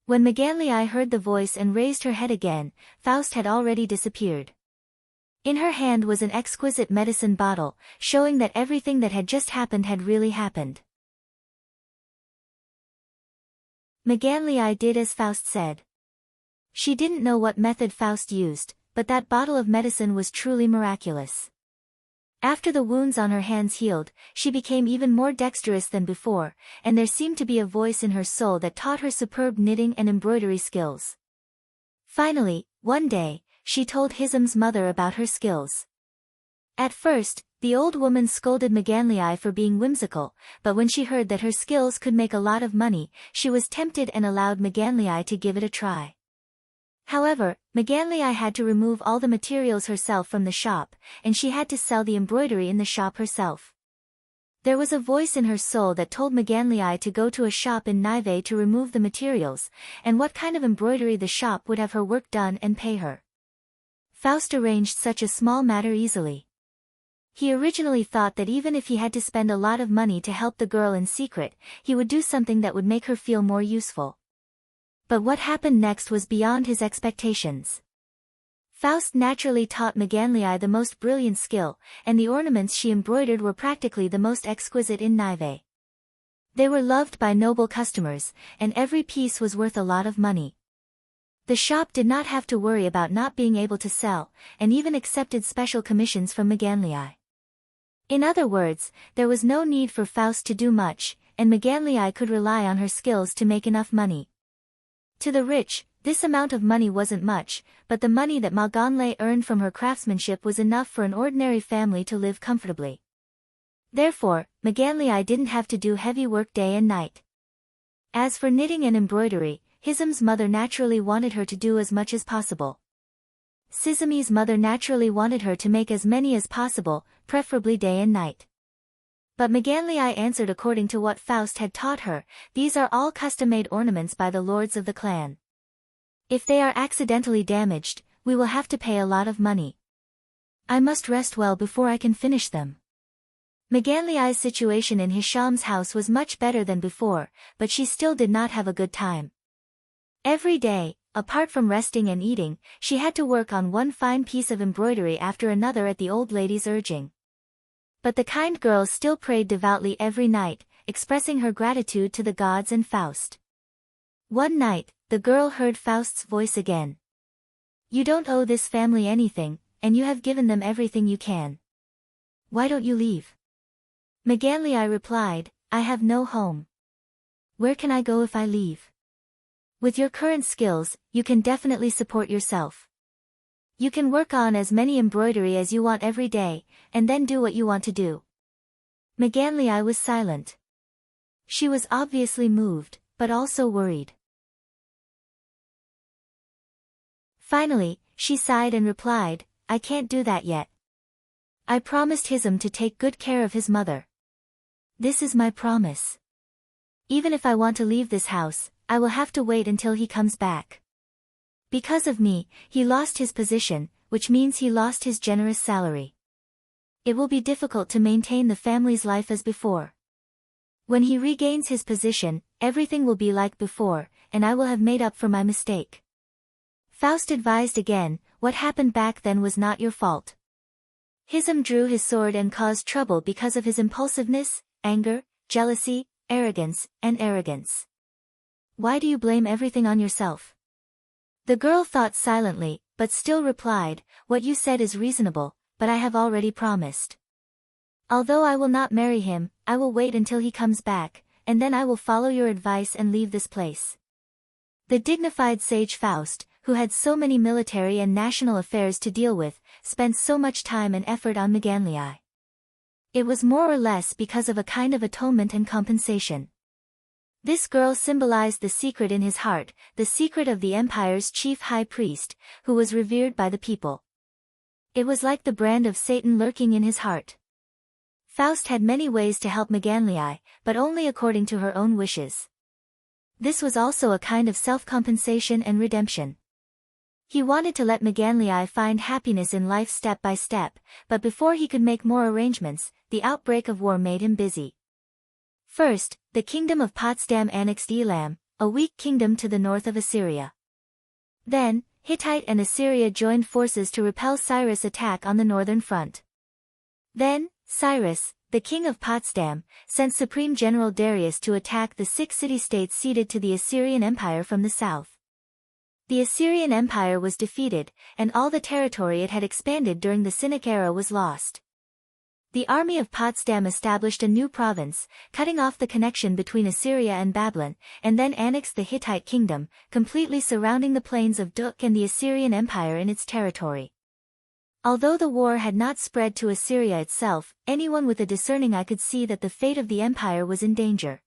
When Maganlii heard the voice and raised her head again, Faust had already disappeared. In her hand was an exquisite medicine bottle, showing that everything that had just happened had really happened. Maganlii did as Faust said. She didn't know what method Faust used, but that bottle of medicine was truly miraculous. After the wounds on her hands healed, she became even more dexterous than before, and there seemed to be a voice in her soul that taught her superb knitting and embroidery skills. Finally, one day, she told Hism's mother about her skills. At first, the old woman scolded Maganlii for being whimsical, but when she heard that her skills could make a lot of money, she was tempted and allowed Maganlii to give it a try. However, Maganlei had to remove all the materials herself from the shop, and she had to sell the embroidery in the shop herself. There was a voice in her soul that told Maganlei to go to a shop in Nive to remove the materials, and what kind of embroidery the shop would have her work done and pay her. Faust arranged such a small matter easily. He originally thought that even if he had to spend a lot of money to help the girl in secret, he would do something that would make her feel more useful. But what happened next was beyond his expectations. Faust naturally taught Maganlei the most brilliant skill, and the ornaments she embroidered were practically the most exquisite in Nive. They were loved by noble customers, and every piece was worth a lot of money. The shop did not have to worry about not being able to sell, and even accepted special commissions from Maganlei. In other words, there was no need for Faust to do much, and Maganlei could rely on her skills to make enough money. To the rich, this amount of money wasn't much, but the money that Maganlei earned from her craftsmanship was enough for an ordinary family to live comfortably. Therefore, Maganlei didn't have to do heavy work day and night. As for knitting and embroidery, Hisam's mother naturally wanted her to do as much as possible. Sisame's mother naturally wanted her to make as many as possible, preferably day and night. But Maganlei answered according to what Faust had taught her, these are all custom-made ornaments by the lords of the clan. If they are accidentally damaged, we will have to pay a lot of money. I must rest well before I can finish them. Maganlei's situation in Hisham's house was much better than before, but she still did not have a good time. Every day, apart from resting and eating, she had to work on one fine piece of embroidery after another at the old lady's urging. But the kind girl still prayed devoutly every night, expressing her gratitude to the gods and Faust. One night, the girl heard Faust's voice again. You don't owe this family anything, and you have given them everything you can. Why don't you leave? Maganlei replied, I have no home. Where can I go if I leave? With your current skills, you can definitely support yourself. You can work on as many embroidery as you want every day, and then do what you want to do. Maganlei was silent. She was obviously moved, but also worried. Finally, she sighed and replied, I can't do that yet. I promised Hisam to take good care of his mother. This is my promise. Even if I want to leave this house, I will have to wait until he comes back. Because of me, he lost his position, which means he lost his generous salary. It will be difficult to maintain the family's life as before. When he regains his position, everything will be like before, and I will have made up for my mistake. Faust advised again, what happened back then was not your fault. Hisam drew his sword and caused trouble because of his impulsiveness, anger, jealousy, arrogance. Why do you blame everything on yourself? The girl thought silently, but still replied, what you said is reasonable, but I have already promised. Although I will not marry him, I will wait until he comes back, and then I will follow your advice and leave this place. The dignified sage Faust, who had so many military and national affairs to deal with, spent so much time and effort on Maganlei. It was more or less because of a kind of atonement and compensation. This girl symbolized the secret in his heart, the secret of the empire's chief high priest, who was revered by the people. It was like the brand of Satan lurking in his heart. Faust had many ways to help Maganlei, but only according to her own wishes. This was also a kind of self-compensation and redemption. He wanted to let Maganlei find happiness in life step by step, but before he could make more arrangements, the outbreak of war made him busy. First, the kingdom of Potsdam annexed Elam, a weak kingdom to the north of Assyria. Then, Hittite and Assyria joined forces to repel Cyrus' attack on the northern front. Then, Cyrus, the king of Potsdam, sent Supreme General Darius to attack the 6 city-states ceded to the Assyrian Empire from the south. The Assyrian Empire was defeated, and all the territory it had expanded during the Cynic era was lost. The army of Potsdam established a new province, cutting off the connection between Assyria and Babylon, and then annexed the Hittite kingdom, completely surrounding the plains of Duk and the Assyrian Empire in its territory. Although the war had not spread to Assyria itself, anyone with a discerning eye could see that the fate of the empire was in danger.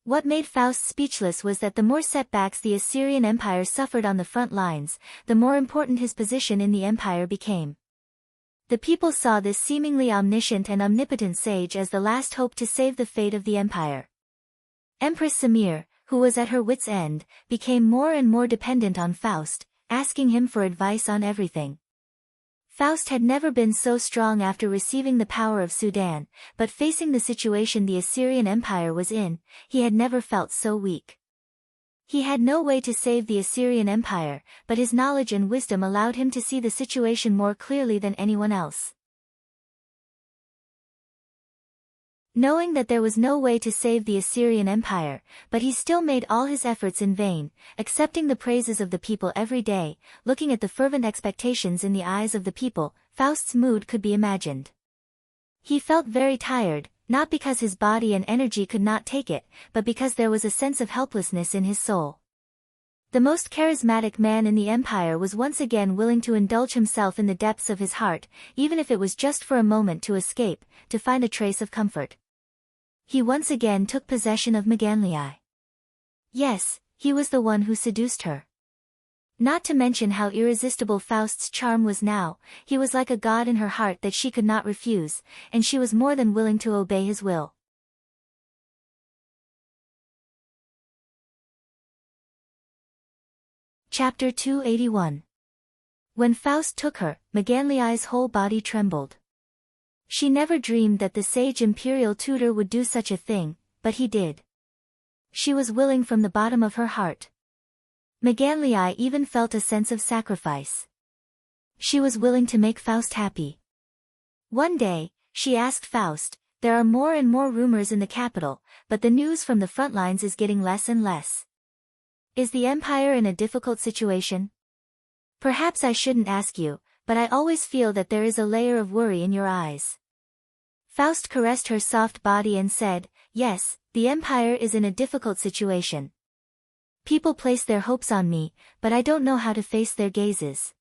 What made Faust speechless was that the more setbacks the Assyrian Empire suffered on the front lines, the more important his position in the empire became. The people saw this seemingly omniscient and omnipotent sage as the last hope to save the fate of the empire. Empress Samir, who was at her wits' end, became more and more dependent on Faust, asking him for advice on everything. Faust had never been so strong after receiving the power of Sudan, but facing the situation the Assyrian Empire was in, he had never felt so weak. He had no way to save the Assyrian Empire, but his knowledge and wisdom allowed him to see the situation more clearly than anyone else. Knowing that there was no way to save the Assyrian Empire, but he still made all his efforts in vain, accepting the praises of the people every day, looking at the fervent expectations in the eyes of the people, Faust's mood could be imagined. He felt very tired, not because his body and energy could not take it, but because there was a sense of helplessness in his soul. The most charismatic man in the empire was once again willing to indulge himself in the depths of his heart, even if it was just for a moment to escape, to find a trace of comfort. He once again took possession of Maganlii. Yes, he was the one who seduced her. Not to mention how irresistible Faust's charm was now, he was like a god in her heart that she could not refuse, and she was more than willing to obey his will. Chapter 281. When Faust took her, Maganlii's whole body trembled. She never dreamed that the sage imperial tutor would do such a thing, but he did. She was willing from the bottom of her heart. Maganlii even felt a sense of sacrifice. She was willing to make Faust happy. One day, she asked Faust, "There are more and more rumors in the capital, but the news from the front lines is getting less and less. Is the empire in a difficult situation? Perhaps I shouldn't ask you, but I always feel that there is a layer of worry in your eyes." Faust caressed her soft body and said, "Yes, the empire is in a difficult situation. People place their hopes on me, but I don't know how to face their gazes.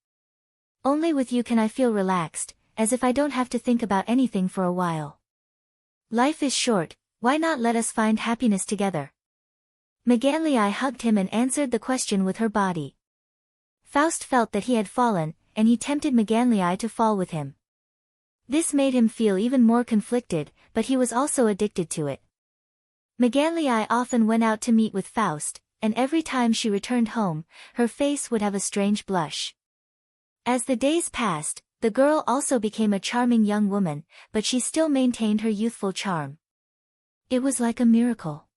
Only with you can I feel relaxed, as if I don't have to think about anything for a while. Life is short, why not let us find happiness together?" Maganlii hugged him and answered the question with her body. Faust felt that he had fallen, and he tempted Maganlii to fall with him. This made him feel even more conflicted, but he was also addicted to it. Maganlii often went out to meet with Faust, and every time she returned home, her face would have a strange blush. As the days passed, the girl also became a charming young woman, but she still maintained her youthful charm. It was like a miracle.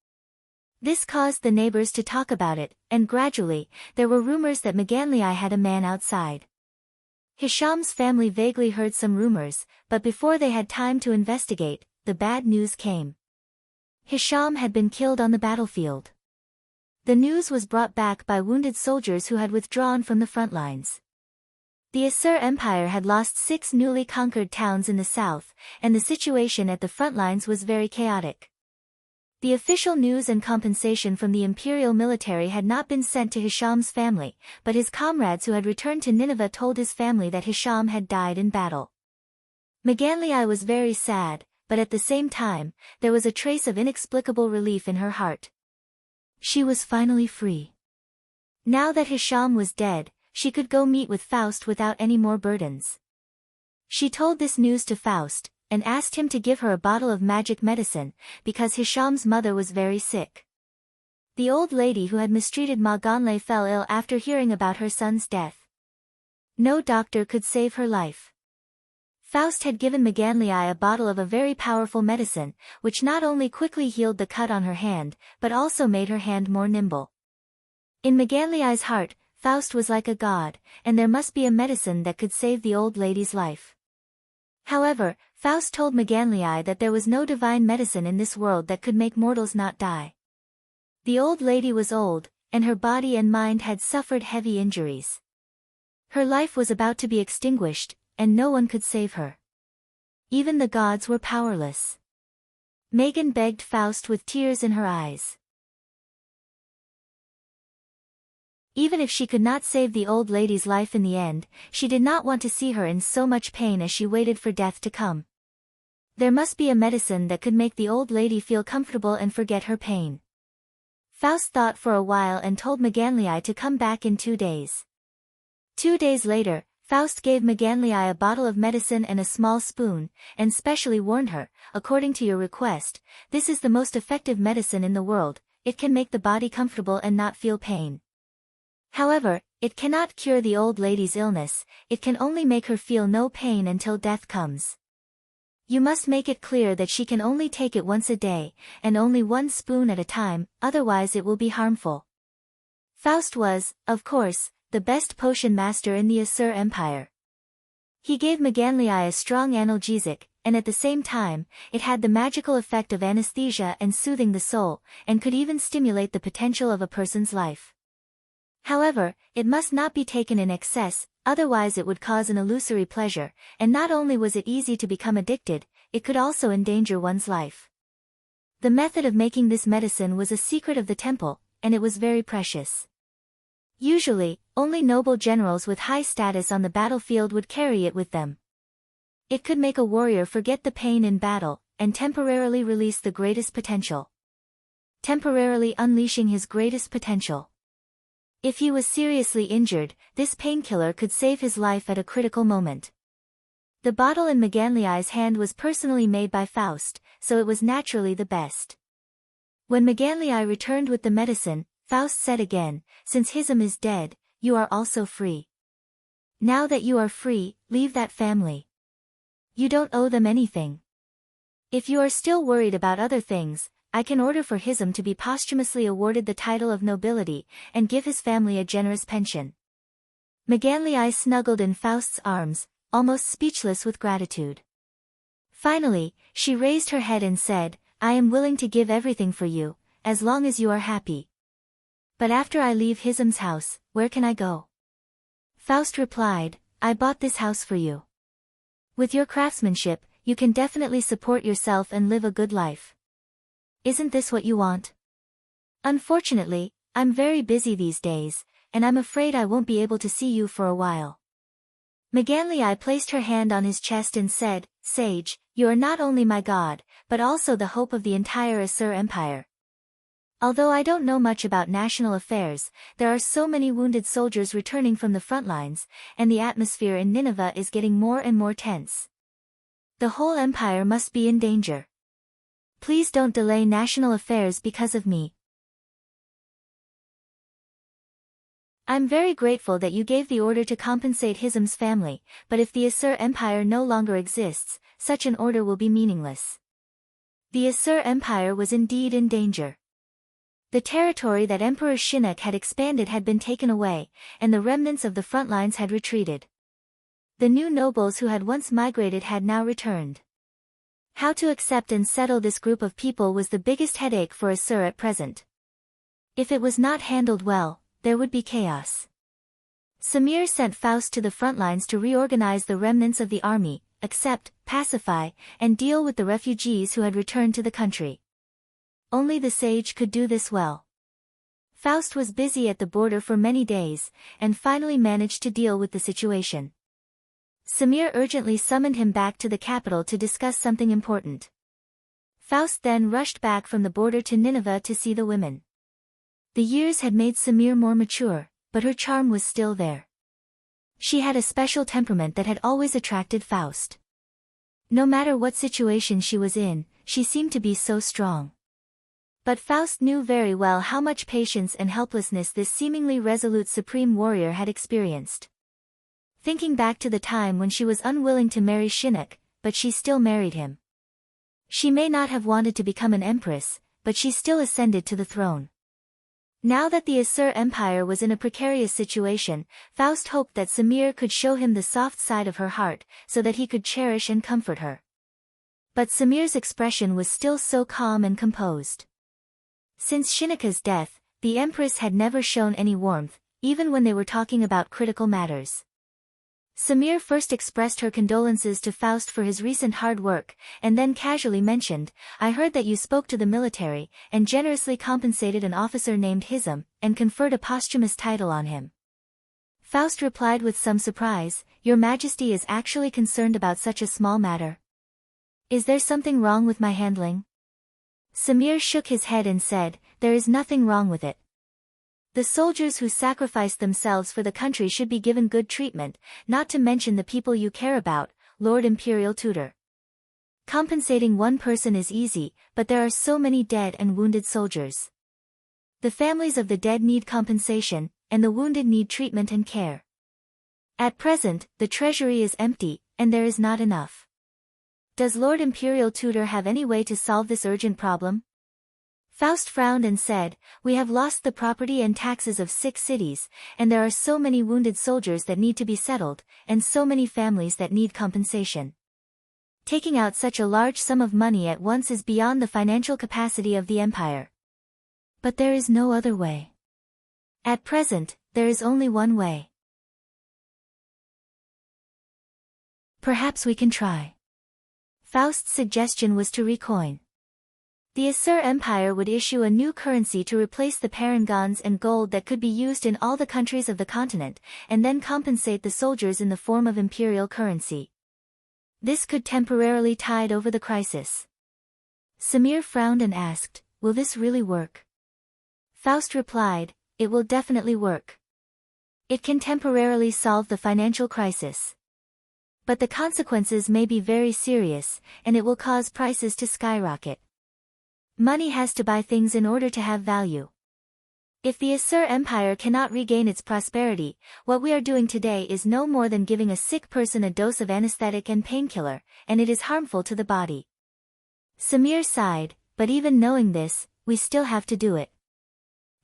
This caused the neighbors to talk about it, and gradually, there were rumors that Maganlii had a man outside. Hisham's family vaguely heard some rumors, but before they had time to investigate, the bad news came. Hisham had been killed on the battlefield. The news was brought back by wounded soldiers who had withdrawn from the front lines. The Assur Empire had lost 6 newly conquered towns in the south, and the situation at the front lines was very chaotic. The official news and compensation from the imperial military had not been sent to Hisham's family, but his comrades who had returned to Nineveh told his family that Hisham had died in battle. Maganlii was very sad, but at the same time, there was a trace of inexplicable relief in her heart. She was finally free. Now that Hisham was dead, she could go meet with Faust without any more burdens. She told this news to Faust, and asked him to give her a bottle of magic medicine, because Hisham's mother was very sick. The old lady who had mistreated Maganlei fell ill after hearing about her son's death. No doctor could save her life. Faust had given Maganlei a bottle of a very powerful medicine, which not only quickly healed the cut on her hand, but also made her hand more nimble. In Maganlei's heart, Faust was like a god, and there must be a medicine that could save the old lady's life. However, Faust told Maganlei that there was no divine medicine in this world that could make mortals not die. The old lady was old, and her body and mind had suffered heavy injuries. Her life was about to be extinguished, and no one could save her. Even the gods were powerless. Megan begged Faust with tears in her eyes. Even if she could not save the old lady's life in the end, she did not want to see her in so much pain as she waited for death to come. There must be a medicine that could make the old lady feel comfortable and forget her pain. Faust thought for a while and told Maganlii to come back in 2 days. 2 days later, Faust gave Maganlii a bottle of medicine and a small spoon, and specially warned her, according to your request, this is the most effective medicine in the world, it can make the body comfortable and not feel pain. However, it cannot cure the old lady's illness, it can only make her feel no pain until death comes. You must make it clear that she can only take it once a day, and only 1 spoon at a time, otherwise it will be harmful. Faust was, of course, the best potion master in the Asur Empire. He gave Maganlii a strong analgesic, and at the same time, it had the magical effect of anesthesia and soothing the soul, and could even stimulate the potential of a person's life. However, it must not be taken in excess, otherwise it would cause an illusory pleasure, and not only was it easy to become addicted, it could also endanger one's life. The method of making this medicine was a secret of the temple, and it was very precious. Usually, only noble generals with high status on the battlefield would carry it with them. It could make a warrior forget the pain in battle, and temporarily release the greatest potential. Temporarily unleashing his greatest potential. If he was seriously injured, this painkiller could save his life at a critical moment. The bottle in Maganlii's hand was personally made by Faust, so it was naturally the best. When Maganlii returned with the medicine, Faust said again, since Hism is dead, you are also free. Now that you are free, leave that family. You don't owe them anything. If you are still worried about other things, I can order for Hism to be posthumously awarded the title of nobility, and give his family a generous pension. Maganlii snuggled in Faust's arms, almost speechless with gratitude. Finally, she raised her head and said, I am willing to give everything for you, as long as you are happy. But after I leave Hism's house, where can I go? Faust replied, I bought this house for you. With your craftsmanship, you can definitely support yourself and live a good life. Isn't this what you want? Unfortunately, I'm very busy these days, and I'm afraid I won't be able to see you for a while. Maganlii placed her hand on his chest and said, Sage, you are not only my god, but also the hope of the entire Asur Empire. Although I don't know much about national affairs, there are so many wounded soldiers returning from the front lines, and the atmosphere in Nineveh is getting more and more tense. The whole empire must be in danger. Please don't delay national affairs because of me. I'm very grateful that you gave the order to compensate Hism's family, but if the Asur Empire no longer exists, such an order will be meaningless. The Asur Empire was indeed in danger. The territory that Emperor Shinnok had expanded had been taken away, and the remnants of the front lines had retreated. The new nobles who had once migrated had now returned. How to accept and settle this group of people was the biggest headache for Asur at present. If it was not handled well, there would be chaos. Samir sent Faust to the front lines to reorganize the remnants of the army, accept, pacify, and deal with the refugees who had returned to the country. Only the sage could do this well. Faust was busy at the border for many days, and finally managed to deal with the situation. Samir urgently summoned him back to the capital to discuss something important. Faust then rushed back from the border to Nineveh to see the women. The years had made Samir more mature, but her charm was still there. She had a special temperament that had always attracted Faust. No matter what situation she was in, she seemed to be so strong. But Faust knew very well how much patience and helplessness this seemingly resolute supreme warrior had experienced. Thinking back to the time when she was unwilling to marry Shinnok, but she still married him. She may not have wanted to become an empress, but she still ascended to the throne. Now that the Asur Empire was in a precarious situation, Faust hoped that Samir could show him the soft side of her heart, so that he could cherish and comfort her. But Samir's expression was still so calm and composed. Since Shinnok's death, the Empress had never shown any warmth, even when they were talking about critical matters. Samir first expressed her condolences to Faust for his recent hard work, and then casually mentioned, I heard that you spoke to the military, and generously compensated an officer named Hism, and conferred a posthumous title on him. Faust replied with some surprise, Your Majesty is actually concerned about such a small matter. Is there something wrong with my handling? Samir shook his head and said, there is nothing wrong with it. The soldiers who sacrificed themselves for the country should be given good treatment, not to mention the people you care about, Lord Imperial Tutor. Compensating one person is easy, but there are so many dead and wounded soldiers. The families of the dead need compensation, and the wounded need treatment and care. At present, the treasury is empty, and there is not enough. Does Lord Imperial Tutor have any way to solve this urgent problem? Faust frowned and said, we have lost the property and taxes of 6 cities, and there are so many wounded soldiers that need to be settled, and so many families that need compensation. Taking out such a large sum of money at once is beyond the financial capacity of the empire. But there is no other way. At present, there is only one way. Perhaps we can try. Faust's suggestion was to recoin. The Asur Empire would issue a new currency to replace the parangons and gold that could be used in all the countries of the continent, and then compensate the soldiers in the form of imperial currency. This could temporarily tide over the crisis. Samir frowned and asked, will this really work? Faust replied, it will definitely work. It can temporarily solve the financial crisis. But the consequences may be very serious, and it will cause prices to skyrocket. Money has to buy things in order to have value. If the Asur Empire cannot regain its prosperity, what we are doing today is no more than giving a sick person a dose of anesthetic and painkiller, and it is harmful to the body. Samir sighed, but even knowing this, we still have to do it.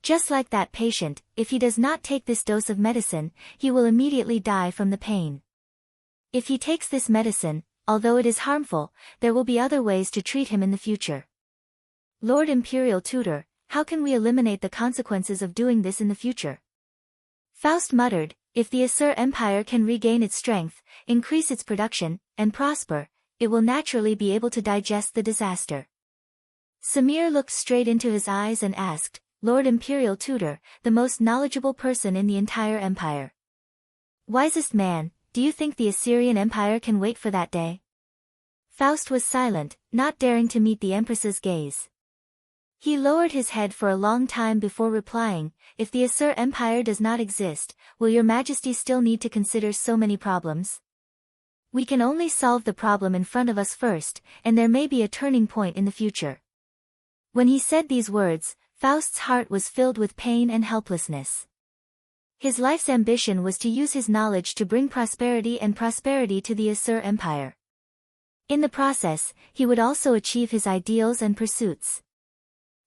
Just like that patient, if he does not take this dose of medicine, he will immediately die from the pain. If he takes this medicine, although it is harmful, there will be other ways to treat him in the future. Lord Imperial Tutor, how can we eliminate the consequences of doing this in the future? Faust muttered, if the Asur Empire can regain its strength, increase its production, and prosper, it will naturally be able to digest the disaster. Samir looked straight into his eyes and asked, Lord Imperial Tutor, the most knowledgeable person in the entire empire. Wisest man, do you think the Assyrian Empire can wait for that day? Faust was silent, not daring to meet the Empress's gaze. He lowered his head for a long time before replying, if the Asur Empire does not exist, will your Majesty still need to consider so many problems? We can only solve the problem in front of us first, and there may be a turning point in the future. When he said these words, Faust's heart was filled with pain and helplessness. His life's ambition was to use his knowledge to bring prosperity to the Asur Empire. In the process, he would also achieve his ideals and pursuits.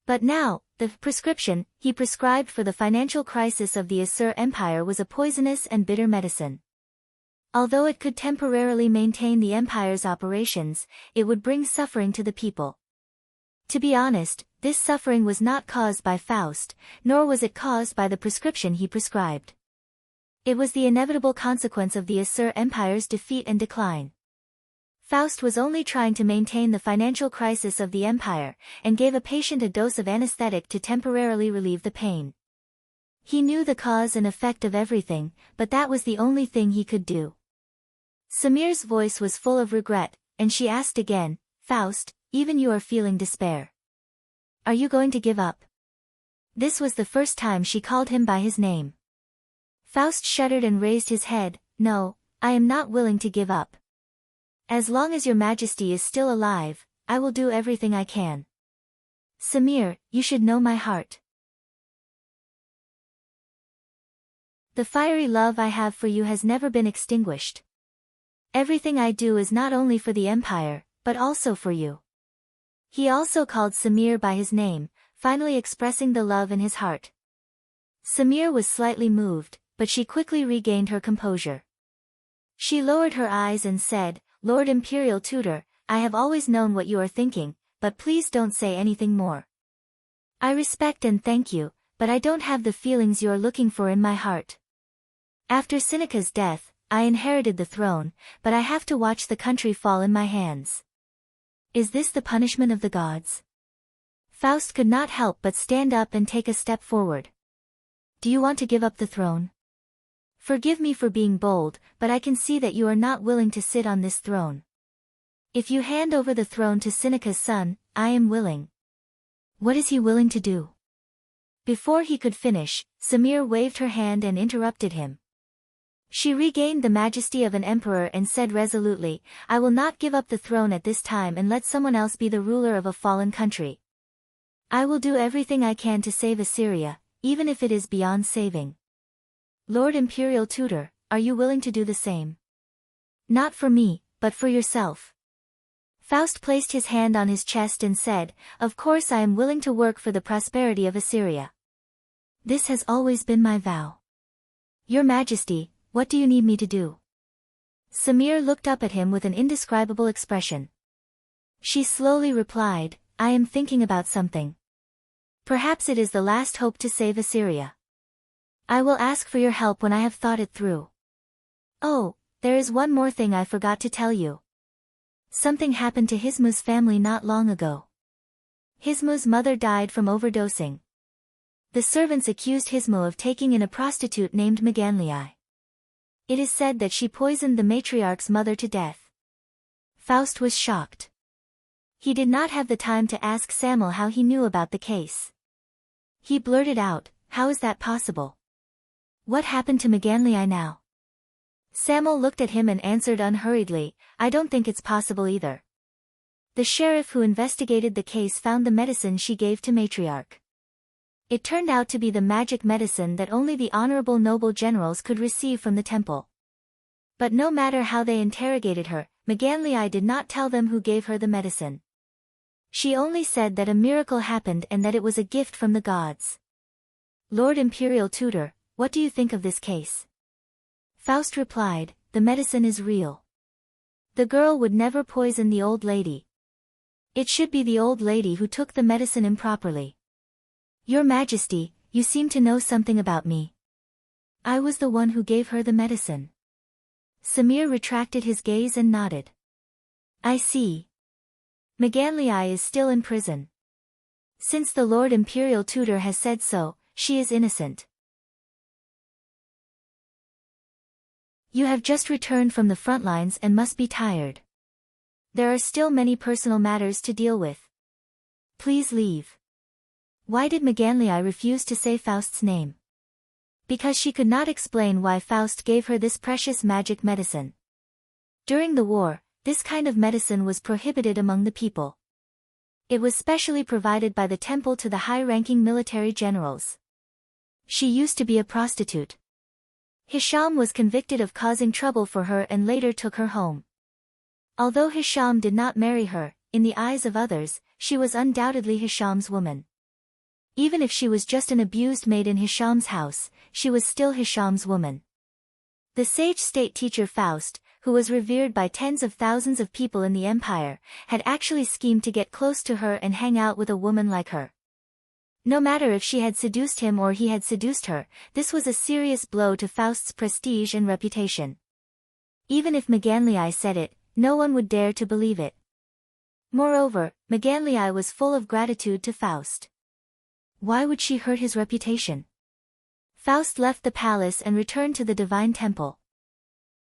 But now, the prescription he prescribed for the financial crisis of the Asur Empire was a poisonous and bitter medicine. Although it could temporarily maintain the empire's operations, it would bring suffering to the people. To be honest, this suffering was not caused by Faust, nor was it caused by the prescription he prescribed. It was the inevitable consequence of the Asur Empire's defeat and decline. Faust was only trying to maintain the financial crisis of the empire, and gave a patient a dose of anesthetic to temporarily relieve the pain. He knew the cause and effect of everything, but that was the only thing he could do. Samir's voice was full of regret, and she asked again, Faust, even you are feeling despair. Are you going to give up? This was the first time she called him by his name. Faust shuddered and raised his head, no, I am not willing to give up. As long as your Majesty is still alive, I will do everything I can. Samir, you should know my heart. The fiery love I have for you has never been extinguished. Everything I do is not only for the empire, but also for you. He also called Samir by his name, finally expressing the love in his heart. Samir was slightly moved, but she quickly regained her composure. She lowered her eyes and said, Lord Imperial Tutor, I have always known what you are thinking, but please don't say anything more. I respect and thank you, but I don't have the feelings you are looking for in my heart. After Seneca's death, I inherited the throne, but I have to watch the country fall in my hands. Is this the punishment of the gods? Faust could not help but stand up and take a step forward. Do you want to give up the throne? Forgive me for being bold, but I can see that you are not willing to sit on this throne. If you hand over the throne to Seneca's son, I am willing. What is he willing to do? Before he could finish, Samir waved her hand and interrupted him. She regained the majesty of an emperor and said resolutely, "I will not give up the throne at this time and let someone else be the ruler of a fallen country. I will do everything I can to save Assyria, even if it is beyond saving. Lord Imperial Tutor, are you willing to do the same? Not for me, but for yourself." Faust placed his hand on his chest and said, "Of course I am willing to work for the prosperity of Assyria. This has always been my vow. Your Majesty, what do you need me to do?" Samir looked up at him with an indescribable expression. She slowly replied, "I am thinking about something. Perhaps it is the last hope to save Assyria. I will ask for your help when I have thought it through. Oh, there is one more thing I forgot to tell you. Something happened to Hismu's family not long ago. Hismu's mother died from overdosing. The servants accused Hismu of taking in a prostitute named Maganlii. It is said that she poisoned the matriarch's mother to death." Faust was shocked. He did not have the time to ask Samuel how he knew about the case. He blurted out, "How is that possible? What happened to Maganlii now?" Samuel looked at him and answered unhurriedly, "I don't think it's possible either. The sheriff who investigated the case found the medicine she gave to matriarch. It turned out to be the magic medicine that only the honorable noble generals could receive from the temple. But no matter how they interrogated her, Maganlii did not tell them who gave her the medicine. She only said that a miracle happened and that it was a gift from the gods. Lord Imperial Tutor, what do you think of this case?" Faust replied, "The medicine is real. The girl would never poison the old lady. It should be the old lady who took the medicine improperly. Your Majesty, you seem to know something about me. I was the one who gave her the medicine." Samir retracted his gaze and nodded. "I see. Maganlii is still in prison. Since the Lord Imperial Tutor has said so, she is innocent. You have just returned from the front lines and must be tired. There are still many personal matters to deal with. Please leave." Why did Maganlii refuse to say Faust's name? Because she could not explain why Faust gave her this precious magic medicine. During the war, this kind of medicine was prohibited among the people. It was specially provided by the temple to the high-ranking military generals. She used to be a prostitute. Hisham was convicted of causing trouble for her and later took her home. Although Hisham did not marry her, in the eyes of others, she was undoubtedly Hisham's woman. Even if she was just an abused maid in Hisham's house, she was still Hisham's woman. The sage state teacher Faust, who was revered by tens of thousands of people in the empire, had actually schemed to get close to her and hang out with a woman like her. No matter if she had seduced him or he had seduced her, this was a serious blow to Faust's prestige and reputation. Even if Maganlii said it, no one would dare to believe it. Moreover, Maganlii was full of gratitude to Faust. Why would she hurt his reputation? Faust left the palace and returned to the divine temple.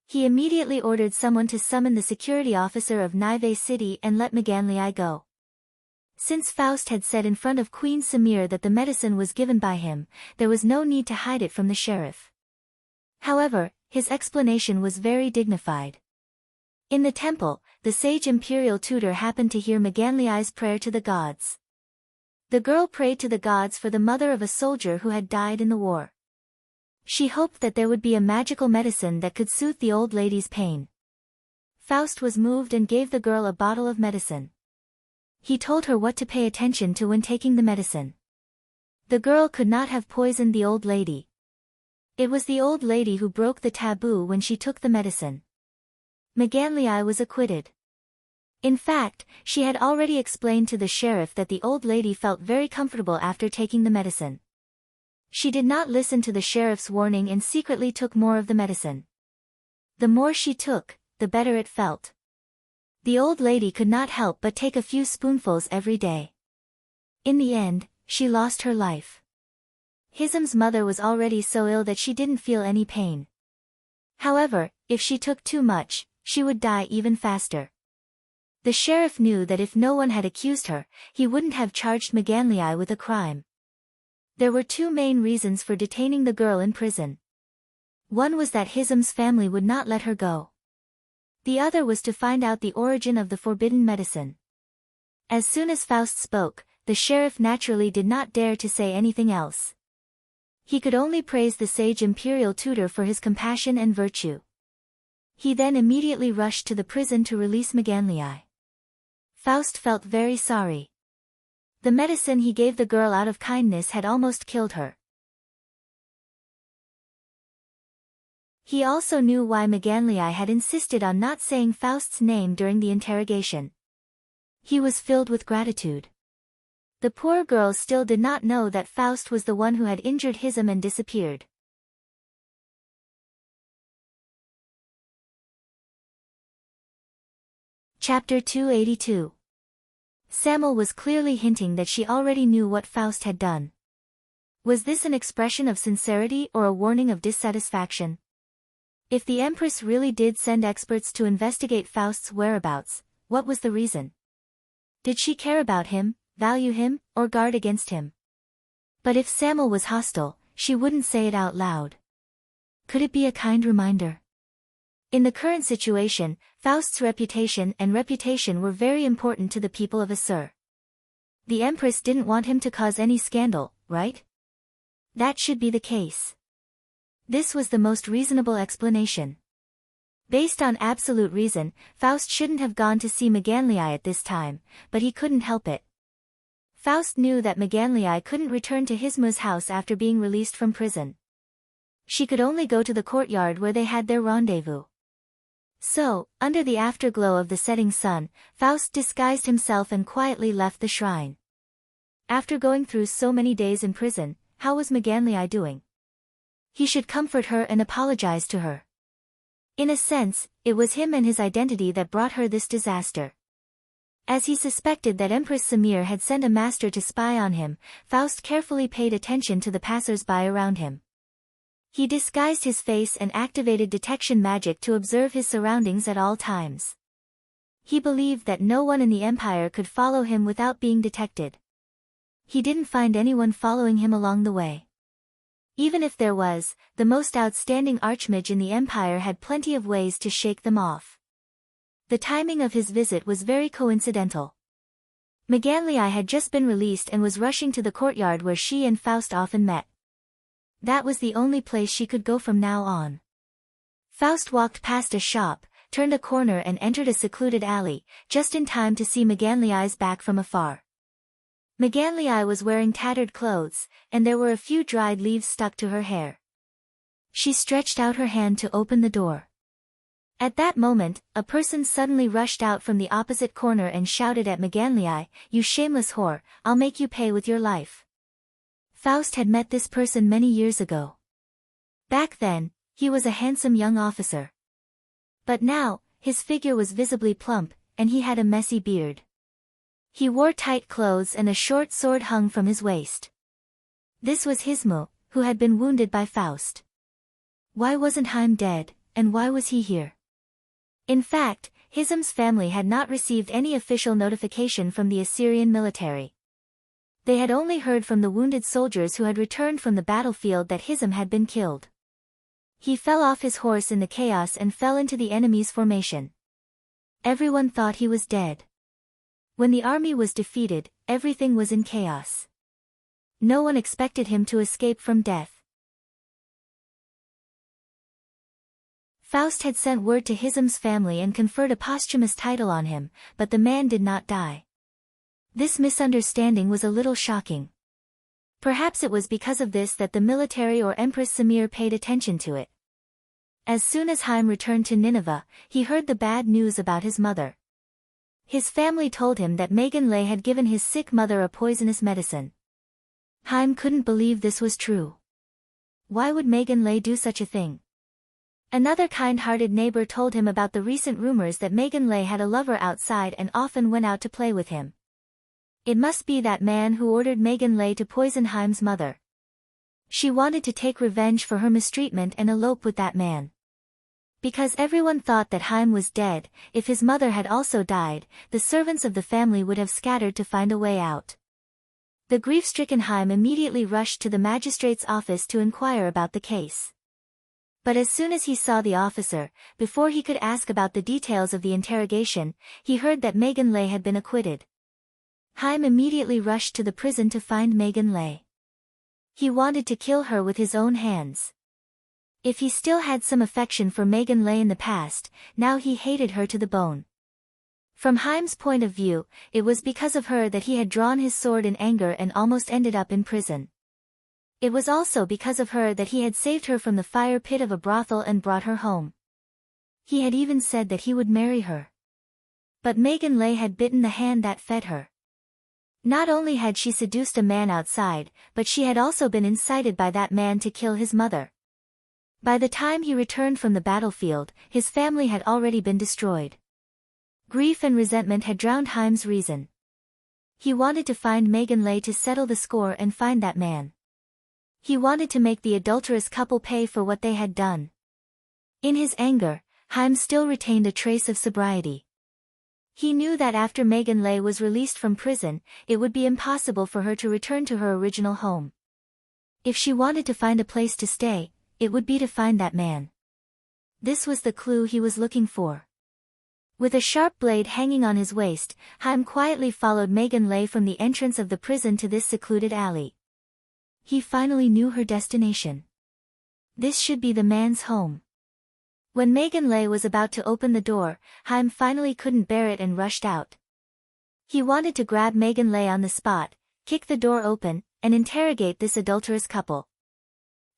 He immediately ordered someone to summon the security officer of Nive city and let Maganlii go. Since Faust had said in front of Queen Samir that the medicine was given by him, there was no need to hide it from the sheriff. However, his explanation was very dignified. In the temple, the sage imperial tutor happened to hear Maganlii's prayer to the gods. The girl prayed to the gods for the mother of a soldier who had died in the war. She hoped that there would be a magical medicine that could soothe the old lady's pain. Faust was moved and gave the girl a bottle of medicine. He told her what to pay attention to when taking the medicine. The girl could not have poisoned the old lady. It was the old lady who broke the taboo when she took the medicine. Maganlii was acquitted. In fact, she had already explained to the sheriff that the old lady felt very comfortable after taking the medicine. She did not listen to the sheriff's warning and secretly took more of the medicine. The more she took, the better it felt. The old lady could not help but take a few spoonfuls every day. In the end, she lost her life. Hism's mother was already so ill that she didn't feel any pain. However, if she took too much, she would die even faster. The sheriff knew that if no one had accused her, he wouldn't have charged Maganlii with a crime. There were two main reasons for detaining the girl in prison. One was that Hism's family would not let her go. The other was to find out the origin of the forbidden medicine. As soon as Faust spoke, the sheriff naturally did not dare to say anything else. He could only praise the sage imperial tutor for his compassion and virtue. He then immediately rushed to the prison to release Maganlii. Faust felt very sorry. The medicine he gave the girl out of kindness had almost killed her. He also knew why Maganlii had insisted on not saying Faust's name during the interrogation. He was filled with gratitude. The poor girl still did not know that Faust was the one who had injured Hism and disappeared. Chapter 282. Samuel was clearly hinting that she already knew what Faust had done. Was this an expression of sincerity or a warning of dissatisfaction? If the Empress really did send experts to investigate Faust's whereabouts, what was the reason? Did she care about him, value him, or guard against him? But if Samuel was hostile, she wouldn't say it out loud. Could it be a kind reminder? In the current situation, Faust's reputation were very important to the people of Assur. The Empress didn't want him to cause any scandal, right? That should be the case. This was the most reasonable explanation. Based on absolute reason, Faust shouldn't have gone to see Maganlii at this time, but he couldn't help it. Faust knew that Maganlii couldn't return to Hism's house after being released from prison. She could only go to the courtyard where they had their rendezvous. So, under the afterglow of the setting sun, Faust disguised himself and quietly left the shrine. After going through so many days in prison, how was Maganlii doing? He should comfort her and apologize to her. In a sense, it was him and his identity that brought her this disaster. As he suspected that Empress Samir had sent a master to spy on him, Faust carefully paid attention to the passers-by around him. He disguised his face and activated detection magic to observe his surroundings at all times. He believed that no one in the Empire could follow him without being detected. He didn't find anyone following him along the way. Even if there was, the most outstanding archmage in the Empire had plenty of ways to shake them off. The timing of his visit was very coincidental. Maganlii had just been released and was rushing to the courtyard where she and Faust often met. That was the only place she could go from now on. Faust walked past a shop, turned a corner and entered a secluded alley, just in time to see Maganlii's back from afar. Maganlii was wearing tattered clothes, and there were a few dried leaves stuck to her hair. She stretched out her hand to open the door. At that moment, a person suddenly rushed out from the opposite corner and shouted at Maganlii, "You shameless whore, I'll make you pay with your life." Faust had met this person many years ago. Back then, he was a handsome young officer. But now, his figure was visibly plump, and he had a messy beard. He wore tight clothes and a short sword hung from his waist. This was Hism, who had been wounded by Faust. Why wasn't Haim dead, and why was he here? In fact, Hism's family had not received any official notification from the Assyrian military. They had only heard from the wounded soldiers who had returned from the battlefield that Hism had been killed. He fell off his horse in the chaos and fell into the enemy's formation. Everyone thought he was dead. When the army was defeated, everything was in chaos. No one expected him to escape from death. Faust had sent word to Hism's family and conferred a posthumous title on him, but the man did not die. This misunderstanding was a little shocking. Perhaps it was because of this that the military or Empress Samir paid attention to it. As soon as Haim returned to Nineveh, he heard the bad news about his mother. His family told him that Maganlii had given his sick mother a poisonous medicine. Haim couldn't believe this was true. Why would Maganlii do such a thing? Another kind-hearted neighbor told him about the recent rumors that Maganlii had a lover outside and often went out to play with him. It must be that man who ordered Maganlii to poison Haim's mother. She wanted to take revenge for her mistreatment and elope with that man. Because everyone thought that Haim was dead, if his mother had also died, the servants of the family would have scattered to find a way out. The grief-stricken Haim immediately rushed to the magistrate's office to inquire about the case. But as soon as he saw the officer, before he could ask about the details of the interrogation, he heard that Megan Lay had been acquitted. Haim immediately rushed to the prison to find Megan Lay. He wanted to kill her with his own hands. If he still had some affection for Megan Lay in the past, now he hated her to the bone. From Haim's point of view, it was because of her that he had drawn his sword in anger and almost ended up in prison. It was also because of her that he had saved her from the fire pit of a brothel and brought her home. He had even said that he would marry her. But Megan Lay had bitten the hand that fed her. Not only had she seduced a man outside, but she had also been incited by that man to kill his mother. By the time he returned from the battlefield, his family had already been destroyed. Grief and resentment had drowned Haim's reason. He wanted to find Megan Lay to settle the score and find that man. He wanted to make the adulterous couple pay for what they had done. In his anger, Haim still retained a trace of sobriety. He knew that after Megan Lay was released from prison, it would be impossible for her to return to her original home. If she wanted to find a place to stay, it would be to find that man. This was the clue he was looking for. With a sharp blade hanging on his waist, Haim quietly followed Megan Lay from the entrance of the prison to this secluded alley. He finally knew her destination. This should be the man's home. When Megan Lay was about to open the door, Haim finally couldn't bear it and rushed out. He wanted to grab Megan Lay on the spot, kick the door open, and interrogate this adulterous couple.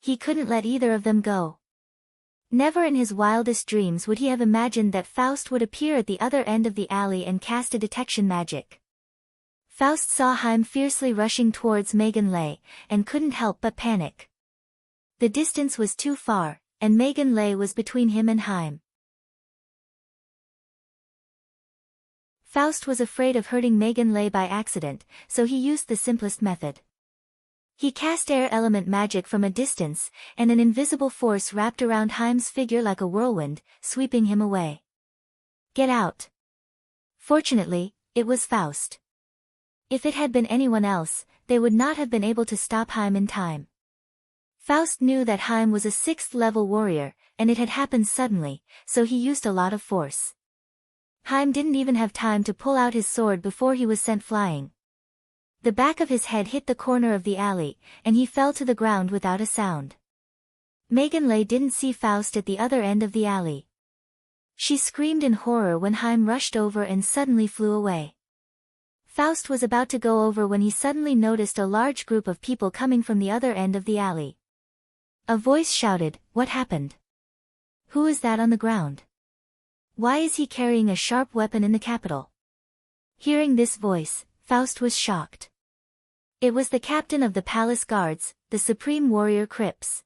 He couldn't let either of them go. Never in his wildest dreams would he have imagined that Faust would appear at the other end of the alley and cast a detection magic. Faust saw Haim fiercely rushing towards Megan Lay, and couldn't help but panic. The distance was too far, and Megan Lay was between him and Haim. Faust was afraid of hurting Megan Lay by accident, so he used the simplest method. He cast air element magic from a distance, and an invisible force wrapped around Haim's figure like a whirlwind, sweeping him away. Get out! Fortunately, it was Faust. If it had been anyone else, they would not have been able to stop Haim in time. Faust knew that Haim was a 6th-level warrior, and it had happened suddenly, so he used a lot of force. Haim didn't even have time to pull out his sword before he was sent flying. The back of his head hit the corner of the alley, and he fell to the ground without a sound. Megan Lay didn't see Faust at the other end of the alley. She screamed in horror when Haim rushed over and suddenly flew away. Faust was about to go over when he suddenly noticed a large group of people coming from the other end of the alley. A voice shouted, "What happened? Who is that on the ground? Why is he carrying a sharp weapon in the capital?" Hearing this voice, Faust was shocked. It was the captain of the palace guards, the supreme warrior Crips.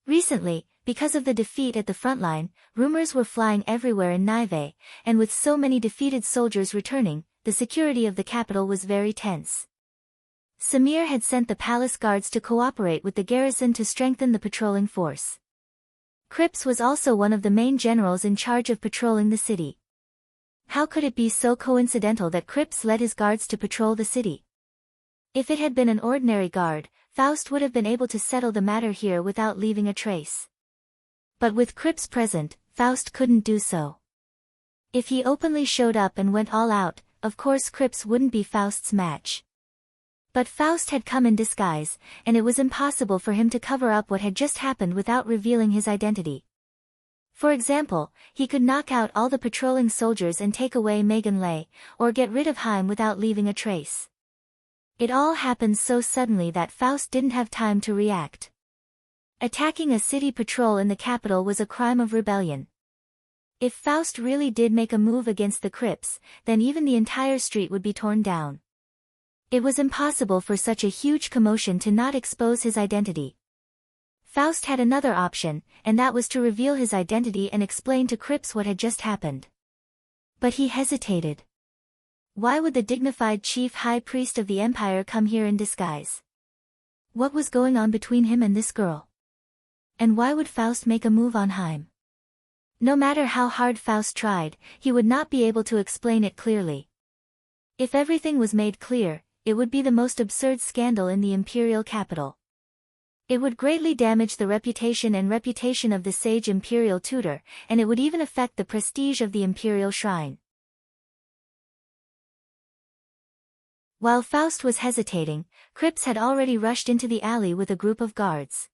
Recently, because of the defeat at the front line, rumors were flying everywhere in Nive, and with so many defeated soldiers returning, the security of the capital was very tense. Samir had sent the palace guards to cooperate with the garrison to strengthen the patrolling force. Crips was also one of the main generals in charge of patrolling the city. How could it be so coincidental that Crips led his guards to patrol the city? If it had been an ordinary guard, Faust would have been able to settle the matter here without leaving a trace. But with Crips present, Faust couldn't do so. If he openly showed up and went all out, of course Crips wouldn't be Faust's match. But Faust had come in disguise, and it was impossible for him to cover up what had just happened without revealing his identity. For example, he could knock out all the patrolling soldiers and take away Megan Lay, or get rid of Haim without leaving a trace. It all happened so suddenly that Faust didn't have time to react. Attacking a city patrol in the capital was a crime of rebellion. If Faust really did make a move against the Crips, then even the entire street would be torn down. It was impossible for such a huge commotion to not expose his identity. Faust had another option, and that was to reveal his identity and explain to Crips what had just happened. But he hesitated. Why would the dignified chief high priest of the empire come here in disguise? What was going on between him and this girl? And why would Faust make a move on Haim? No matter how hard Faust tried, he would not be able to explain it clearly. If everything was made clear, it would be the most absurd scandal in the imperial capital. It would greatly damage the reputation of the sage imperial tutor, and it would even affect the prestige of the imperial shrine. While Faust was hesitating, Cripps had already rushed into the alley with a group of guards.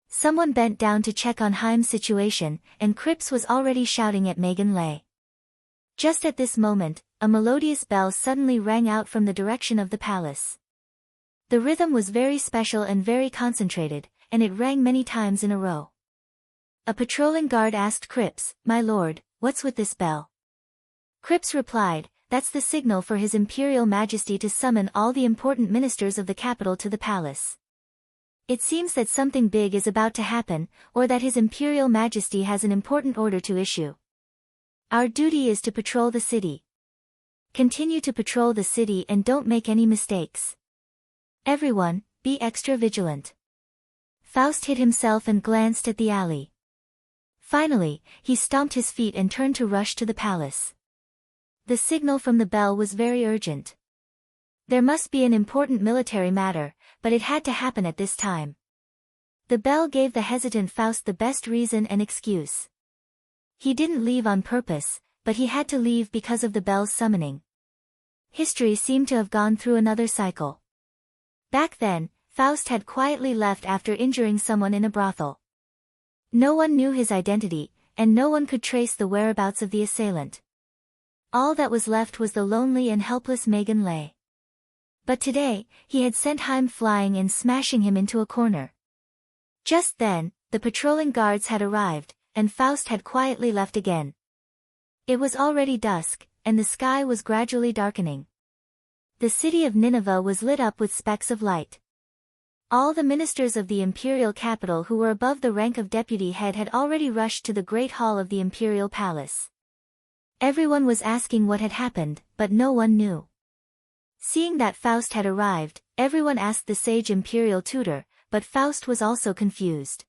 Someone bent down to check on Haim's situation, and Cripps was already shouting at Megan Lay. Just at this moment, a melodious bell suddenly rang out from the direction of the palace. The rhythm was very special and very concentrated, and it rang many times in a row. A patrolling guard asked Cripps, "My lord, what's with this bell?" Cripps replied, "That's the signal for His Imperial Majesty to summon all the important ministers of the capital to the palace. It seems that something big is about to happen, or that His Imperial Majesty has an important order to issue. Our duty is to patrol the city. Continue to patrol the city and don't make any mistakes. Everyone, be extra vigilant." Faust hid himself and glanced at the alley. Finally, he stomped his feet and turned to rush to the palace. The signal from the bell was very urgent. There must be an important military matter, but it had to happen at this time. The bell gave the hesitant Faust the best reason and excuse. He didn't leave on purpose, but he had to leave because of the bell's summoning. History seemed to have gone through another cycle. Back then, Faust had quietly left after injuring someone in a brothel. No one knew his identity, and no one could trace the whereabouts of the assailant. All that was left was the lonely and helpless Megan Lay. But today, he had sent Haim flying and smashing him into a corner. Just then, the patrolling guards had arrived, and Faust had quietly left again. It was already dusk, and the sky was gradually darkening. The city of Nineveh was lit up with specks of light. All the ministers of the imperial capital who were above the rank of deputy head had already rushed to the great hall of the imperial palace. Everyone was asking what had happened, but no one knew. Seeing that Faust had arrived, everyone asked the sage imperial tutor, but Faust was also confused.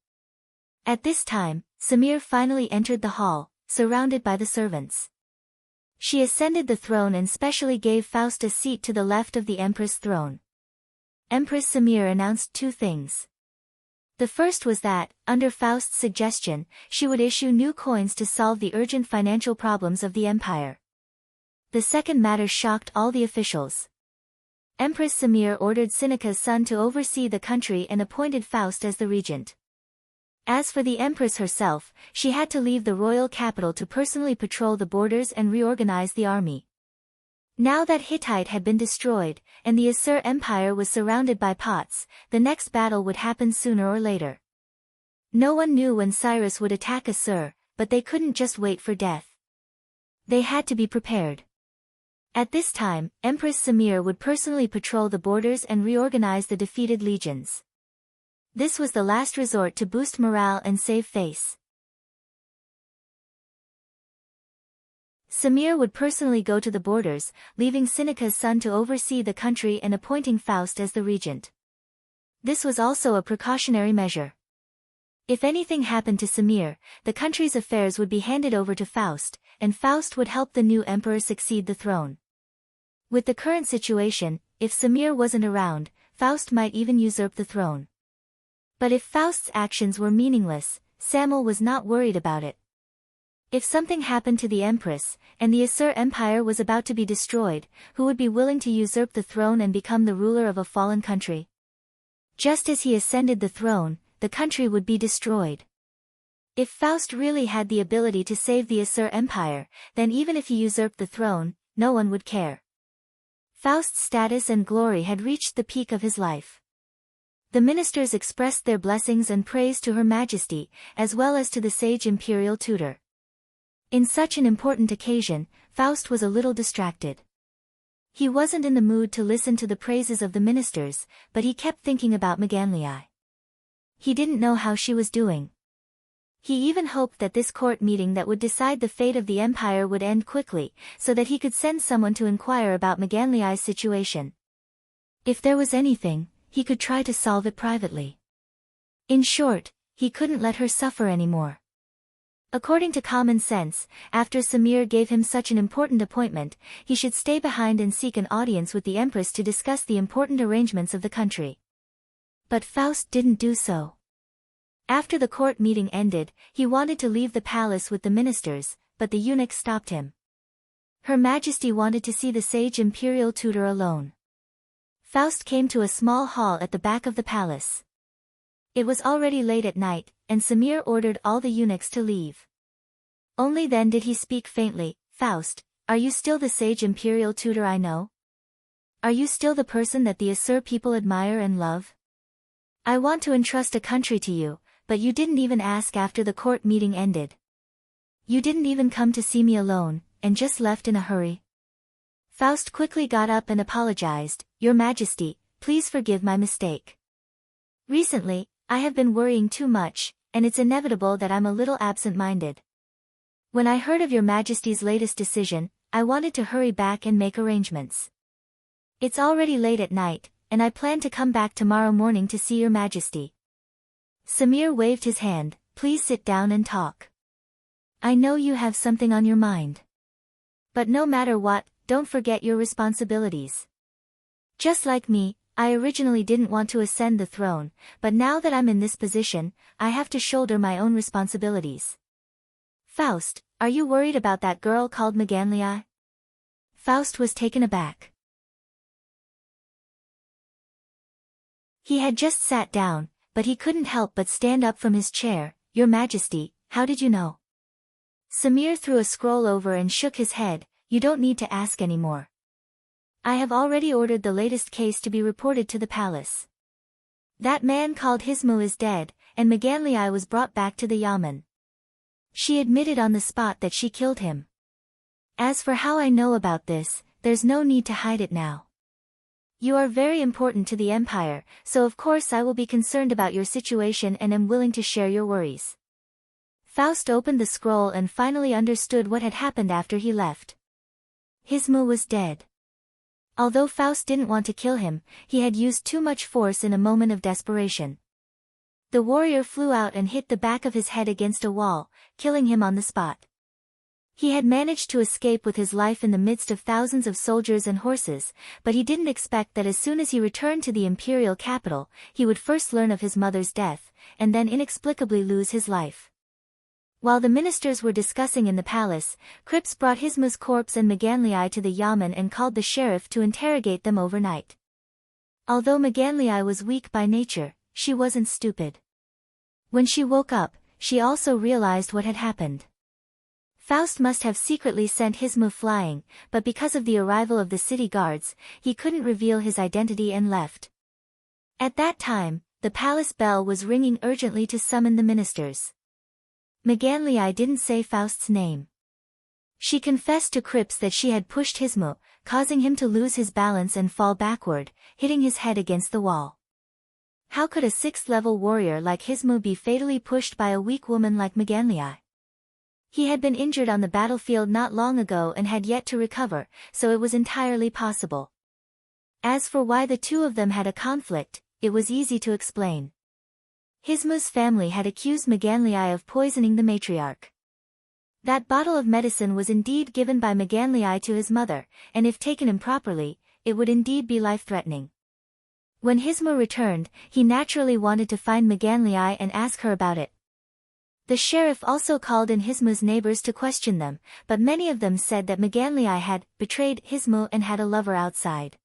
At this time, Samir finally entered the hall, surrounded by the servants. She ascended the throne and specially gave Faust a seat to the left of the Empress' throne. Empress Samir announced two things. The first was that, under Faust's suggestion, she would issue new coins to solve the urgent financial problems of the empire. The second matter shocked all the officials. Empress Samir ordered Seneca's son to oversee the country and appointed Faust as the regent. As for the Empress herself, she had to leave the royal capital to personally patrol the borders and reorganize the army. Now that Hittite had been destroyed, and the Assur Empire was surrounded by Pots, the next battle would happen sooner or later. No one knew when Cyrus would attack Assur, but they couldn't just wait for death. They had to be prepared. At this time, Empress Samir would personally patrol the borders and reorganize the defeated legions. This was the last resort to boost morale and save face. Samir would personally go to the borders, leaving Seneca's son to oversee the country and appointing Faust as the regent. This was also a precautionary measure. If anything happened to Samir, the country's affairs would be handed over to Faust, and Faust would help the new emperor succeed the throne. With the current situation, if Samir wasn't around, Faust might even usurp the throne. But if Faust's actions were meaningless, Samuel was not worried about it. If something happened to the Empress, and the Assur Empire was about to be destroyed, who would be willing to usurp the throne and become the ruler of a fallen country? Just as he ascended the throne, the country would be destroyed. If Faust really had the ability to save the Assur Empire, then even if he usurped the throne, no one would care. Faust's status and glory had reached the peak of his life. The ministers expressed their blessings and praise to Her Majesty, as well as to the sage imperial tutor. In such an important occasion, Faust was a little distracted. He wasn't in the mood to listen to the praises of the ministers, but he kept thinking about Meganlii. He didn't know how she was doing. He even hoped that this court meeting that would decide the fate of the empire would end quickly, so that he could send someone to inquire about Meganlii's situation. If there was anything, he could try to solve it privately. In short, he couldn't let her suffer anymore. According to common sense, after Samir gave him such an important appointment, he should stay behind and seek an audience with the Empress to discuss the important arrangements of the country. But Faust didn't do so. After the court meeting ended, he wanted to leave the palace with the ministers, but the eunuch stopped him. Her Majesty wanted to see the sage imperial tutor alone. Faust came to a small hall at the back of the palace. It was already late at night, and Samir ordered all the eunuchs to leave. Only then did he speak faintly, "Faust, are you still the sage imperial tutor I know? Are you still the person that the Asur people admire and love? I want to entrust a country to you, but you didn't even ask after the court meeting ended. You didn't even come to see me alone, and just left in a hurry." Faust quickly got up and apologized, "Your Majesty, please forgive my mistake. Recently, I have been worrying too much, and it's inevitable that I'm a little absent-minded. When I heard of Your Majesty's latest decision, I wanted to hurry back and make arrangements. It's already late at night, and I plan to come back tomorrow morning to see Your Majesty." Samir waved his hand, "Please sit down and talk. I know you have something on your mind. But no matter what, don't forget your responsibilities. Just like me, I originally didn't want to ascend the throne, but now that I'm in this position, I have to shoulder my own responsibilities. Faust, are you worried about that girl called Maganlii?" Faust was taken aback. He had just sat down, but he couldn't help but stand up from his chair. "Your Majesty, how did you know?" Samir threw a scroll over and shook his head. "You don't need to ask anymore. I have already ordered the latest case to be reported to the palace. That man called Hismu is dead, and Maganlii was brought back to the Yamen. She admitted on the spot that she killed him. As for how I know about this, there's no need to hide it now. You are very important to the Empire, so of course I will be concerned about your situation and am willing to share your worries." Faust opened the scroll and finally understood what had happened after he left. Hismu was dead. Although Faust didn't want to kill him, he had used too much force in a moment of desperation. The warrior flew out and hit the back of his head against a wall, killing him on the spot. He had managed to escape with his life in the midst of thousands of soldiers and horses, but he didn't expect that as soon as he returned to the imperial capital, he would first learn of his mother's death, and then inexplicably lose his life. While the ministers were discussing in the palace, Crips brought Hismu's corpse and Maganlii to the Yamen and called the sheriff to interrogate them overnight. Although Maganlii was weak by nature, she wasn't stupid. When she woke up, she also realized what had happened. Faust must have secretly sent Hismu flying, but because of the arrival of the city guards, he couldn't reveal his identity and left. At that time, the palace bell was ringing urgently to summon the ministers. Maganlii didn't say Faust's name. She confessed to Crips that she had pushed Hismu, causing him to lose his balance and fall backward, hitting his head against the wall. How could a 6th-level warrior like Hismu be fatally pushed by a weak woman like Maganlii? He had been injured on the battlefield not long ago and had yet to recover, so it was entirely possible. As for why the two of them had a conflict, it was easy to explain. Hismu's family had accused Maganlii of poisoning the matriarch. That bottle of medicine was indeed given by Maganlii to his mother, and if taken improperly, it would indeed be life-threatening. When Hismu returned, he naturally wanted to find Maganlii and ask her about it. The sheriff also called in Hismu's neighbors to question them, but many of them said that Maganlii had betrayed Hismu and had a lover outside.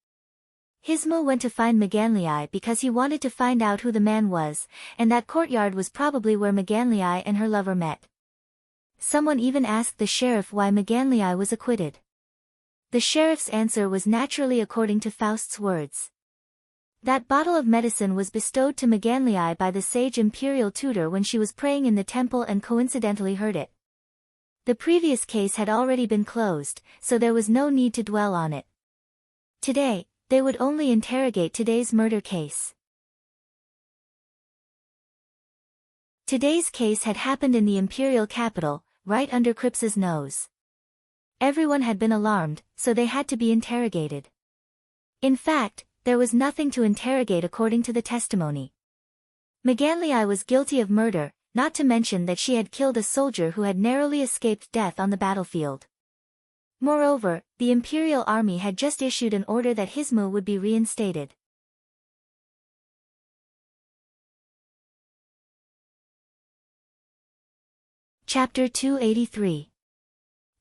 Hismu went to find Maganlii because he wanted to find out who the man was, and that courtyard was probably where Maganlii and her lover met. Someone even asked the sheriff why Maganlii was acquitted. The sheriff's answer was naturally according to Faust's words. That bottle of medicine was bestowed to Maganlii by the sage imperial tutor when she was praying in the temple and coincidentally heard it. The previous case had already been closed, so there was no need to dwell on it. Today, they would only interrogate today's murder case. Today's case had happened in the imperial capital, right under Crips's nose. Everyone had been alarmed, so they had to be interrogated. In fact, there was nothing to interrogate according to the testimony. Maganlii was guilty of murder, not to mention that she had killed a soldier who had narrowly escaped death on the battlefield. Moreover, the imperial army had just issued an order that Hismu would be reinstated. Chapter 283.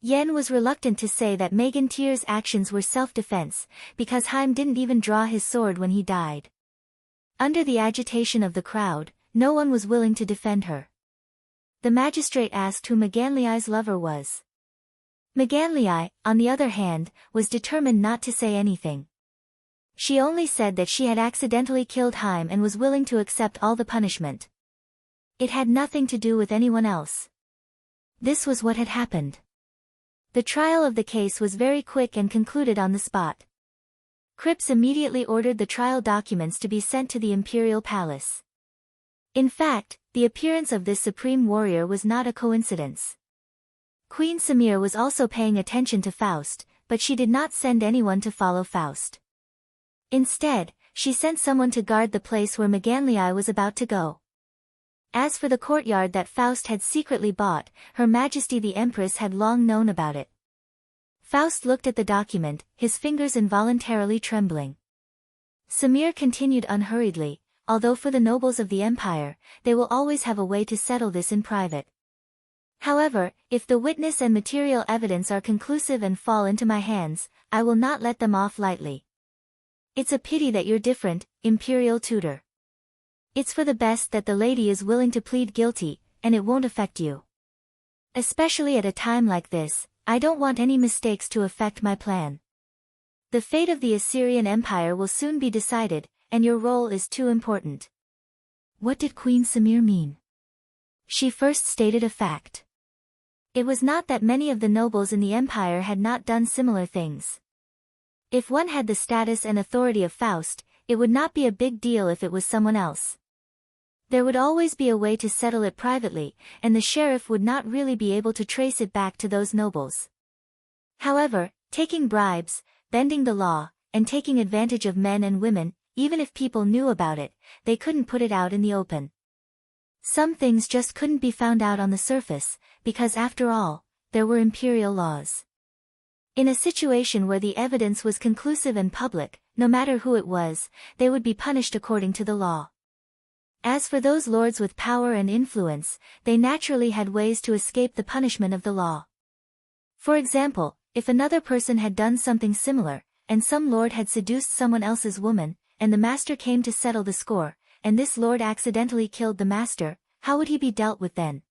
Yen was reluctant to say that Megantier's actions were self-defense, because Haim didn't even draw his sword when he died. Under the agitation of the crowd, no one was willing to defend her. The magistrate asked who Meganliai's lover was. Meganliai, on the other hand, was determined not to say anything. She only said that she had accidentally killed Haim and was willing to accept all the punishment. It had nothing to do with anyone else. This was what had happened. The trial of the case was very quick and concluded on the spot. Cripps immediately ordered the trial documents to be sent to the imperial palace. In fact, the appearance of this supreme warrior was not a coincidence. Queen Samir was also paying attention to Faust, but she did not send anyone to follow Faust. Instead, she sent someone to guard the place where Meganliai was about to go. As for the courtyard that Faust had secretly bought, Her Majesty the Empress had long known about it. Faust looked at the document, his fingers involuntarily trembling. Samir continued unhurriedly, although for the nobles of the empire, they will always have a way to settle this in private. However, if the witness and material evidence are conclusive and fall into my hands, I will not let them off lightly. It's a pity that you're different, imperial tutor. It's for the best that the lady is willing to plead guilty, and it won't affect you. Especially at a time like this, I don't want any mistakes to affect my plan. The fate of the Assyrian Empire will soon be decided, and your role is too important. What did Queen Samir mean? She first stated a fact. It was not that many of the nobles in the empire had not done similar things. If one had the status and authority of Faust, it would not be a big deal if it was someone else. There would always be a way to settle it privately, and the sheriff would not really be able to trace it back to those nobles. However, taking bribes, bending the law, and taking advantage of men and women, even if people knew about it, they couldn't put it out in the open. Some things just couldn't be found out on the surface, because after all, there were imperial laws. In a situation where the evidence was conclusive and public, no matter who it was, they would be punished according to the law. As for those lords with power and influence, they naturally had ways to escape the punishment of the law. For example, if another person had done something similar, and some lord had seduced someone else's woman, and the master came to settle the score, and this lord accidentally killed the master, how would he be dealt with then?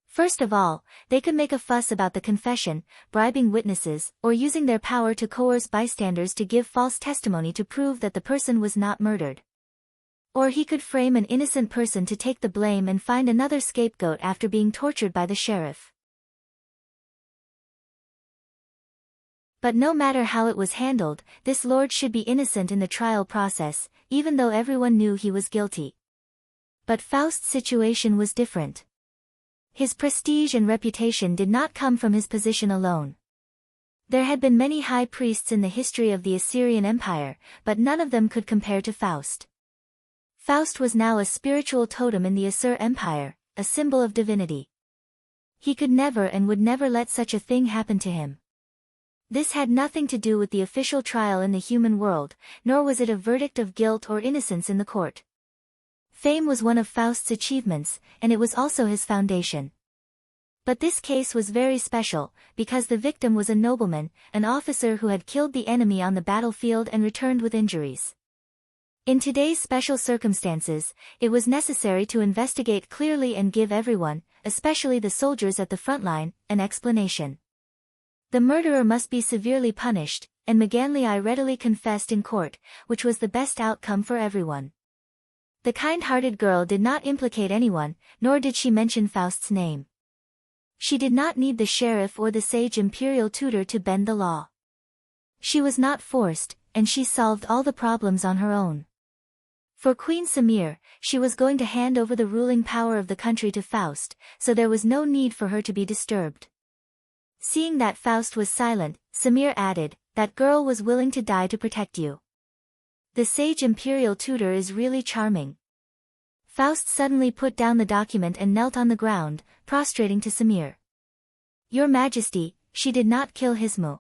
First of all, they could make a fuss about the confession, bribing witnesses, or using their power to coerce bystanders to give false testimony to prove that the person was not murdered. Or he could frame an innocent person to take the blame and find another scapegoat after being tortured by the sheriff. But no matter how it was handled, this lord should be innocent in the trial process, even though everyone knew he was guilty. But Faust's situation was different. His prestige and reputation did not come from his position alone. There had been many high priests in the history of the Assyrian Empire, but none of them could compare to Faust. Faust was now a spiritual totem in the Assur Empire, a symbol of divinity. He could never and would never let such a thing happen to him. This had nothing to do with the official trial in the human world, nor was it a verdict of guilt or innocence in the court. Fame was one of Faust's achievements, and it was also his foundation. But this case was very special, because the victim was a nobleman, an officer who had killed the enemy on the battlefield and returned with injuries. In today's special circumstances, it was necessary to investigate clearly and give everyone, especially the soldiers at the front line, an explanation. The murderer must be severely punished, and Meganliai readily confessed in court, which was the best outcome for everyone. The kind-hearted girl did not implicate anyone, nor did she mention Faust's name. She did not need the sheriff or the sage imperial tutor to bend the law. She was not forced, and she solved all the problems on her own. For Queen Samir, she was going to hand over the ruling power of the country to Faust, so there was no need for her to be disturbed. Seeing that Faust was silent, Samir added, "That girl was willing to die to protect you. The sage imperial tutor is really charming." Faust suddenly put down the document and knelt on the ground, prostrating to Samir. Your Majesty, she did not kill Hismu.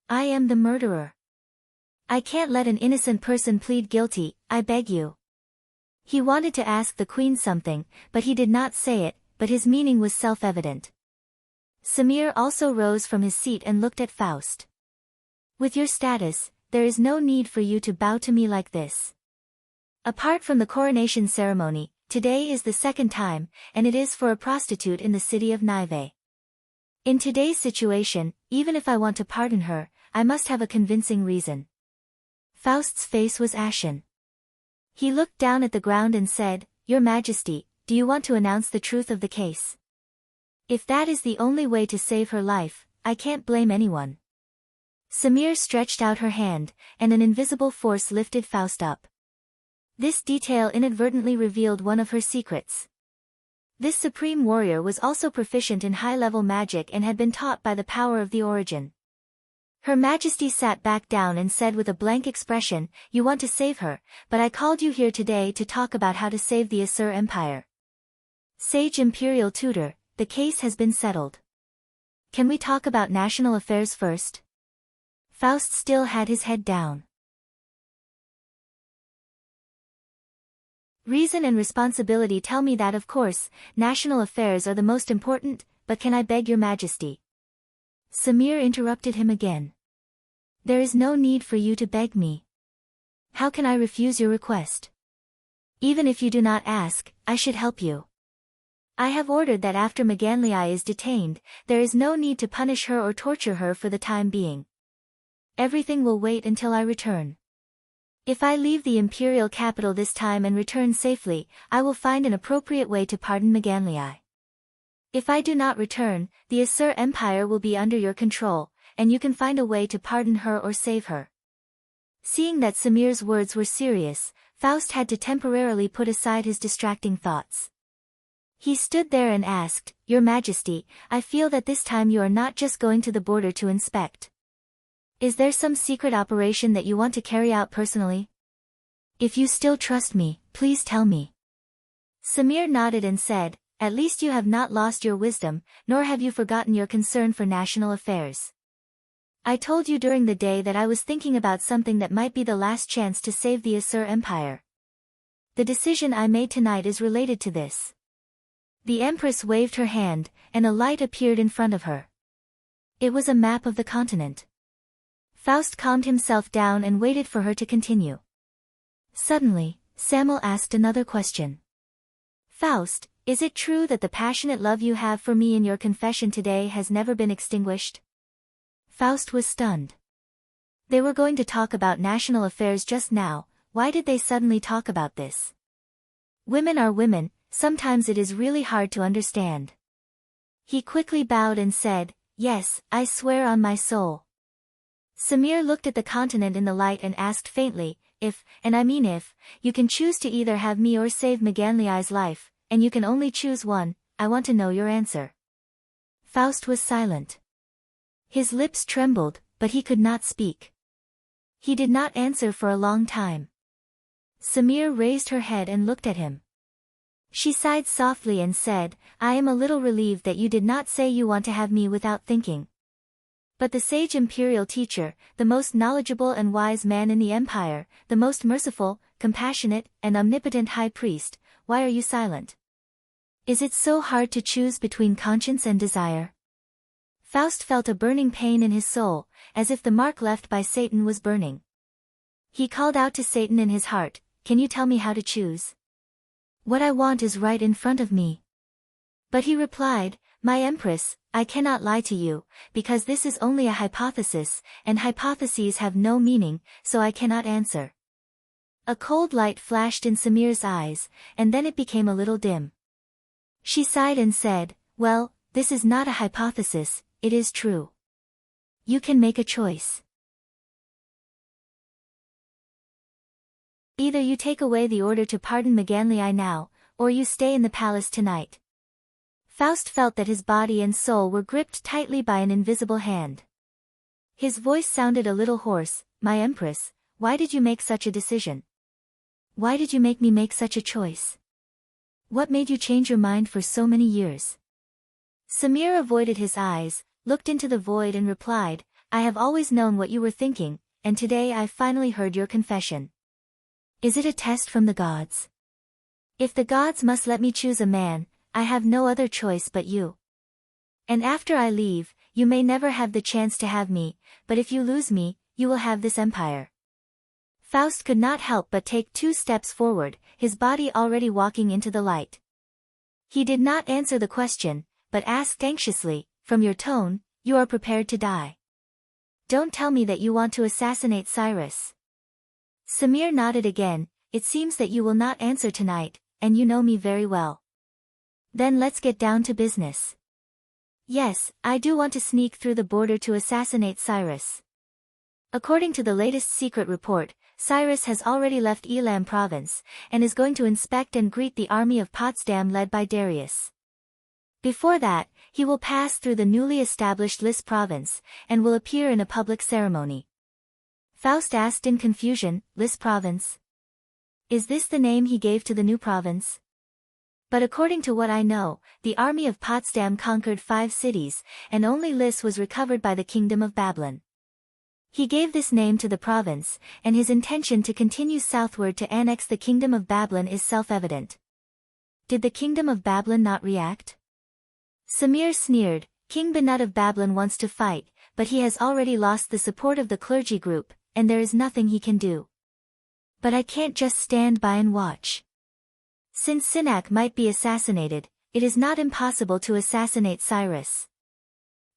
I am the murderer. I can't let an innocent person plead guilty, I beg you. He wanted to ask the queen something, but he did not say it, but his meaning was self-evident. Samir also rose from his seat and looked at Faust. With your status, there is no need for you to bow to me like this. Apart from the coronation ceremony, today is the second time, and it is for a prostitute in the city of Nive. In today's situation, even if I want to pardon her, I must have a convincing reason. Faust's face was ashen. He looked down at the ground and said, Your Majesty, do you want to announce the truth of the case? If that is the only way to save her life, I can't blame anyone. Samir stretched out her hand, and an invisible force lifted Faust up. This detail inadvertently revealed one of her secrets. This supreme warrior was also proficient in high-level magic and had been taught by the power of the origin. Her Majesty sat back down and said with a blank expression, You want to save her, but I called you here today to talk about how to save the Asur Empire. Sage Imperial Tutor, the case has been settled. Can we talk about national affairs first? Faust still had his head down. Reason and responsibility tell me that of course, national affairs are the most important, but can I beg your Majesty? Samir interrupted him again. There is no need for you to beg me. How can I refuse your request? Even if you do not ask, I should help you. I have ordered that after Maganlii is detained, there is no need to punish her or torture her for the time being. Everything will wait until I return. If I leave the imperial capital this time and return safely, I will find an appropriate way to pardon Maganlii. If I do not return, the Asur Empire will be under your control, and you can find a way to pardon her or save her. Seeing that Samir's words were serious, Faust had to temporarily put aside his distracting thoughts. He stood there and asked, Your Majesty, I feel that this time you are not just going to the border to inspect. Is there some secret operation that you want to carry out personally? If you still trust me, please tell me. Samir nodded and said, At least you have not lost your wisdom, nor have you forgotten your concern for national affairs. I told you during the day that I was thinking about something that might be the last chance to save the Asur Empire. The decision I made tonight is related to this. The Empress waved her hand, and a light appeared in front of her. It was a map of the continent. Faust calmed himself down and waited for her to continue. Suddenly, Samuel asked another question. Faust, is it true that the passionate love you have for me in your confession today has never been extinguished? Faust was stunned. They were going to talk about national affairs just now, why did they suddenly talk about this? Women are women, sometimes it is really hard to understand. He quickly bowed and said, Yes, I swear on my soul. Samir looked at the continent in the light and asked faintly, If, and I mean if, you can choose to either have me or save Maganlii's life, and you can only choose one, I want to know your answer. Faust was silent. His lips trembled, but he could not speak. He did not answer for a long time. Samir raised her head and looked at him. She sighed softly and said, I am a little relieved that you did not say you want to have me without thinking. But the sage imperial teacher, the most knowledgeable and wise man in the empire, the most merciful, compassionate, and omnipotent high priest, why are you silent? Is it so hard to choose between conscience and desire? Faust felt a burning pain in his soul, as if the mark left by Satan was burning. He called out to Satan in his heart, Can you tell me how to choose? What I want is right in front of me. But he replied, My Empress, I cannot lie to you, because this is only a hypothesis, and hypotheses have no meaning, so I cannot answer. A cold light flashed in Samir's eyes, and then it became a little dim. She sighed and said, Well, this is not a hypothesis, it is true. You can make a choice. Either you take away the order to pardon Maganlii now, or you stay in the palace tonight. Faust felt that his body and soul were gripped tightly by an invisible hand. His voice sounded a little hoarse, My Empress, why did you make such a decision? Why did you make me make such a choice? What made you change your mind for so many years? Samir avoided his eyes, looked into the void and replied, I have always known what you were thinking, and today I finally heard your confession. Is it a test from the gods? If the gods must let me choose a man, I have no other choice but you. And after I leave, you may never have the chance to have me, but if you lose me, you will have this empire. Faust could not help but take 2 steps forward, his body already walking into the light. He did not answer the question, but asked anxiously, from your tone, you are prepared to die. Don't tell me that you want to assassinate Cyrus. Samir nodded again, it seems that you will not answer tonight, and you know me very well. Then let's get down to business. Yes, I do want to sneak through the border to assassinate Cyrus. According to the latest secret report, Cyrus has already left Elam province, and is going to inspect and greet the army of Potsdam led by Darius. Before that, he will pass through the newly established Lis province, and will appear in a public ceremony. Faust asked in confusion, Lis province? Is this the name he gave to the new province? But according to what I know, the army of Potsdam conquered 5 cities, and only Lis was recovered by the kingdom of Babylon. He gave this name to the province, and his intention to continue southward to annex the kingdom of Babylon is self-evident. Did the kingdom of Babylon not react? Samir sneered, King Benut of Babylon wants to fight, but he has already lost the support of the clergy group, and there is nothing he can do. But I can't just stand by and watch. Since Sinak might be assassinated, it is not impossible to assassinate Cyrus.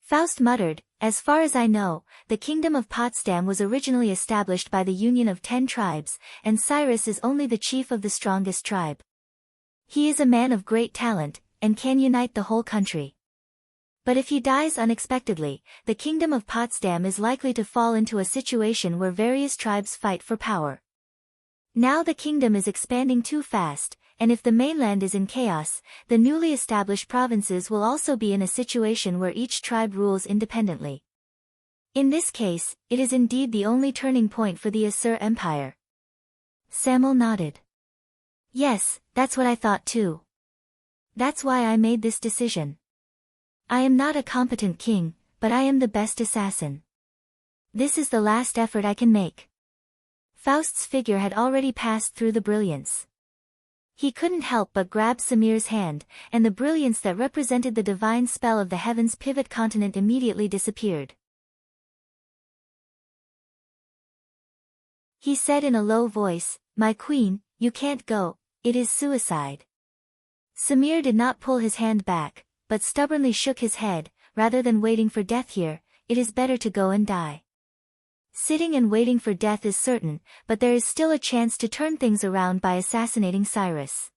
Faust muttered, as far as I know, the kingdom of Potsdam was originally established by the union of 10 tribes, and Cyrus is only the chief of the strongest tribe. He is a man of great talent, and can unite the whole country. But if he dies unexpectedly, the kingdom of Potsdam is likely to fall into a situation where various tribes fight for power. Now the kingdom is expanding too fast, and if the mainland is in chaos, the newly established provinces will also be in a situation where each tribe rules independently. In this case, it is indeed the only turning point for the Assur Empire. Samuel nodded. Yes, that's what I thought too. That's why I made this decision. I am not a competent king, but I am the best assassin. This is the last effort I can make. Faust's figure had already passed through the brilliance. He couldn't help but grab Samir's hand, and the brilliance that represented the divine spell of the heaven's pivot continent immediately disappeared. He said in a low voice, My queen, you can't go, it is suicide. Samir did not pull his hand back, but stubbornly shook his head, rather than waiting for death here, it is better to go and die. Sitting and waiting for death is certain, but there is still a chance to turn things around by assassinating Cyrus.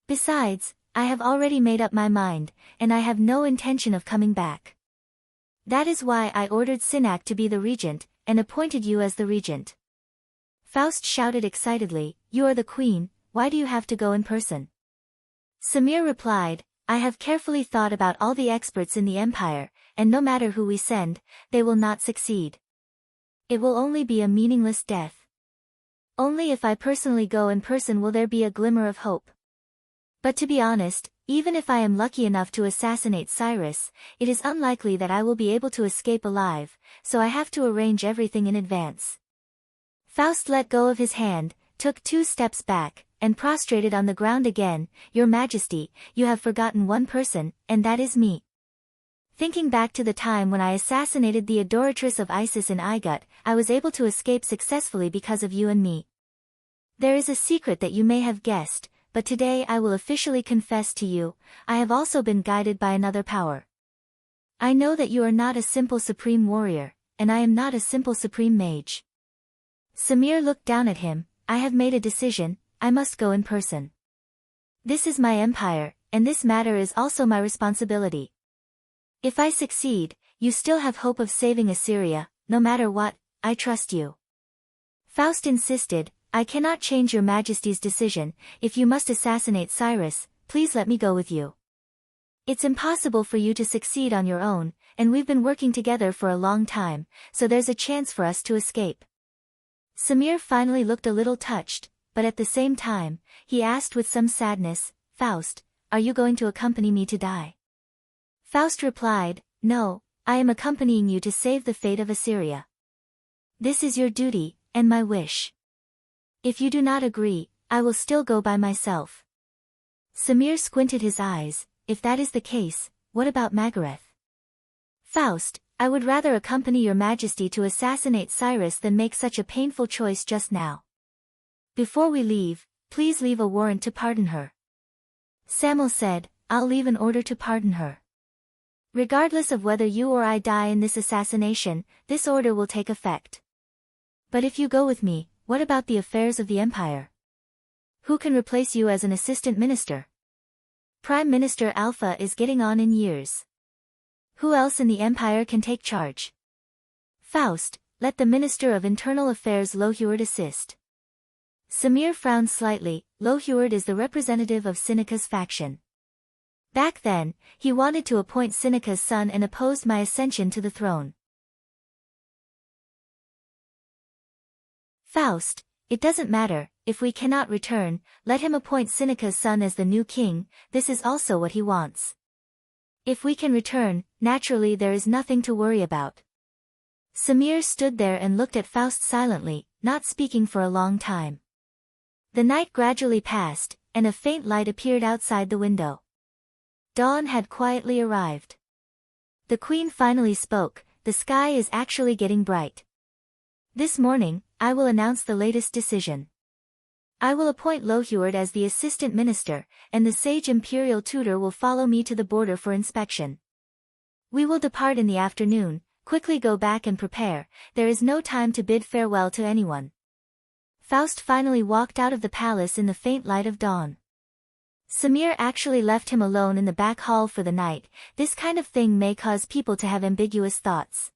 Besides, I have already made up my mind, and I have no intention of coming back. That is why I ordered Sinak to be the regent, and appointed you as the regent. Faust shouted excitedly, You are the queen, why do you have to go in person? Samir replied, I have carefully thought about all the experts in the empire, and no matter who we send, they will not succeed. It will only be a meaningless death. Only if I personally go in person will there be a glimmer of hope. But to be honest, even if I am lucky enough to assassinate Cyrus, it is unlikely that I will be able to escape alive, so I have to arrange everything in advance. Faust let go of his hand, took 2 steps back, and prostrated on the ground again, Your Majesty, you have forgotten one person, and that is me. Thinking back to the time when I assassinated the adoratress of Isis in Igut, I was able to escape successfully because of you and me. There is a secret that you may have guessed, but today I will officially confess to you, I have also been guided by another power. I know that you are not a simple supreme warrior, and I am not a simple supreme mage. Samir looked down at him, I have made a decision, I must go in person. This is my empire, and this matter is also my responsibility. If I succeed, you still have hope of saving Assyria, no matter what, I trust you. Faust insisted, I cannot change your Majesty's decision, if you must assassinate Cyrus, please let me go with you. It's impossible for you to succeed on your own, and we've been working together for a long time, so there's a chance for us to escape. Samir finally looked a little touched, but at the same time, he asked with some sadness, Faust, are you going to accompany me to die? Faust replied, No, I am accompanying you to save the fate of Assyria. This is your duty, and my wish. If you do not agree, I will still go by myself. Samir squinted his eyes. If that is the case, what about Magareth? Faust, I would rather accompany your majesty to assassinate Cyrus than make such a painful choice just now. Before we leave, please leave a warrant to pardon her. Samuel said, I'll leave an order to pardon her. Regardless of whether you or I die in this assassination, this order will take effect. But if you go with me, what about the affairs of the empire? Who can replace you as an assistant minister? Prime Minister Alpha is getting on in years. Who else in the empire can take charge? Faust, let the Minister of Internal Affairs Loheward assist. Samir frowned slightly. Loheward is the representative of Seneca's faction. Back then, he wanted to appoint Seneca's son and opposed my ascension to the throne. Faust, it doesn't matter, if we cannot return, let him appoint Seneca's son as the new king, this is also what he wants. If we can return, naturally there is nothing to worry about. Samir stood there and looked at Faust silently, not speaking for a long time. The night gradually passed, and a faint light appeared outside the window. Dawn had quietly arrived. The queen finally spoke, the sky is actually getting bright. This morning, I will announce the latest decision. I will appoint Loheward as the assistant minister, and the sage imperial tutor will follow me to the border for inspection. We will depart in the afternoon, quickly go back and prepare, there is no time to bid farewell to anyone. Faust finally walked out of the palace in the faint light of dawn. Samir actually left him alone in the back hall for the night. This kind of thing may cause people to have ambiguous thoughts.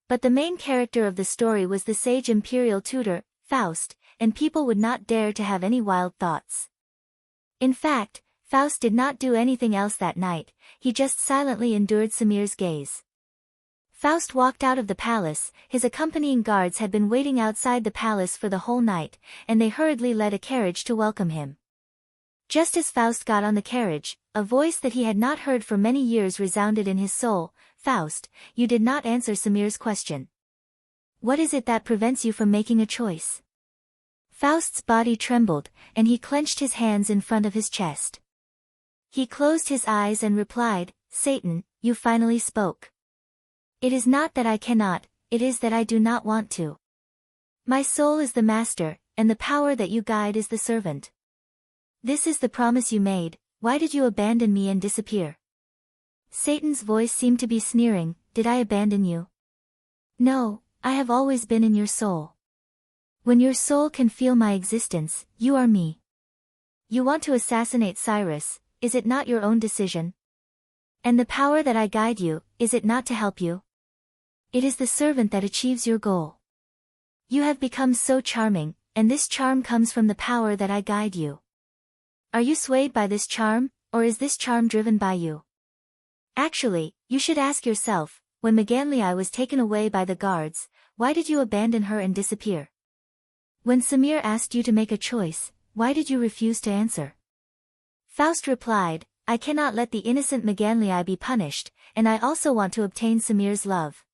But the main character of the story was the sage imperial tutor, Faust, and people would not dare to have any wild thoughts. In fact, Faust did not do anything else that night, he just silently endured Samir's gaze. Faust walked out of the palace, his accompanying guards had been waiting outside the palace for the whole night, and they hurriedly led a carriage to welcome him. Just as Faust got on the carriage, a voice that he had not heard for many years resounded in his soul, Faust, you did not answer Samir's question. What is it that prevents you from making a choice? Faust's body trembled, and he clenched his hands in front of his chest. He closed his eyes and replied, Satan, you finally spoke. It is not that I cannot, it is that I do not want to. My soul is the master, and the power that you guide is the servant. This is the promise you made, why did you abandon me and disappear? Satan's voice seemed to be sneering, did I abandon you? No, I have always been in your soul. When your soul can feel my existence, you are me. You want to assassinate Cyrus, is it not your own decision? And the power that I guide you, is it not to help you? It is the servant that achieves your goal. You have become so charming, and this charm comes from the power that I guide you. Are you swayed by this charm, or is this charm driven by you? Actually, you should ask yourself, when Maganlei was taken away by the guards, why did you abandon her and disappear? When Samir asked you to make a choice, why did you refuse to answer? Faust replied, I cannot let the innocent Maganlei be punished, and I also want to obtain Samir's love.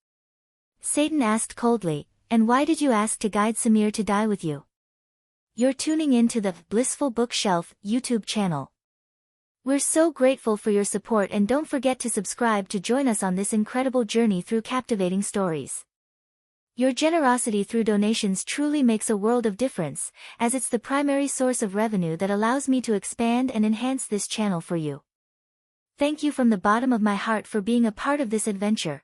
Satan asked coldly, and why did you ask to guide Samir to die with you? You're tuning in to the Blissful Bookshelf YouTube channel. We're so grateful for your support, and don't forget to subscribe to join us on this incredible journey through captivating stories. Your generosity through donations truly makes a world of difference, as it's the primary source of revenue that allows me to expand and enhance this channel for you. Thank you from the bottom of my heart for being a part of this adventure.